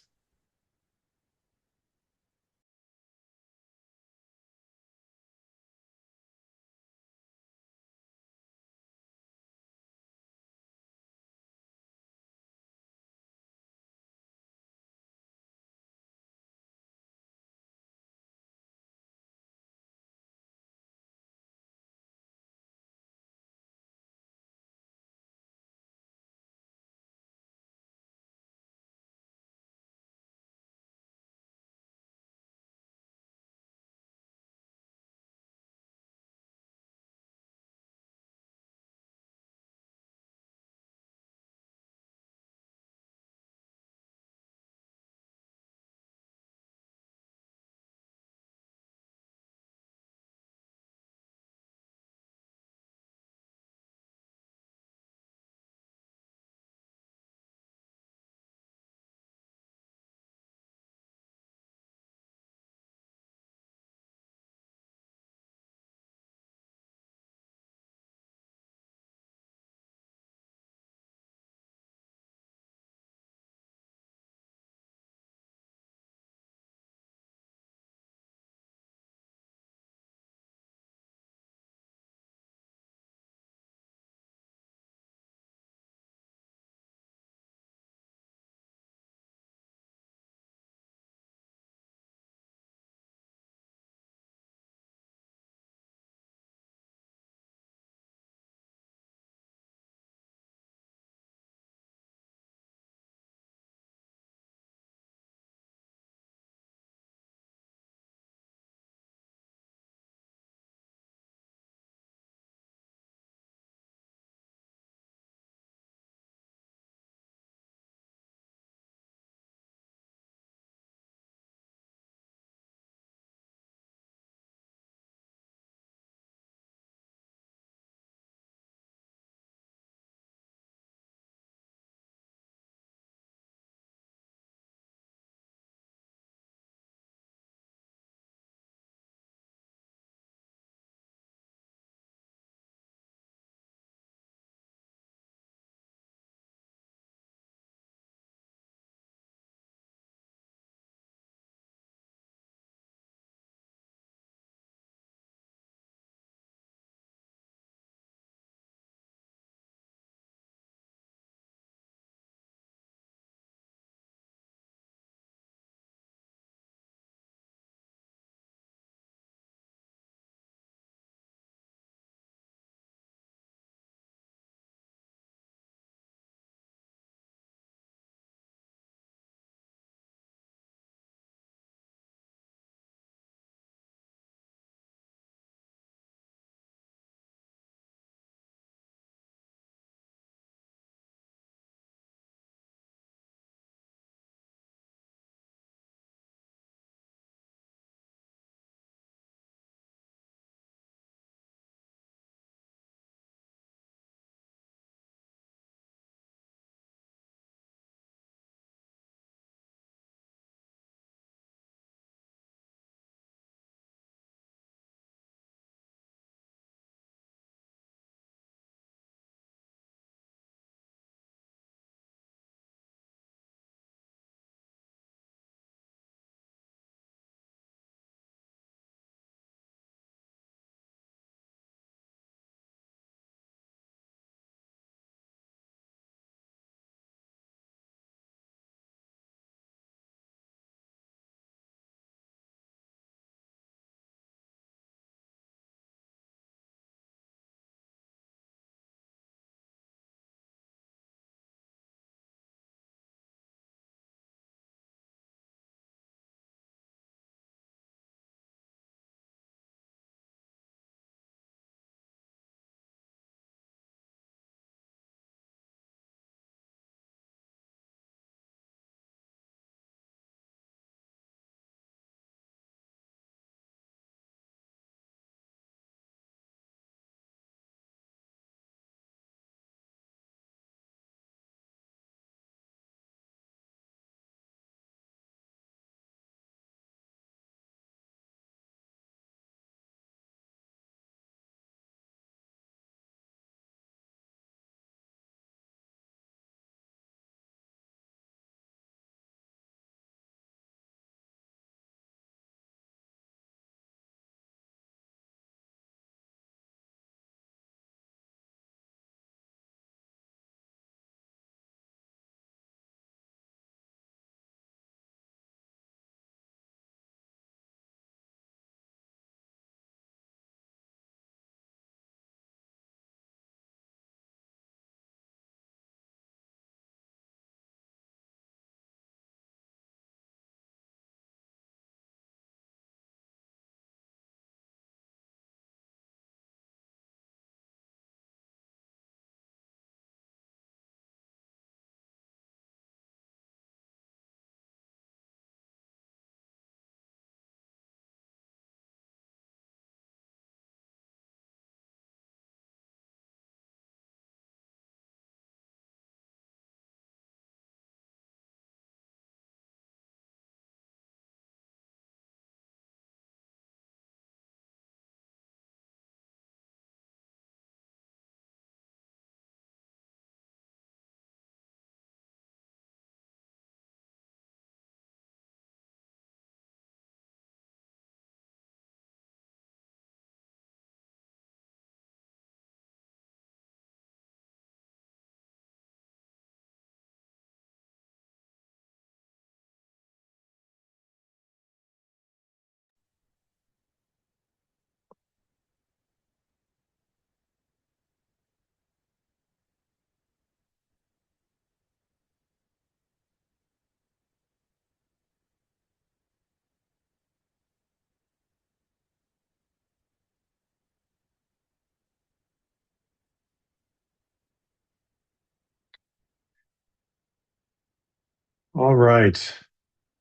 All right.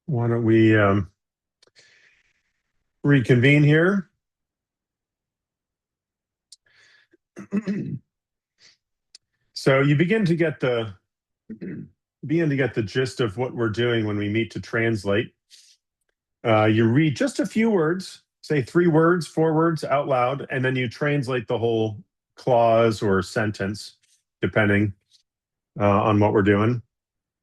Why don't we reconvene here? So you begin to get the gist of what we're doing when we meet to translate. You read just a few words, say 3 words, 4 words out loud, and then you translate the whole clause or sentence, depending on what we're doing.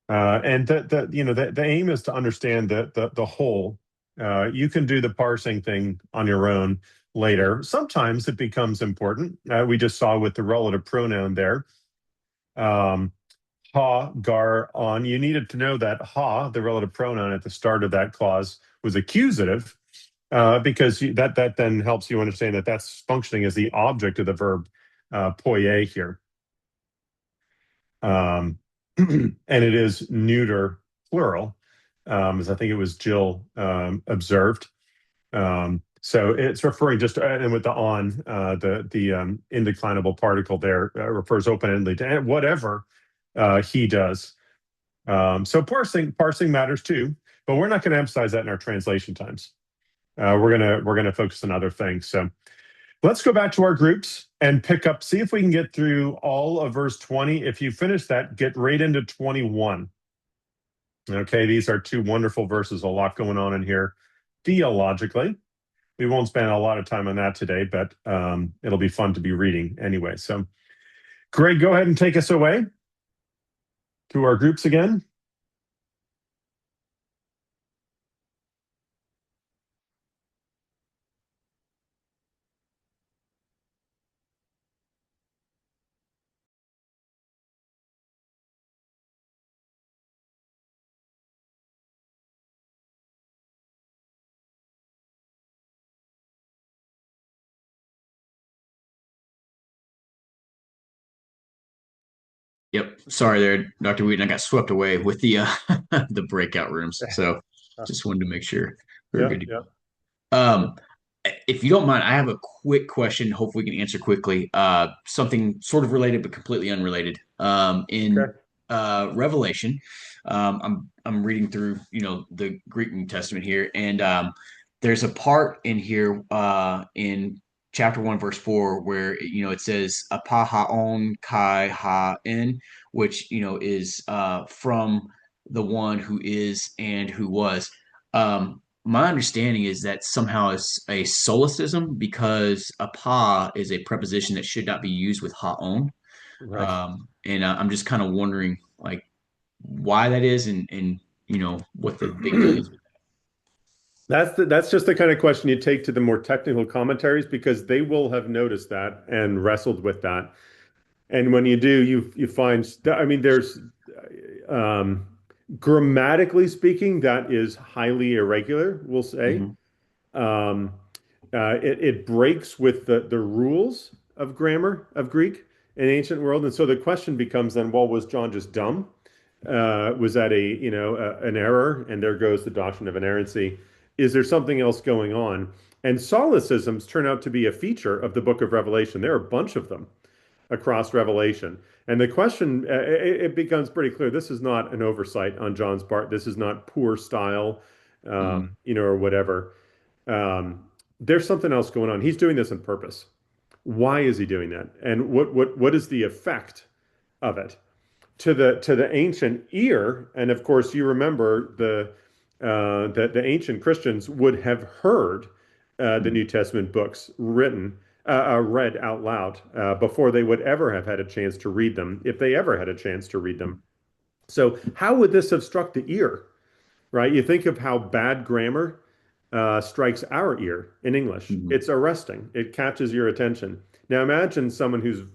And the aim is to understand the whole. You can do the parsing thing on your own later. Sometimes it becomes important. We just saw with the relative pronoun there. Ha, gar, on. You needed to know that ha, the relative pronoun at the start of that clause, was accusative, because that then helps you understand that that's functioning as the object of the verb poie here. And it is neuter plural, as I think it was Jill observed. So it's referring just and with the on, the indeclinable particle there refers open-endedly to whatever he does. So parsing matters too, but we're not going to emphasize that in our translation times. We're gonna focus on other things. So let's go back to our groups and pick up, see if we can get through all of verse 20. If you finish that, get right into 21. Okay, these are 2 wonderful verses, a lot going on in here theologically. We won't spend a lot of time on that today, but it'll be fun to be reading anyway. So, Greg, go ahead and take us away to our groups again. Yep. Sorry there, Dr. Wheaton. I got swept away with the the breakout rooms. So just wanted to make sure we're good to go. If you don't mind, I have a quick question. Hopefully we can answer quickly. Something sort of related but completely unrelated. In Revelation, I'm reading through, the Greek New Testament here, and there's a part in here in chapter 1, verse 4, where it says apahaon kai ha-en, which is from the one who is and who was. My understanding is that somehow it's a solecism, because apa is a preposition that should not be used with haon. Right. And I'm just kind of wondering, like, why that is, and what the big deal is. That's just the kind of question you take to the more technical commentaries, because they will have noticed that and wrestled with that. And when you do, you find that, I mean, there's grammatically speaking, that is highly irregular, we'll say. It breaks with the rules of grammar of Greek in the ancient world. And so the question becomes then, well, was John just dumb? Was that an error? And there goes the doctrine of inerrancy. Is there something else going on? And solecisms turn out to be a feature of the book of Revelation. There are a bunch of them across Revelation. And the question, it becomes pretty clear, this is not an oversight on John's part. This is not poor style, or whatever. There's something else going on. He's doing this on purpose. Why is he doing that? And what is the effect of it to the ancient ear? And of course, you remember that the ancient Christians would have heard the New Testament books read out loud before they would ever have had a chance to read them, if they ever had a chance to read them. So how would this have struck the ear, right? You think of how bad grammar strikes our ear in English. It's arresting. It catches your attention. Now imagine someone who's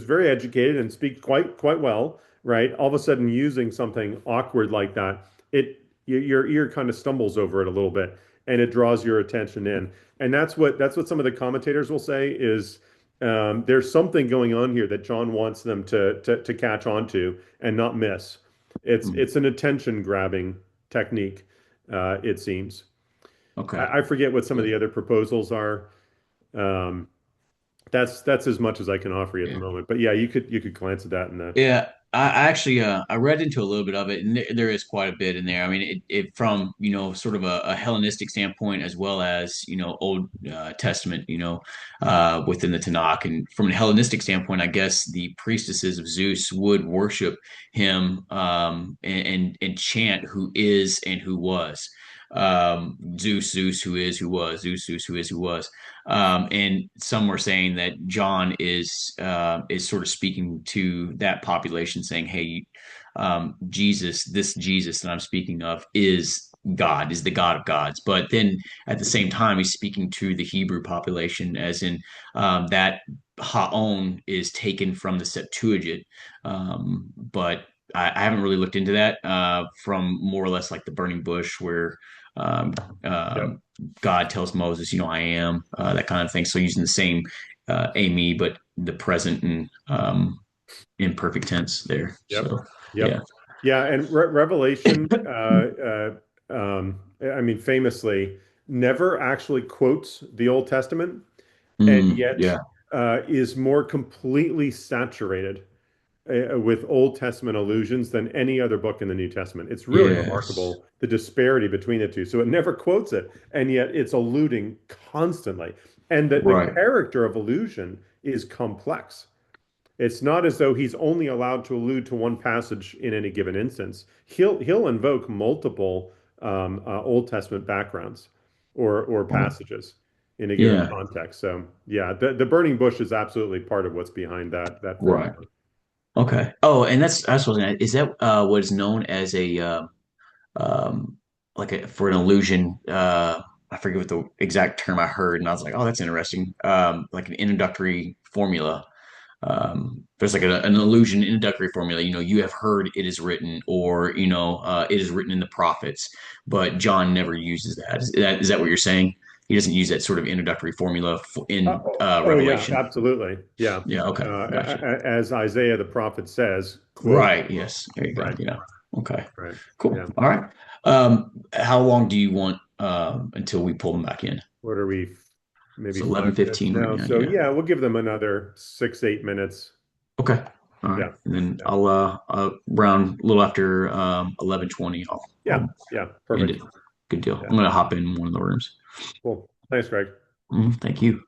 very educated and speaks quite well, right? All of a sudden using something awkward like that, your ear kind of stumbles over it a little bit, and it draws your attention in. And that's what some of the commentators will say is there's something going on here that John wants them to catch on to and not miss. It's an attention grabbing technique, it seems. Okay. I forget what some of the other proposals are. That's as much as I can offer you at the moment. But yeah, you could glance at that in the. Yeah, I actually I read into a little bit of it, and there is quite a bit in there. I mean, it from sort of a Hellenistic standpoint as well as Old Testament, within the Tanakh, and from a Hellenistic standpoint, I guess the priestesses of Zeus would worship him and chant who is and who was. Zeus, Zeus, who is, who was, Zeus, Zeus, who is, who was. And some were saying that John is sort of speaking to that population, saying, "Hey, Jesus, this Jesus that I'm speaking of, is God, is the God of gods." But then at the same time, he's speaking to the Hebrew population, as in that Haon is taken from the Septuagint, but I haven't really looked into that from more or less like the burning bush, where um, Yep. God tells Moses, I am, that kind of thing. So using the same Amy, but the present and imperfect tense there. Yep. So Yep. Yeah. And Revelation, I mean, famously never actually quotes the Old Testament, and yet is more completely saturated with Old Testament allusions than any other book in the New Testament. It's really remarkable, the disparity between the two. So it never quotes it, and yet it's alluding constantly. And the character of allusion is complex. It's not as though he's only allowed to allude to one passage in any given instance. He'll invoke multiple Old Testament backgrounds or passages in a given context. So yeah, the burning bush is absolutely part of what's behind that formula. Okay. Oh, and that's what is that what is known as a for an illusion? I forget what the exact term I heard, and I was like, oh, that's interesting. Like an introductory formula. There's like an illusion introductory formula. You have heard it is written, or it is written in the prophets, but John never uses that. Is that what you're saying? He doesn't use that sort of introductory formula in Revelation. Yeah, absolutely. Yeah. Yeah. Okay. Gotcha. As Isaiah the prophet says, quote, right. Yes. There you go. Right. Yeah. Okay. Right. Cool. Yeah. All right. How long do you want until we pull them back in? What are we? Maybe it's 11:15 now. Right now, so yeah, we'll give them another 6-8 minutes. Okay. All right. Yeah. And then I'll around a little after 11:20. Yeah. Perfect. Good deal. I'm gonna hop in one of the rooms. Cool. Thanks, Greg. Thank you.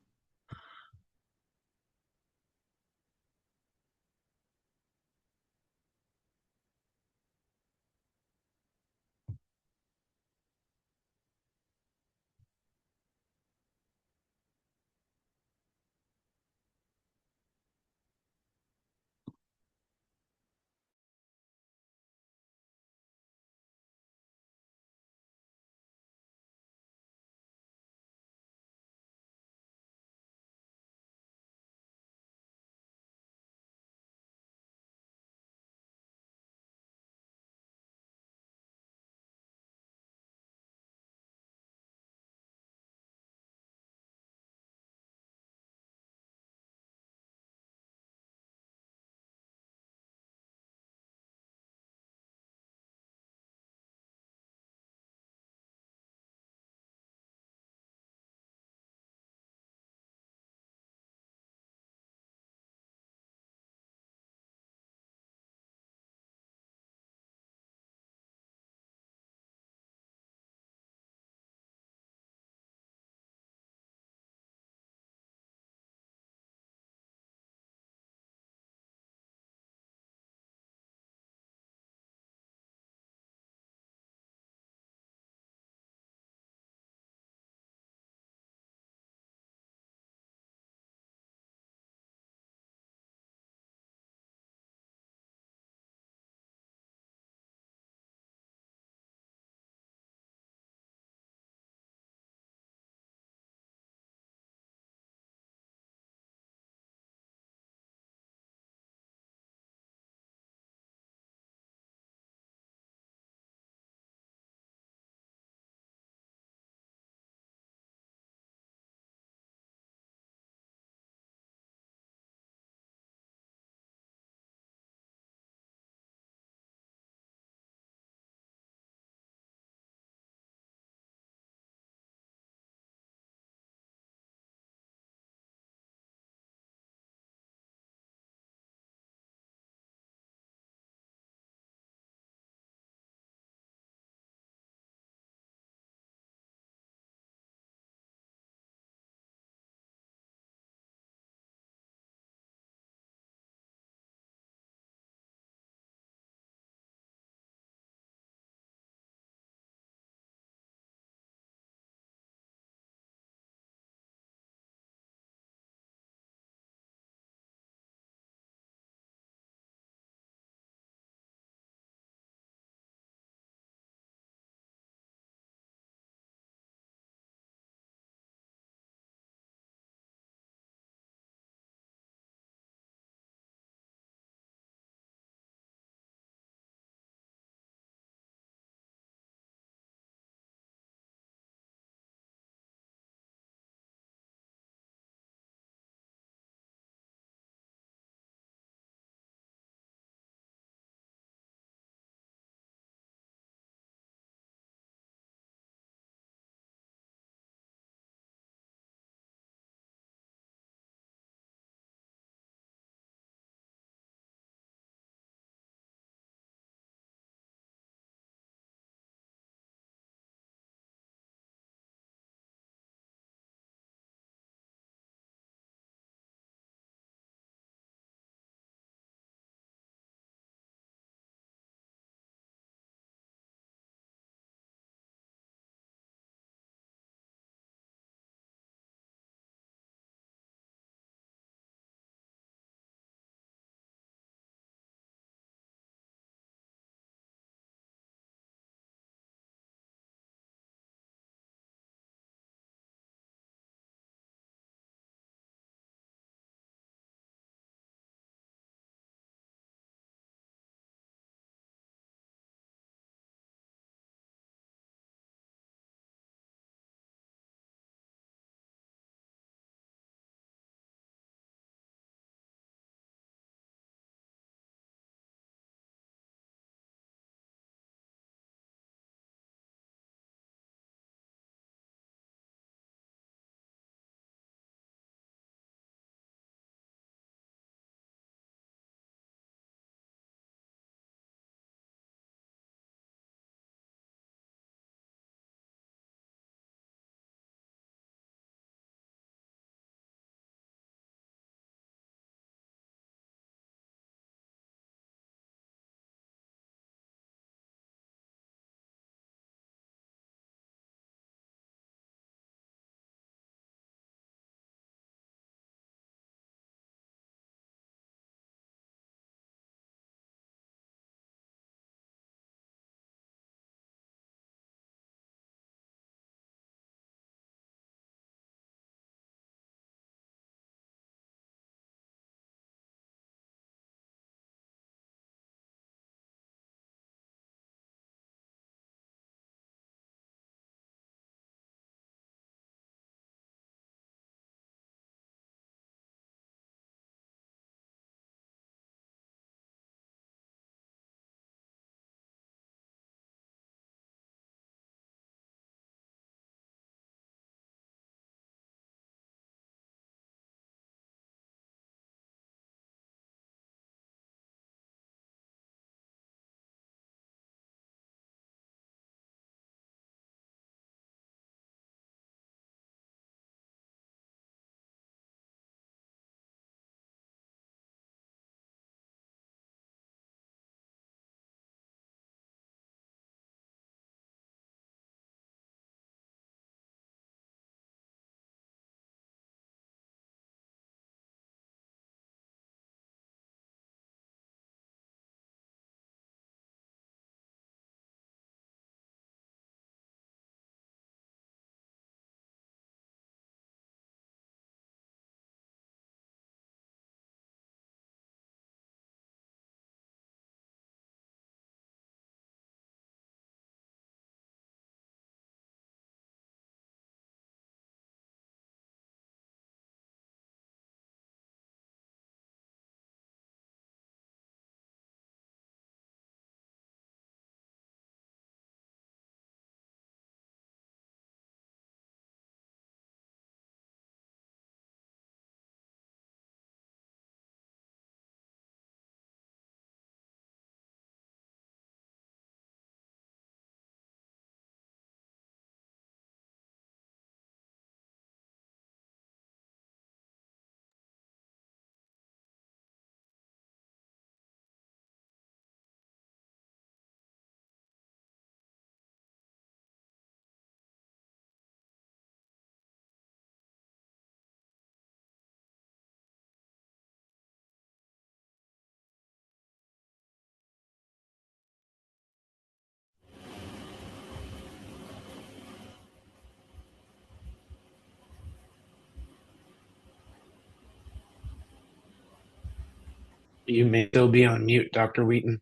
You may still be on mute, Dr. Wheaton.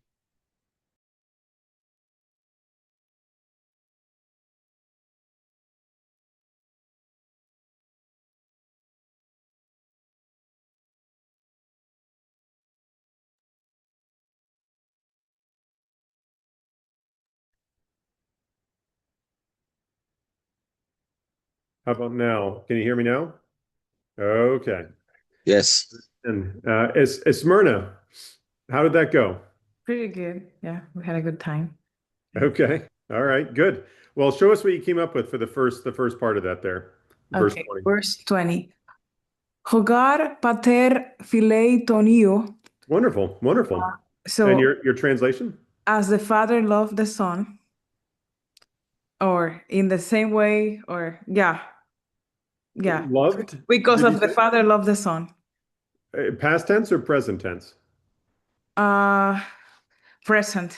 How about now? Can you hear me now? Okay. Yes. And Smyrna, how did that go? Pretty good. Yeah, we had a good time. Okay. All right. Good. Well, show us what you came up with for the first part of that there. Verse Okay, 20. verse 20. Hogar pater filei tonio. Wonderful. Wonderful. And So your translation? as the father loved the son, or in the same way, or yeah. Loved? Because Did you of the say? father loved the son. Past tense or present tense? Present.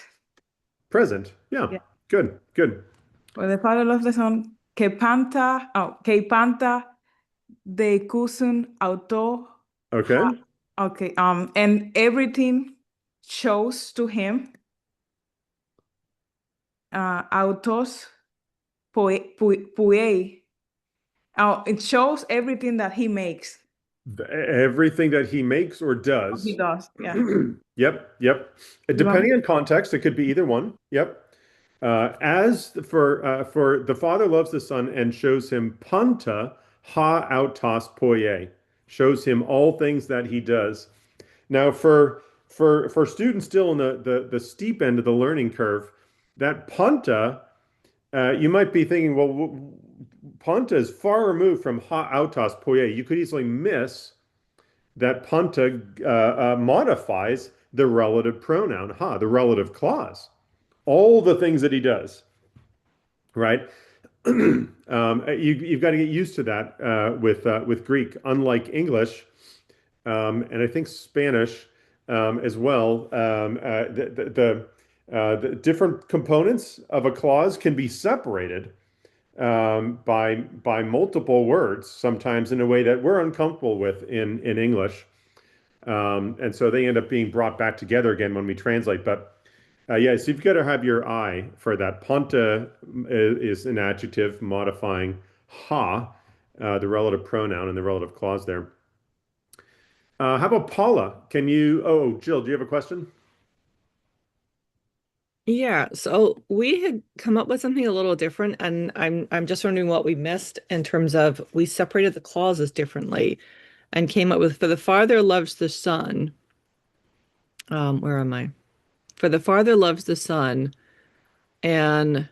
Present. Yeah. Yeah. Good. Good. Well, the father loved the son. Que panta de cousin auto. Okay. Okay. And everything shows to him. Autos puei. It shows everything that he makes. Everything that he makes or does. He does. Yeah. Yep. Depending on context, it could be either one. Yep. As for the father loves the son and shows him panta ha autos poie, shows him all things that he does. Now, for students still in the steep end of the learning curve, that panta, you might be thinking, well, panta is far removed from ha autos poie. You could easily miss that panta modifies the relative pronoun ha, the relative clause. All the things that he does, right? You've got to get used to that with Greek, unlike English, and I think Spanish as well. The different components of a clause can be separated by multiple words, sometimes in a way that we're uncomfortable with in English, and so they end up being brought back together again when we translate. But yeah, so you've got to have your eye for that. Panta is an adjective modifying ha, the relative pronoun and the relative clause there. How about Paula? Jill, do you have a question? Yeah, so we had come up with something a little different, and I'm just wondering what we missed in terms of we separated the clauses differently and came up with for the father loves the son. Where am I? For the father loves the son, and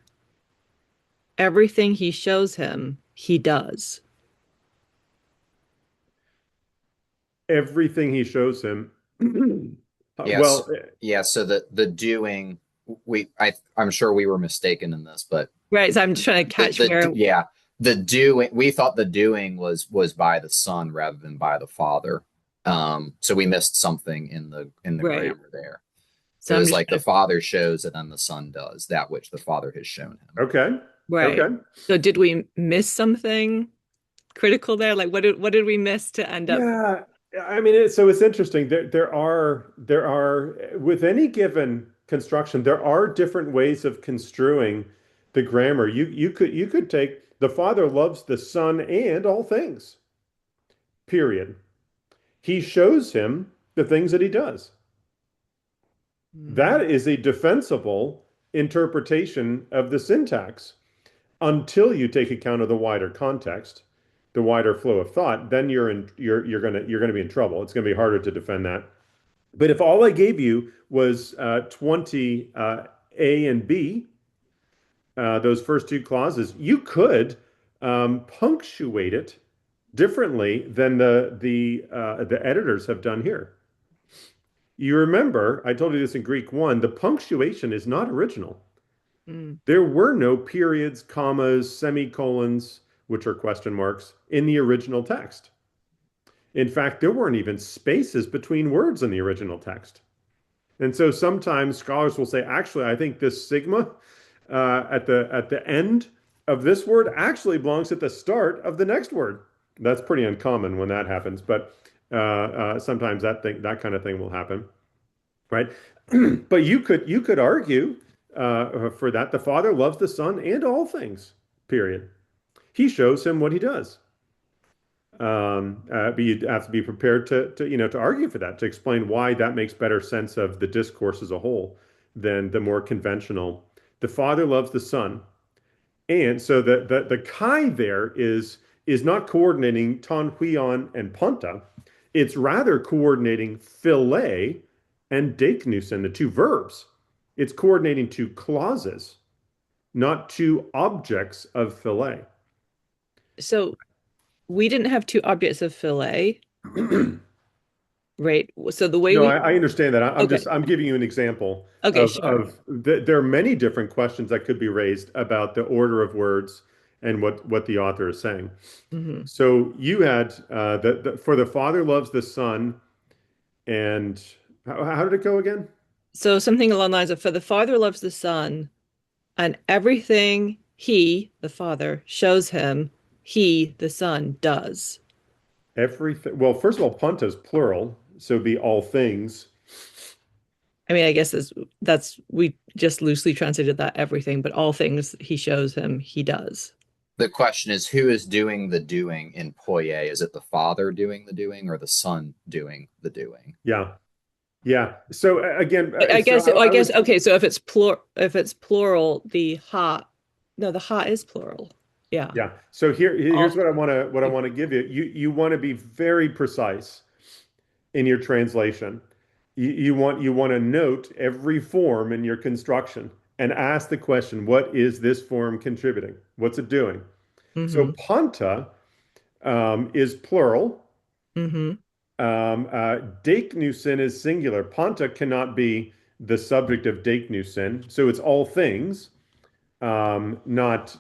everything he shows him, he does. Everything he shows him. Yes. Well, yeah. So the doing, I'm sure we were mistaken in this, but right. So I'm just trying to catch where. Yeah, the doing. We thought the doing was by the son rather than by the father. So we missed something in the Right. grammar there. So it was like the father shows and then the son does that which the father has shown him. Okay. Right. Okay. So did we miss something critical there? Like what did we miss to end up? Yeah. I mean, so it's interesting. There are with any given construction, there are different ways of construing the grammar. You could take the father loves the son and all things. Period. He shows him the things that he does. That is a defensible interpretation of the syntax until you take account of the wider context, the wider flow of thought. Then you're gonna be in trouble. It's gonna be harder to defend that. But if all I gave you was 20 A and B, those first two clauses, you could punctuate it differently than the editors have done here. You remember, I told you this in Greek 1, the punctuation is not original. There were no periods, commas, semicolons, which are question marks, in the original text. In fact, there weren't even spaces between words in the original text. And so sometimes scholars will say, actually, I think this sigma at the end of this word actually belongs at the start of the next word. That's pretty uncommon when that happens, but sometimes that kind of thing will happen. right? But you could argue for that. The Father loves the Son and all things, period. He shows him what he does. But you'd have to be prepared to argue for that, to explain why that makes better sense of the discourse as a whole than the more conventional. The Father loves the Son. And so the kai there is not coordinating ton huion and panta. It's rather coordinating philae and deiknusin, the two verbs. It's coordinating two clauses, not two objects of philae. So we didn't have two objects of philae, right? So the way I understand that. I'm giving you an example. Okay, there are many different questions that could be raised about the order of words and what the author is saying. Mm-hmm. So you had for the Father loves the Son, and how did it go again? So something along the lines of, for the Father loves the Son, and everything he, the Father, shows him, he, the Son, does. Everything. Well, first of all, panta is plural, so it'd be all things. I mean, I guess that's we just loosely translated that everything, but all things he shows him, he does. The question is, who is doing the doing in poie? Is it the Father doing the doing or the Son doing the doing? Yeah. So again, I guess okay. So if it's plural, the ha is plural. Yeah. So here's what I want to give you. You want to be very precise in your translation. You want to note every form in your construction and ask the question, what is this form contributing? What's it doing? Mm-hmm. So panta is plural. Mm-hmm. Deiknusin is singular. Panta cannot be the subject of deiknusin, so it's all things, not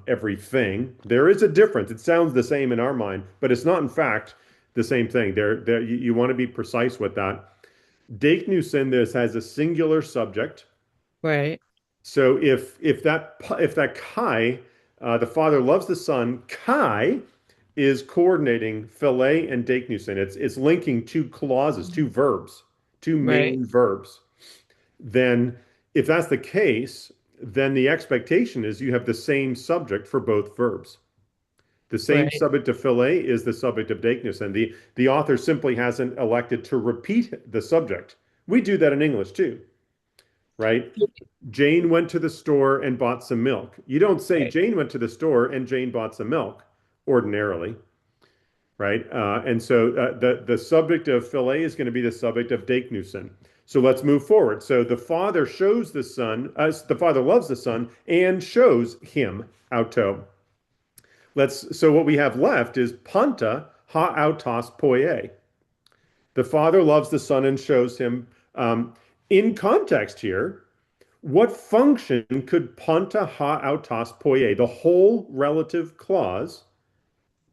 everything. There is a difference. It sounds the same in our mind, but it's not in fact the same thing. You want to be precise with that. Deiknusin, this has a singular subject, right? So if that kai, the Father loves the Son, kai is coordinating philae and deiknusin. It's linking two clauses, two verbs, two main verbs. Then if that's the case, then the expectation is you have the same subject for both verbs. The same subject of philae is the subject of deiknusin. The author simply hasn't elected to repeat the subject. We do that in English too, right? Jane went to the store and bought some milk. You don't say Jane went to the store and Jane bought some milk ordinarily, right? And so the subject of philae is going to be the subject of deiknusin. So let's move forward. So the Father shows the Son, the Father loves the Son and shows him, auto. So what we have left is panta ha autos poie. The Father loves the Son and shows him. In context here, what function could panta ha autos poie, the whole relative clause,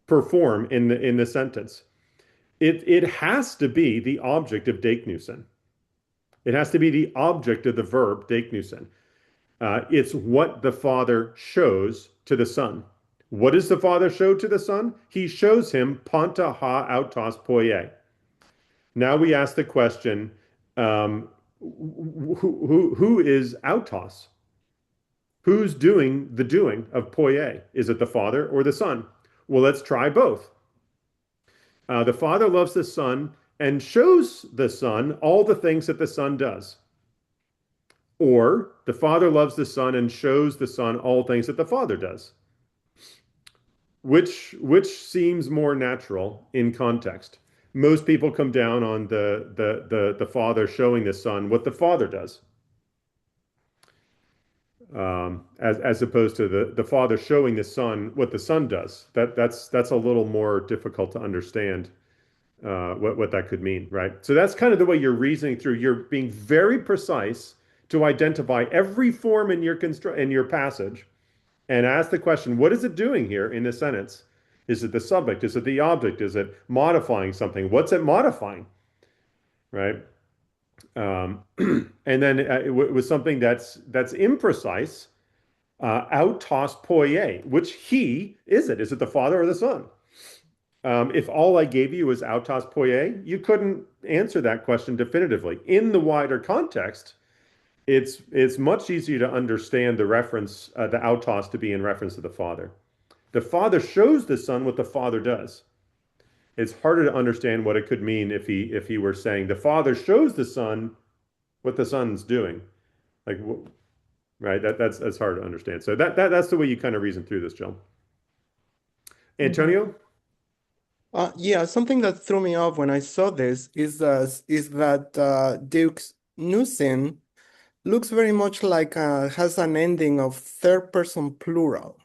perform in the sentence? It has to be the object of deiknusin. It has to be the object of the verb deiknusin. It's what the Father shows to the Son. What does the Father show to the Son? He shows him panta ha autos poie. Now we ask the question, who is autos? Who's doing the doing of poie? Is it the Father or the Son? Well, let's try both. The Father loves the Son and shows the Son all the things that the Son does. Or the Father loves the Son and shows the Son all things that the Father does. Which seems more natural in context? Most people come down on the Father showing the Son what the Father does, as opposed to the Father showing the Son what the Son does. That's a little more difficult to understand what that could mean, right? So that's kind of the way you're reasoning through. You're being very precise to identify every form in your passage, and ask the question: what is it doing here in this sentence? Is it the subject? Is it the object? Is it modifying something? What's it modifying? Right? And then it was something that's imprecise. Autos poie. Which he is it? Is it the Father or the Son? If all I gave you was autos poie, you couldn't answer that question definitively. In the wider context, it's much easier to understand the reference, the autos, to be in reference to the Father. The Father shows the Son what the Father does. It's harder to understand what it could mean if he were saying the Father shows the Son what the Son's doing. Like, right? That's hard to understand. So that's the way you kind of reason through this, Jill. Antonio? Yeah, something that threw me off when I saw this is that Deus Nusin looks very much like has an ending of third person plural.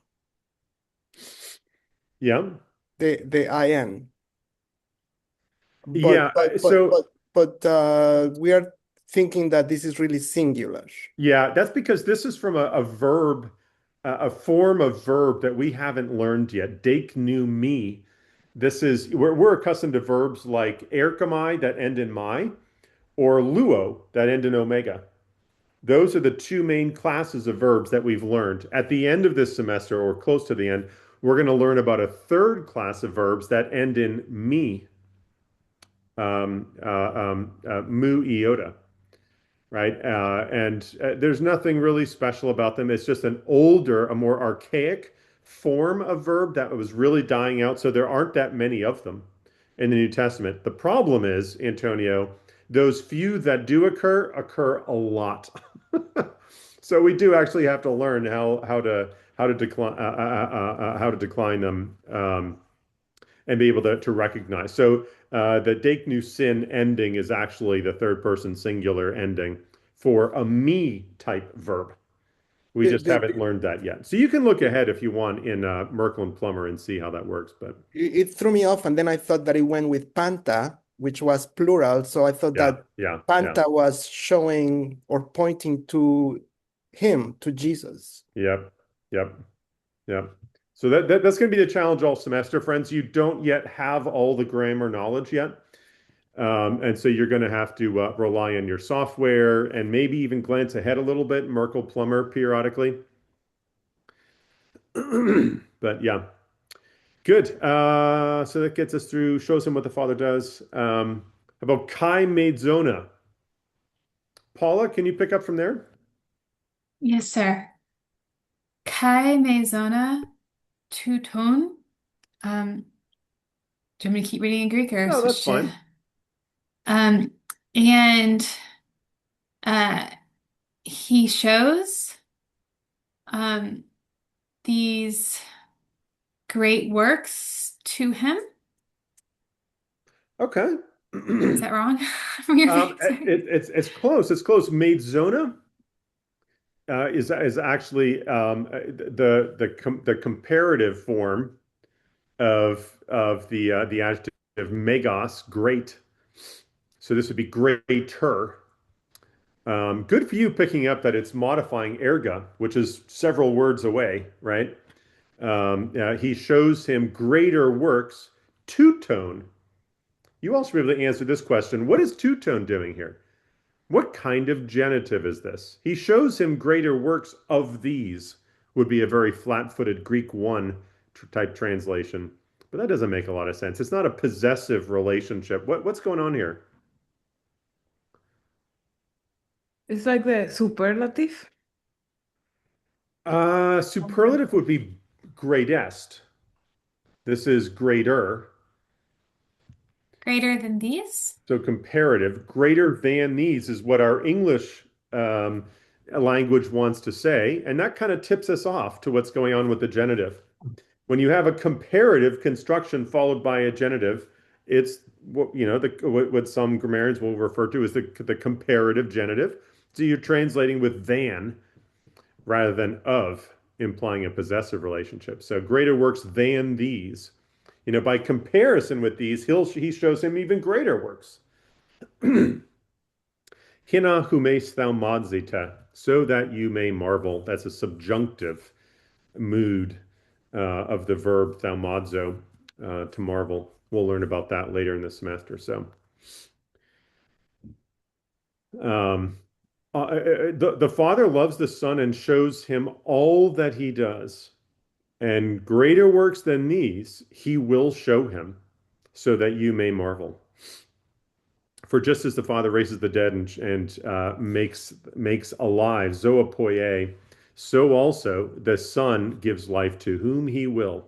Yeah. The IN. Yeah. But we are thinking that this is really singular. Yeah, that's because this is from a verb, a form of verb that we haven't learned yet. Dake nu me. This is we're accustomed to verbs like erkamai that end in mai, or luo that end in omega. Those are the two main classes of verbs that we've learned. At the end of this semester, or close to the end, we're going to learn about a third class of verbs that end in me, mu iota, right? There's nothing really special about them. It's just an older, a more archaic form of verb that was really dying out. So there aren't that many of them in the New Testament. The problem is, Antonio, those few that do occur a lot. So we do actually have to learn how to decline them and be able to recognize. So the dake nu sin ending is actually the third person singular ending for a me type verb. We just haven't learned that yet. So you can look ahead if you want in Merkel and Plummer and see how that works. But it threw me off, and then I thought that it went with panta, which was plural. So I thought that panta was showing or pointing to him, to Jesus. Yep. So that's going to be the challenge all semester, friends. You don't yet have all the grammar knowledge yet. And so you're going to have to rely on your software and maybe even glance ahead a little bit, Merkel, Plummer periodically. But yeah, good. So that gets us through, shows him what the Father does. About Kai Medzona. Paula, can you pick up from there? Yes, sir. Kai Mezona Tuton. Do you want me to keep reading in Greek or No, that's switch to? fine. And he shows these great works to him. Okay. Is that wrong? From your It's close. It's close. Medzona is actually the comparative form of the adjective megos, great. So this would be greater. Good for you picking up that it's modifying erga, which is several words away, right? He shows him greater works, two-tone. You also be able to answer this question. What is two-tone doing here? What kind of genitive is this? He shows him greater works of these, would be a very flat-footed Greek 1 type translation. But that doesn't make a lot of sense. It's not a possessive relationship. What's going on here? It's like the superlative. Superlative would be greatest. This is greater. Greater than these? So comparative. Greater than these is what our English language wants to say. And that kind of tips us off to what's going on with the genitive. When you have a comparative construction followed by a genitive, it's what some grammarians will refer to as the comparative genitive. So you're translating with than rather than of, implying a possessive relationship. So greater works than these. By comparison with these, he shows him even greater works. Hina humes thou madzita, so that you may marvel. That's a subjunctive mood of the verb thaumadzo, to marvel. We'll learn about that later in the semester. So the Father loves the Son and shows him all that he does. And greater works than these, he will show him. so that you may marvel. For just as the Father raises the dead and makes alive, zoe, so also the Son gives life to whom he will.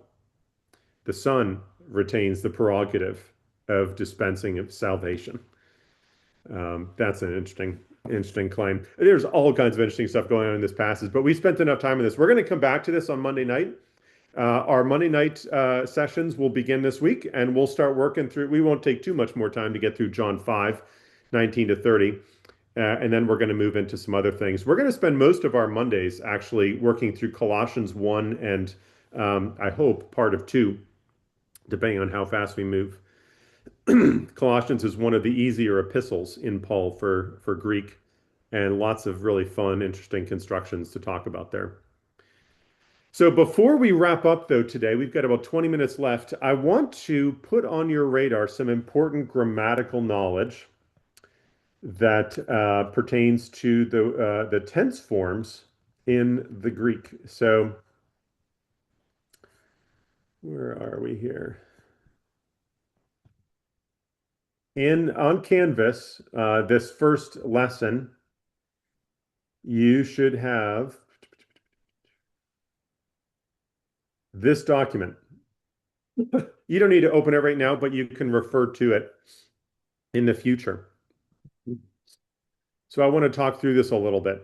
The Son retains the prerogative of dispensing of salvation. That's an interesting claim. There's all kinds of interesting stuff going on in this passage, but we spent enough time on this. We're going to come back to this on Monday night. Our Monday night sessions will begin this week, and we'll start working through. We won't take too much more time to get through John 5, 19 to 30, and then we're going to move into some other things. We're going to spend most of our Mondays actually working through Colossians 1 and I hope part of 2, depending on how fast we move. Colossians is one of the easier epistles in Paul for Greek, and lots of really fun, interesting constructions to talk about there. So before we wrap up, though, today, we've got about 20 minutes left. I want to put on your radar some important grammatical knowledge that pertains to the tense forms in the Greek. So where are we here? On Canvas, this first lesson, you should have this document. You don't need to open it right now, but you can refer to it in the future. So I want to talk through this a little bit.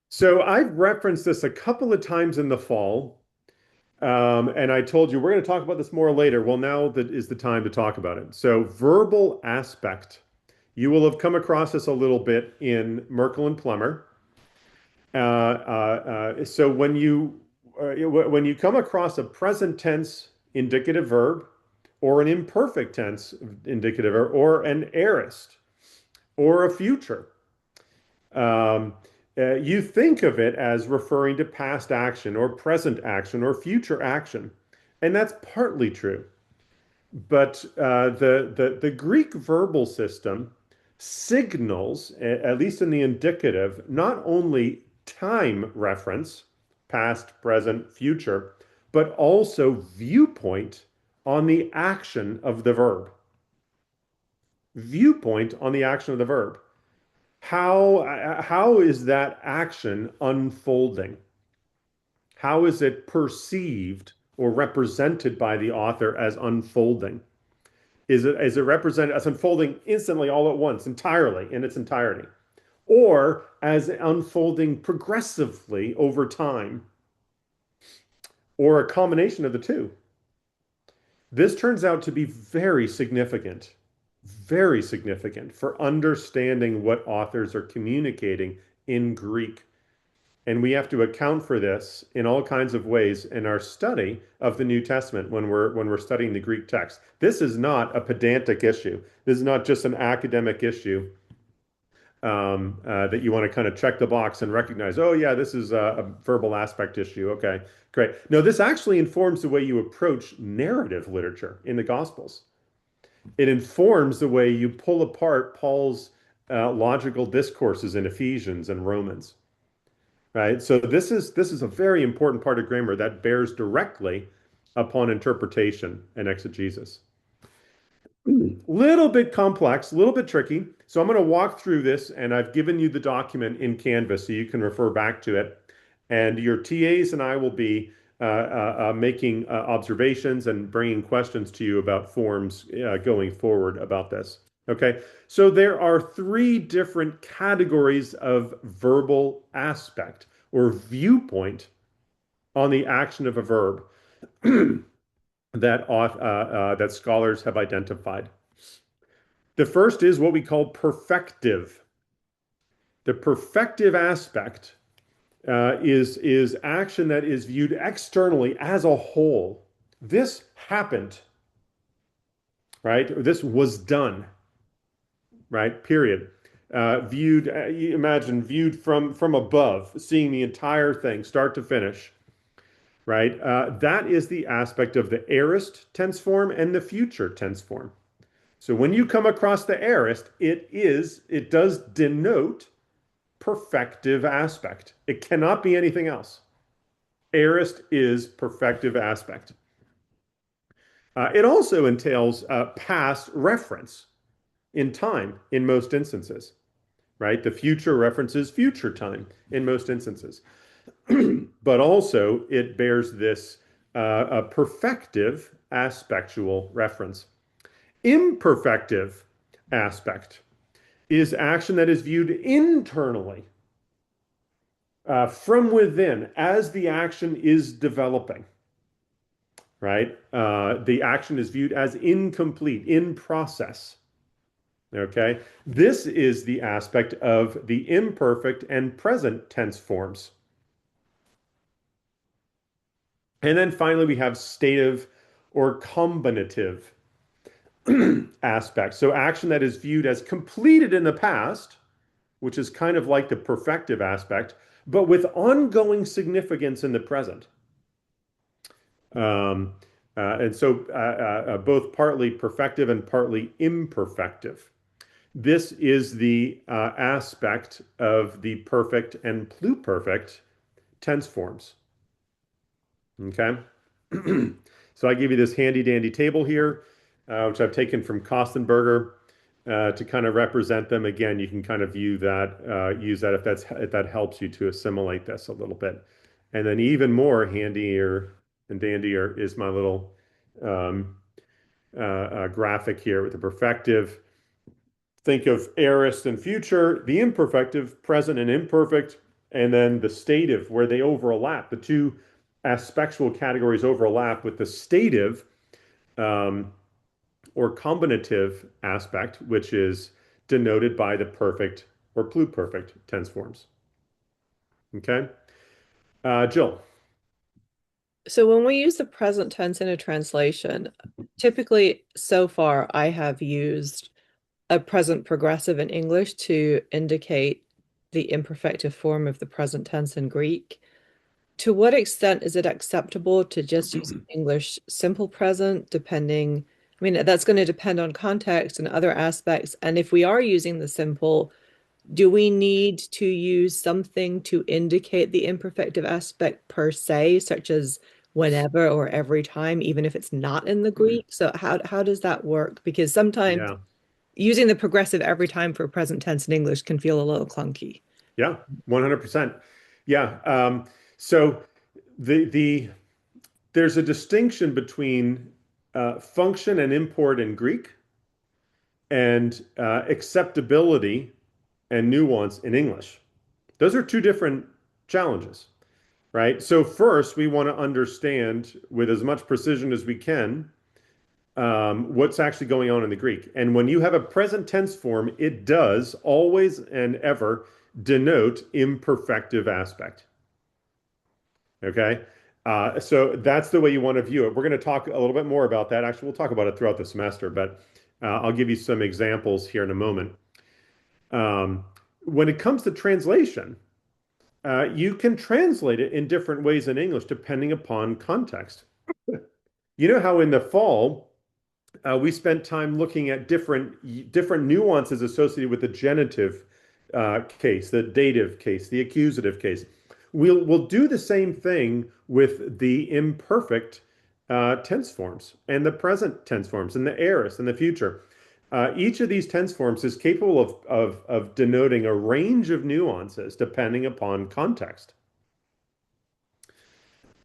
So I've referenced this a couple of times in the fall, and I told you we're going to talk about this more later. Well, now that is the time to talk about it. So verbal aspect. You will have come across this a little bit in Merkel and Plummer. So when you come across a present tense indicative verb or an imperfect tense indicative verb or an aorist or a future, you think of it as referring to past action or present action or future action. And that's partly true. But the Greek verbal system signals, at least in the indicative, not only time reference, past, present, future, but also viewpoint on the action of the verb. Viewpoint on the action of the verb. How is that action unfolding? How is it perceived or represented by the author as unfolding? Is it represented as unfolding instantly all at once, entirely, in its entirety? Or as unfolding progressively over time? Or a combination of the two? This turns out to be very significant for understanding what authors are communicating in Greek. And we have to account for this in all kinds of ways in our study of the New Testament when we're studying the Greek text. This is not a pedantic issue. This is not just an academic issue that you want to kind of check the box and recognize, oh yeah, this is a verbal aspect issue. Okay, great. No, this actually informs the way you approach narrative literature in the Gospels. It informs the way you pull apart Paul's logical discourses in Ephesians and Romans. Right? So this is a very important part of grammar that bears directly upon interpretation and exegesis. Little bit complex, a little bit tricky. So I'm going to walk through this, and I've given you the document in Canvas so you can refer back to it. And your TAs and I will be making observations and bringing questions to you about forms going forward about this. Okay, so there are 3 different categories of verbal aspect or viewpoint on the action of a verb that scholars have identified. The first is what we call perfective. The perfective aspect is action that is viewed externally as a whole. This happened, right? This was done. Right? Period. Viewed, imagine viewed from above, seeing the entire thing, start to finish. Right? That is the aspect of the aorist tense form and the future tense form. So when you come across the aorist, it does denote perfective aspect. It cannot be anything else. Aorist is perfective aspect. It also entails past reference in time in most instances, right? The future references future time in most instances. But also it bears this perfective aspectual reference. Imperfective aspect is action that is viewed internally from within as the action is developing, right? The action is viewed as incomplete, in process. Okay, this is the aspect of the imperfect and present tense forms. And then finally, we have stative or combinative aspect. So action that is viewed as completed in the past, which is kind of like the perfective aspect, but with ongoing significance in the present. And so both partly perfective and partly imperfective. This is the aspect of the perfect and pluperfect tense forms. Okay? So I give you this handy dandy table here, which I've taken from Kostenberger to kind of represent them. Again, you can kind of use that if that helps you to assimilate this a little bit. And then even more handier and dandier is my little graphic here with the perfective. Think of aorist and future, the imperfective, present and imperfect, and then the stative where they overlap. The two aspectual categories overlap with the stative or combinative aspect, which is denoted by the perfect or pluperfect tense forms. Okay? Jill. So when we use the present tense in a translation, typically so far I have used a present progressive in English to indicate the imperfective form of the present tense in Greek. To what extent is it acceptable to just use English simple present, depending, I mean, that's going to depend on context and other aspects. And if we are using the simple, do we need to use something to indicate the imperfective aspect per se, such as whenever or every time, even if it's not in the Greek? So how does that work? Because sometimes using the progressive every time for present tense in English can feel a little clunky. Yeah, 100%. Yeah. So there's a distinction between function and import in Greek and acceptability and nuance in English. Those are two different challenges, right? So first, we want to understand with as much precision as we can what's actually going on in the Greek. And when you have a present tense form, it does always and ever denote imperfective aspect. Okay? So that's the way you want to view it. We're going to talk a little bit more about that. Actually, we'll talk about it throughout the semester, but I'll give you some examples here in a moment. When it comes to translation, you can translate it in different ways in English depending upon context. You know how in the fall, we spent time looking at different nuances associated with the genitive case, the dative case, the accusative case. We'll do the same thing with the imperfect tense forms and the present tense forms and the aorist and the future. Each of these tense forms is capable of denoting a range of nuances depending upon context.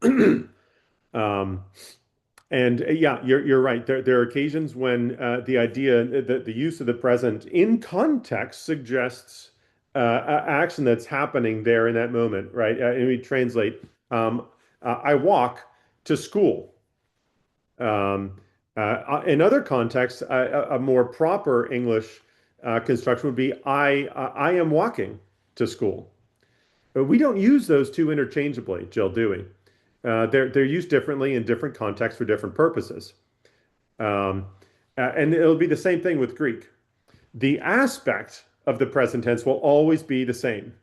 And yeah, you're right. There are occasions when the idea that the use of the present in context suggests action that's happening there in that moment, right? And we translate, I walk to school. In other contexts, a more proper English construction would be, I am walking to school. But we don't use those two interchangeably, Jill, do we? They're used differently in different contexts for different purposes. And it'll be the same thing with Greek. The aspect of the present tense will always be the same,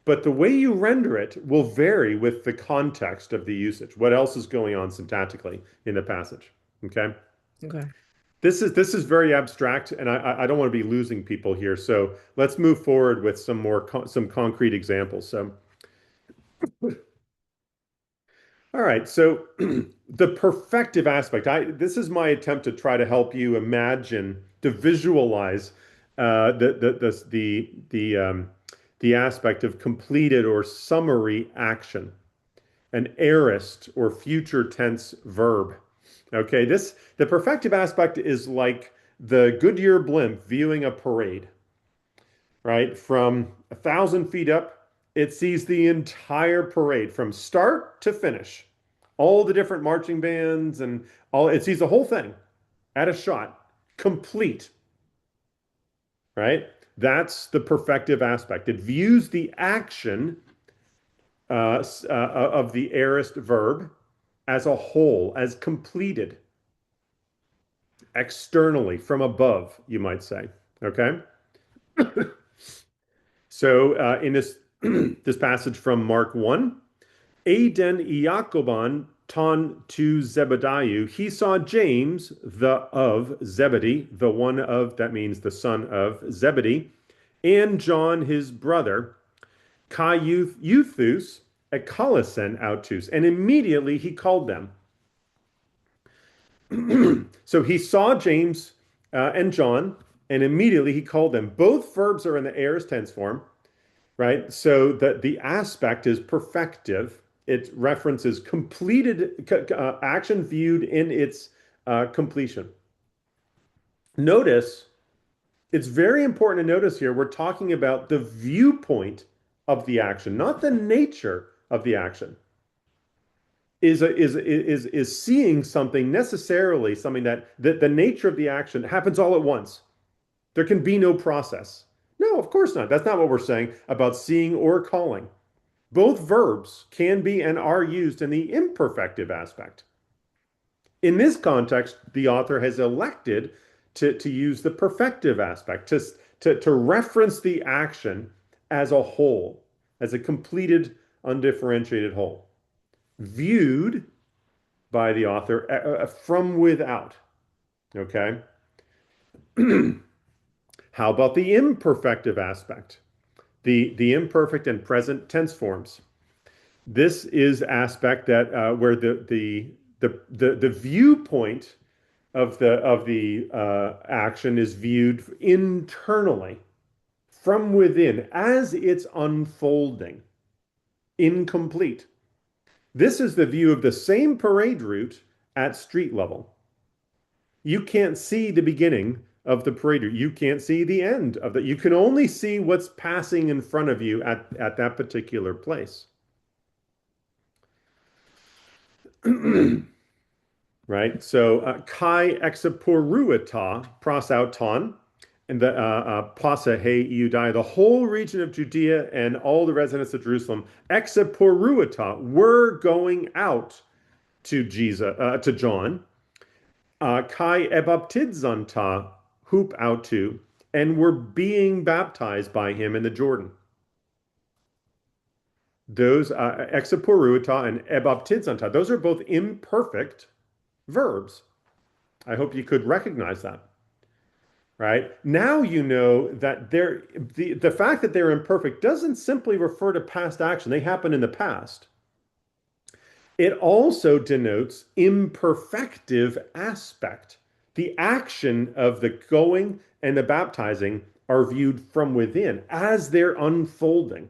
but the way you render it will vary with the context of the usage. What else is going on syntactically in the passage? Okay. Okay. This is very abstract, and I don't want to be losing people here. So let's move forward with some concrete examples. So All right, so the perfective aspect. This is my attempt to try to help you imagine, to visualize the aspect of completed or summary action, an aorist or future tense verb. Okay, the perfective aspect is like the Goodyear blimp viewing a parade, right? From 1,000 feet up, it sees the entire parade from start to finish, all the different marching bands and all. It sees the whole thing at a shot, complete, right? That's the perfective aspect. It views the action of the aorist verb as a whole, as completed, externally, from above, you might say. Okay? So in this this passage from Mark 1, Aden Iakoban ton to Zebediah, he saw James, the of Zebedee, the one of, that means the son of Zebedee, and John his brother, kai euthus, ekalasen autus, and immediately he called them. So he saw James and John, and immediately he called them. Both verbs are in the aorist tense form, right? So the aspect is perfective. It references completed action viewed in its completion. Notice, it's very important to notice here, we're talking about the viewpoint of the action, not the nature of the action. Is seeing something necessarily something that the nature of the action happens all at once. There can be no process. No, of course not. That's not what we're saying about seeing or calling. Both verbs can be and are used in the imperfective aspect. In this context, the author has elected to use the perfective aspect, to reference the action as a whole, as a completed, undifferentiated whole, viewed by the author from without. Okay? How about the imperfective aspect? The imperfect and present tense forms. This is aspect that where the viewpoint of the action is viewed internally, from within, as it's unfolding, incomplete. This is the view of the same parade route at street level. You can't see the beginning of the parade route. You can't see the end of that. You can only see what's passing in front of you at that particular place. Right? So, kai exaporuata prosauton, and the pasa he Iudai, the whole region of Judea and all the residents of Jerusalem, exaporuata, were going out to Jesus, to John. Kai ebaptidzanta, hoop out to, and were being baptized by him in the Jordan. Those exaporuata and ebaptidzanta, those are both imperfect verbs. I hope you could recognize that. Right? Now you know that the fact that they're imperfect doesn't simply refer to past action. They happen in the past. It also denotes imperfective aspect. The action of the going and the baptizing are viewed from within as they're unfolding.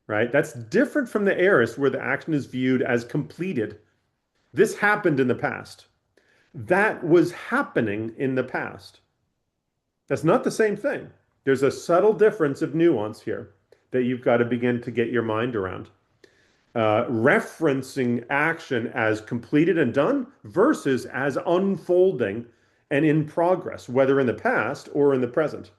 Right? That's different from the aorist, where the action is viewed as completed. This happened in the past. That was happening in the past. That's not the same thing. There's a subtle difference of nuance here that you've got to begin to get your mind around. Referencing action as completed and done versus as unfolding and in progress, whether in the past or in the present.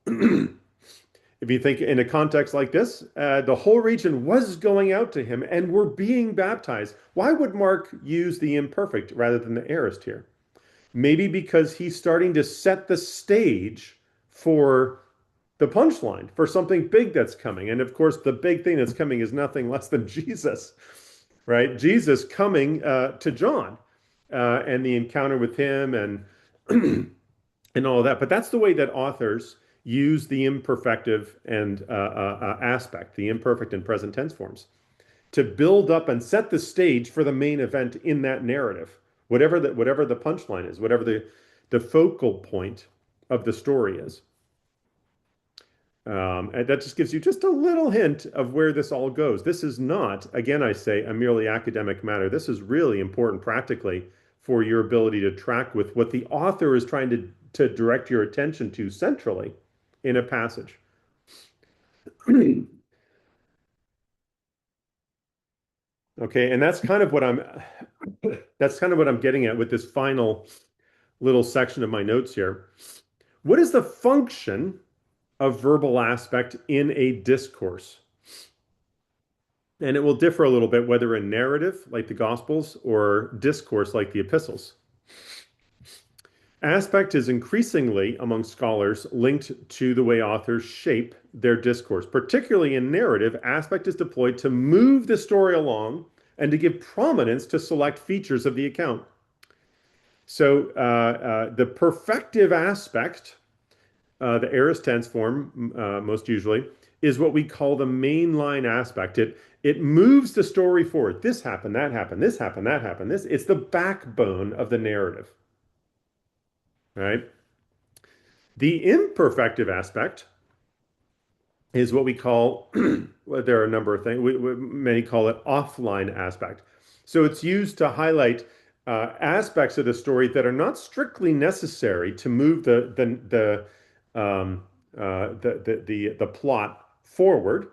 If you think in a context like this, the whole region was going out to him and were being baptized. Why would Mark use the imperfect rather than the aorist here? Maybe because he's starting to set the stage for the punchline, for something big that's coming. And of course, the big thing that's coming is nothing less than Jesus, right? Jesus coming to John and the encounter with him and and all of that. But that's the way that authors use the imperfective and aspect, the imperfect and present tense forms, to build up and set the stage for the main event in that narrative, whatever the punchline is, whatever the focal point of the story is. And that just gives you just a little hint of where this all goes. This is not, again, I say, a merely academic matter. This is really important practically for your ability to track with what the author is trying to direct your attention to centrally in a passage. Okay, and that's kind of what I'm getting at with this final little section of my notes here. What is the function of verbal aspect in a discourse? And it will differ a little bit whether in narrative, like the Gospels, or discourse, like the epistles. Aspect is increasingly, among scholars, linked to the way authors shape their discourse. Particularly in narrative, aspect is deployed to move the story along and to give prominence to select features of the account. So the perfective aspect, the aorist tense form, most usually, is what we call the mainline aspect. It moves the story forward. This happened, that happened, this happened, that happened. It's the backbone of the narrative. Right? The imperfective aspect is what we call, well, there are a number of things, many call it offline aspect. So it's used to highlight aspects of the story that are not strictly necessary to move the plot forward,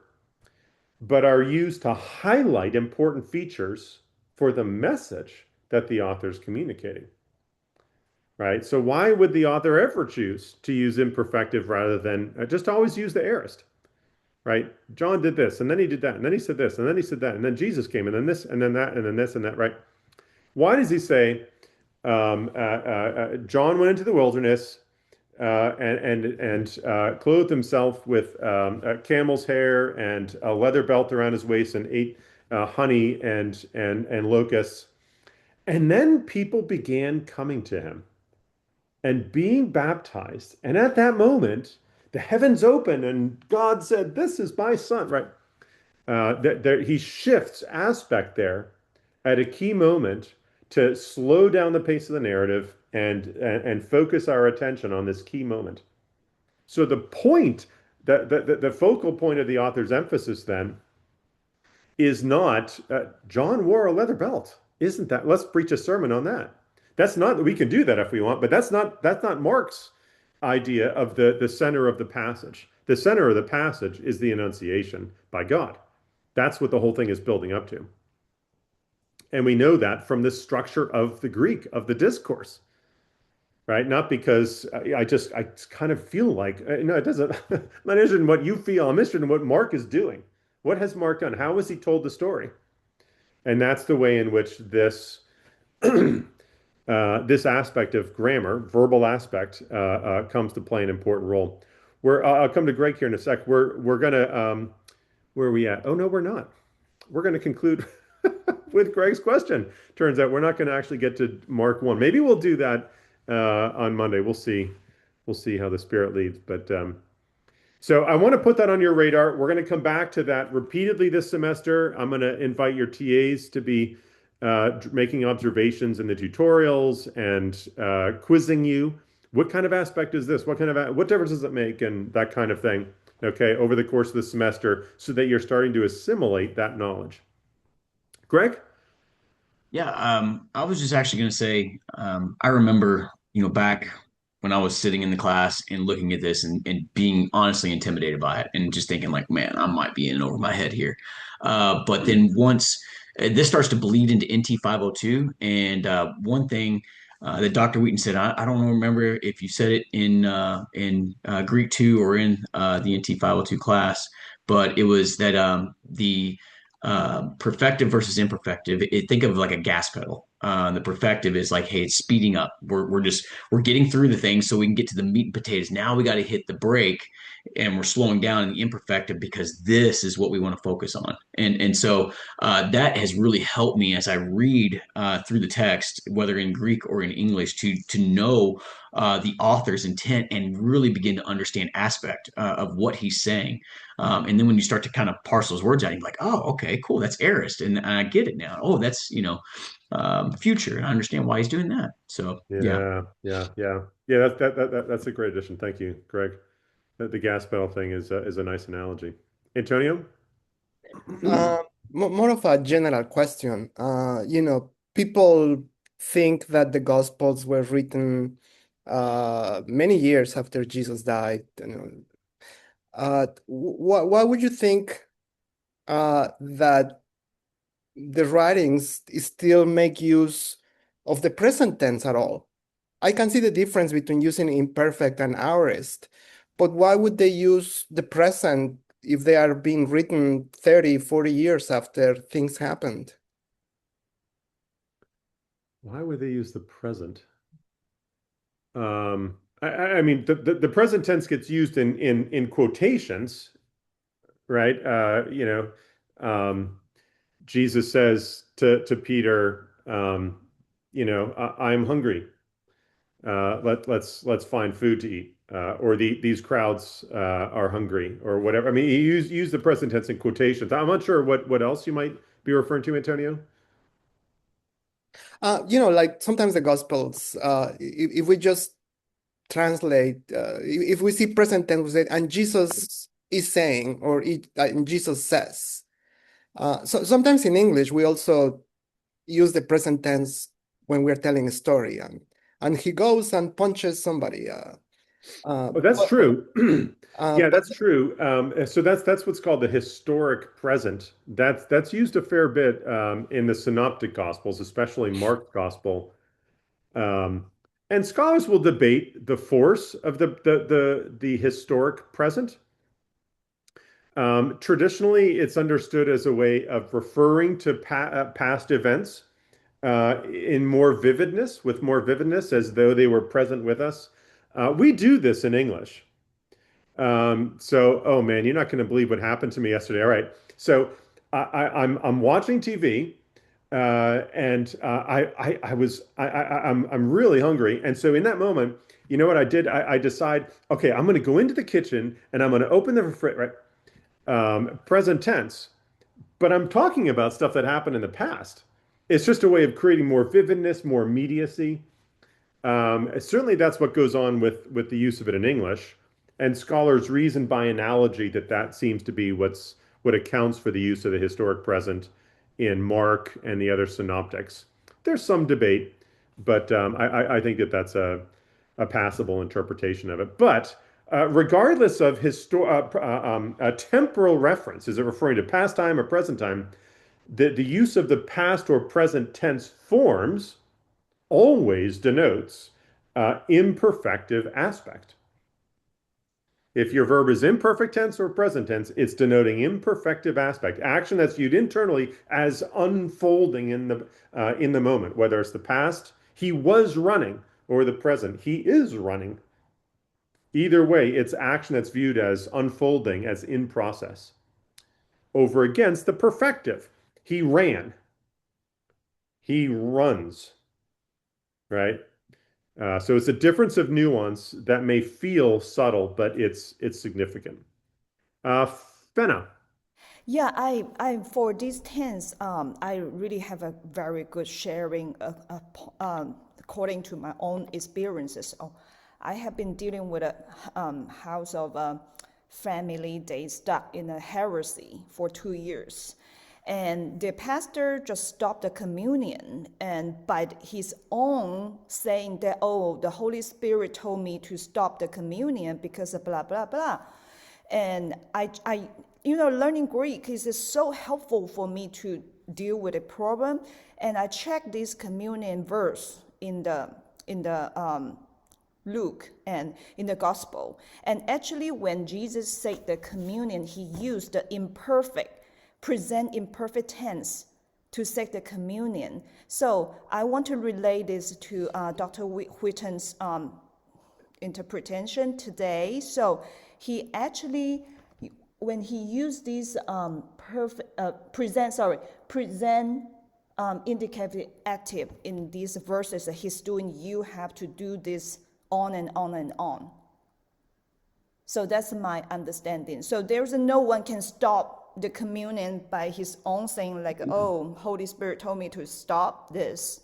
but are used to highlight important features for the message that the author is communicating. Right? So why would the author ever choose to use imperfective rather than just always use the aorist? Right? John did this, and then he did that, and then he said this, and then he said that, and then Jesus came, and then this, and then that, and then this, and that, right? Why does he say, John went into the wilderness and clothed himself with camel's hair and a leather belt around his waist and ate honey and locusts. And then people began coming to him and being baptized. And at that moment, the heavens opened and God said, "This is my son," right? He shifts aspect there at a key moment to slow down the pace of the narrative and focus our attention on this key moment. So the point, the focal point of the author's emphasis then is not, John wore a leather belt. Isn't that? Let's preach a sermon on that. That's not, we can do that if we want, but that's not Mark's idea of the center of the passage. The center of the passage is the Annunciation by God. That's what the whole thing is building up to. And we know that from the structure of the Greek, of the discourse, right? Not because I kind of feel like, no, it doesn't, I'm not interested in what you feel. I'm interested in what Mark is doing. What has Mark done? How has he told the story? And that's the way in which this this aspect of grammar, verbal aspect, comes to play an important role. I'll come to Greg here in a sec. We're gonna where are we at? Oh no, we're not. We're gonna conclude with Greg's question. Turns out we're not going to actually get to Mark 1. Maybe we'll do that on Monday. We'll see. We'll see how the Spirit leads. But so I want to put that on your radar. We're going to come back to that repeatedly this semester. I'm going to invite your TAs to be making observations in the tutorials and quizzing you. What kind of aspect is this? What difference does it make? And that kind of thing. Okay, over the course of the semester, so that you're starting to assimilate that knowledge. Greg? Yeah, I was just actually going to say, I remember, back when I was sitting in the class and looking at this and being honestly intimidated by it and just thinking like, man, I might be in over my head here. But then once this starts to bleed into NT 502, and one thing that Dr. Wheaton said, I don't remember if you said it in Greek 2 or in the NT 502 class, but it was that the perfective versus imperfective, think of like a gas pedal. The perfective is like, hey, it's speeding up. We're getting through the things so we can get to the meat and potatoes. Now we got to hit the brake, and we're slowing down in the imperfective because this is what we want to focus on. And so that has really helped me as I read through the text, whether in Greek or in English, to know the author's intent and really begin to understand aspect of what he's saying. And then when you start to kind of parse those words out, you're like, oh, okay, cool, that's aorist, and I get it now. Oh, that's future, and I understand why he's doing that. So yeah. That's a great addition. Thank you, Greg. The gas pedal thing is a nice analogy. Antonio? More of a general question. People think that the Gospels were written many years after Jesus died. Why would you think that the writings still make use of the present tense at all? I can see the difference between using imperfect and aorist, but why would they use the present if they are being written 30, 40 years after things happened? Why would they use the present? I mean, the present tense gets used in quotations, right? Jesus says to Peter, I'm hungry. Let's find food to eat. Or these crowds are hungry, or whatever. I mean, he used the present tense in quotations. I'm not sure what else you might be referring to, Antonio. Like sometimes the Gospels, if we just translate, if we see present tense, we say, and Jesus is saying, or Jesus says. So sometimes in English, we also use the present tense when we're telling a story, and he goes and punches somebody. That's true. Yeah, that's true. So that's what's called the historic present. That's used a fair bit in the synoptic gospels, especially Mark's gospel. And scholars will debate the force of the historic present. Traditionally, it's understood as a way of referring to past events with more vividness, as though they were present with us. We do this in English. Oh man, you're not going to believe what happened to me yesterday. All right, so I'm watching TV, and I'm really hungry, and so in that moment, you know what I did? I decide, okay, I'm going to go into the kitchen and I'm going to open the refrigerator. Present tense, but I'm talking about stuff that happened in the past. It's just a way of creating more vividness, more immediacy. Certainly that's what goes on with the use of it in English, and scholars reason by analogy that seems to be what accounts for the use of the historic present in Mark and the other synoptics. There's some debate, but I think that's a passable interpretation of it. But regardless of temporal reference, is it referring to past time or present time, the use of the past or present tense forms always denotes imperfective aspect. If your verb is imperfect tense or present tense, it's denoting imperfective aspect, action that's viewed internally as unfolding in the moment, whether it's the past, he was running, or the present, he is running. Either way, it's action that's viewed as unfolding, as in process. Over against the perfective, he ran, he runs, right? So it's a difference of nuance that may feel subtle, but it's significant. Fenna. Yeah, I for this tense, I really have a very good sharing according to my own experiences. I have been dealing with a house of family. They stuck in a heresy for 2 years. And the pastor just stopped the communion, and by his own saying that, oh, the Holy Spirit told me to stop the communion because of blah, blah, blah. And I learning Greek is so helpful for me to deal with a problem. And I checked this communion verse in the Luke and in the gospel. And actually, when Jesus said the communion, he used the present imperfect tense to take the communion. So I want to relate this to Dr. Whitten's interpretation today. So he actually, when he used this present indicative active in these verses, he's doing, you have to do this on and on and on. So that's my understanding. So there's no one can stop the communion by his own saying like, oh, Holy Spirit told me to stop this.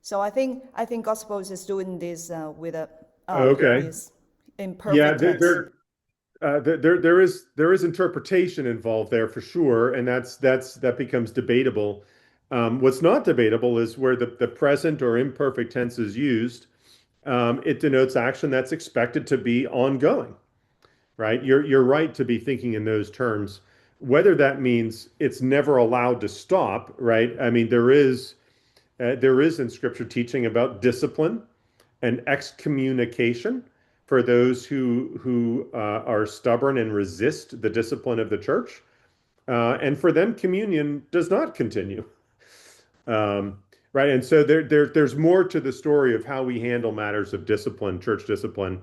So I think Gospel is doing this with a this imperfect tense. There is interpretation involved there for sure, and that becomes debatable. What's not debatable is where the present or imperfect tense is used. It denotes action that's expected to be ongoing, right? You're right to be thinking in those terms. Whether that means it's never allowed to stop, right? I mean, there is in Scripture teaching about discipline and excommunication for those who are stubborn and resist the discipline of the church. And for them, communion does not continue. Right. And so there's more to the story of how we handle matters of discipline, church discipline,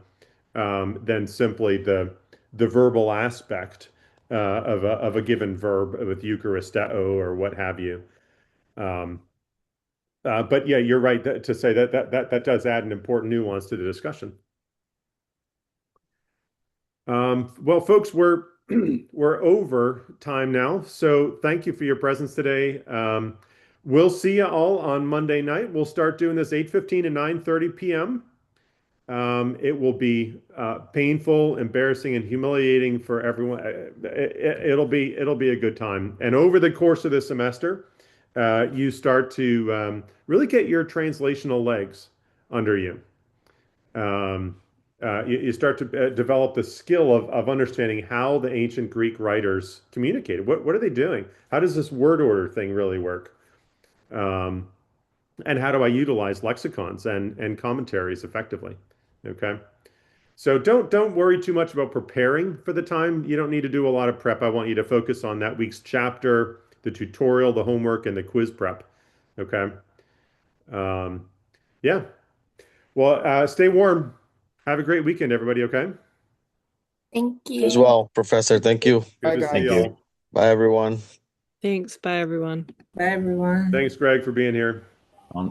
than simply the verbal aspect of a given verb with Eucharisteo or what have you. But yeah, you're right to say that does add an important nuance to the discussion. Well, folks, we're over time now, so thank you for your presence today. We'll see you all on Monday night. We'll start doing this 8:15 to 9:30 p.m. It will be painful, embarrassing, and humiliating for everyone. It'll be a good time. And over the course of the semester, you start to really get your translational legs under you. You start to develop the skill of understanding how the ancient Greek writers communicated. What are they doing? How does this word order thing really work? And how do I utilize lexicons and commentaries effectively? Okay. So don't worry too much about preparing for the time. You don't need to do a lot of prep. I want you to focus on that week's chapter, the tutorial, the homework, and the quiz prep. Okay. Yeah. Well, stay warm. Have a great weekend, everybody. Okay. Thank you. As well, Professor. Thank you. Bye, guys. Thank you. Bye, everyone. Thanks. Bye, everyone. Bye, everyone. Thanks, Greg, for being here.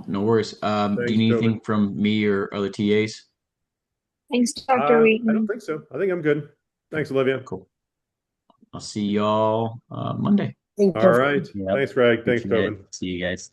No worries. Do you need anything from me or other TAs? Thanks, Dr. Wheaton. I don't think so. I think I'm good. Thanks, Olivia. Cool. I'll see y'all Monday. All right. Yep. Thanks, Greg. Thanks, Tobin. See you guys.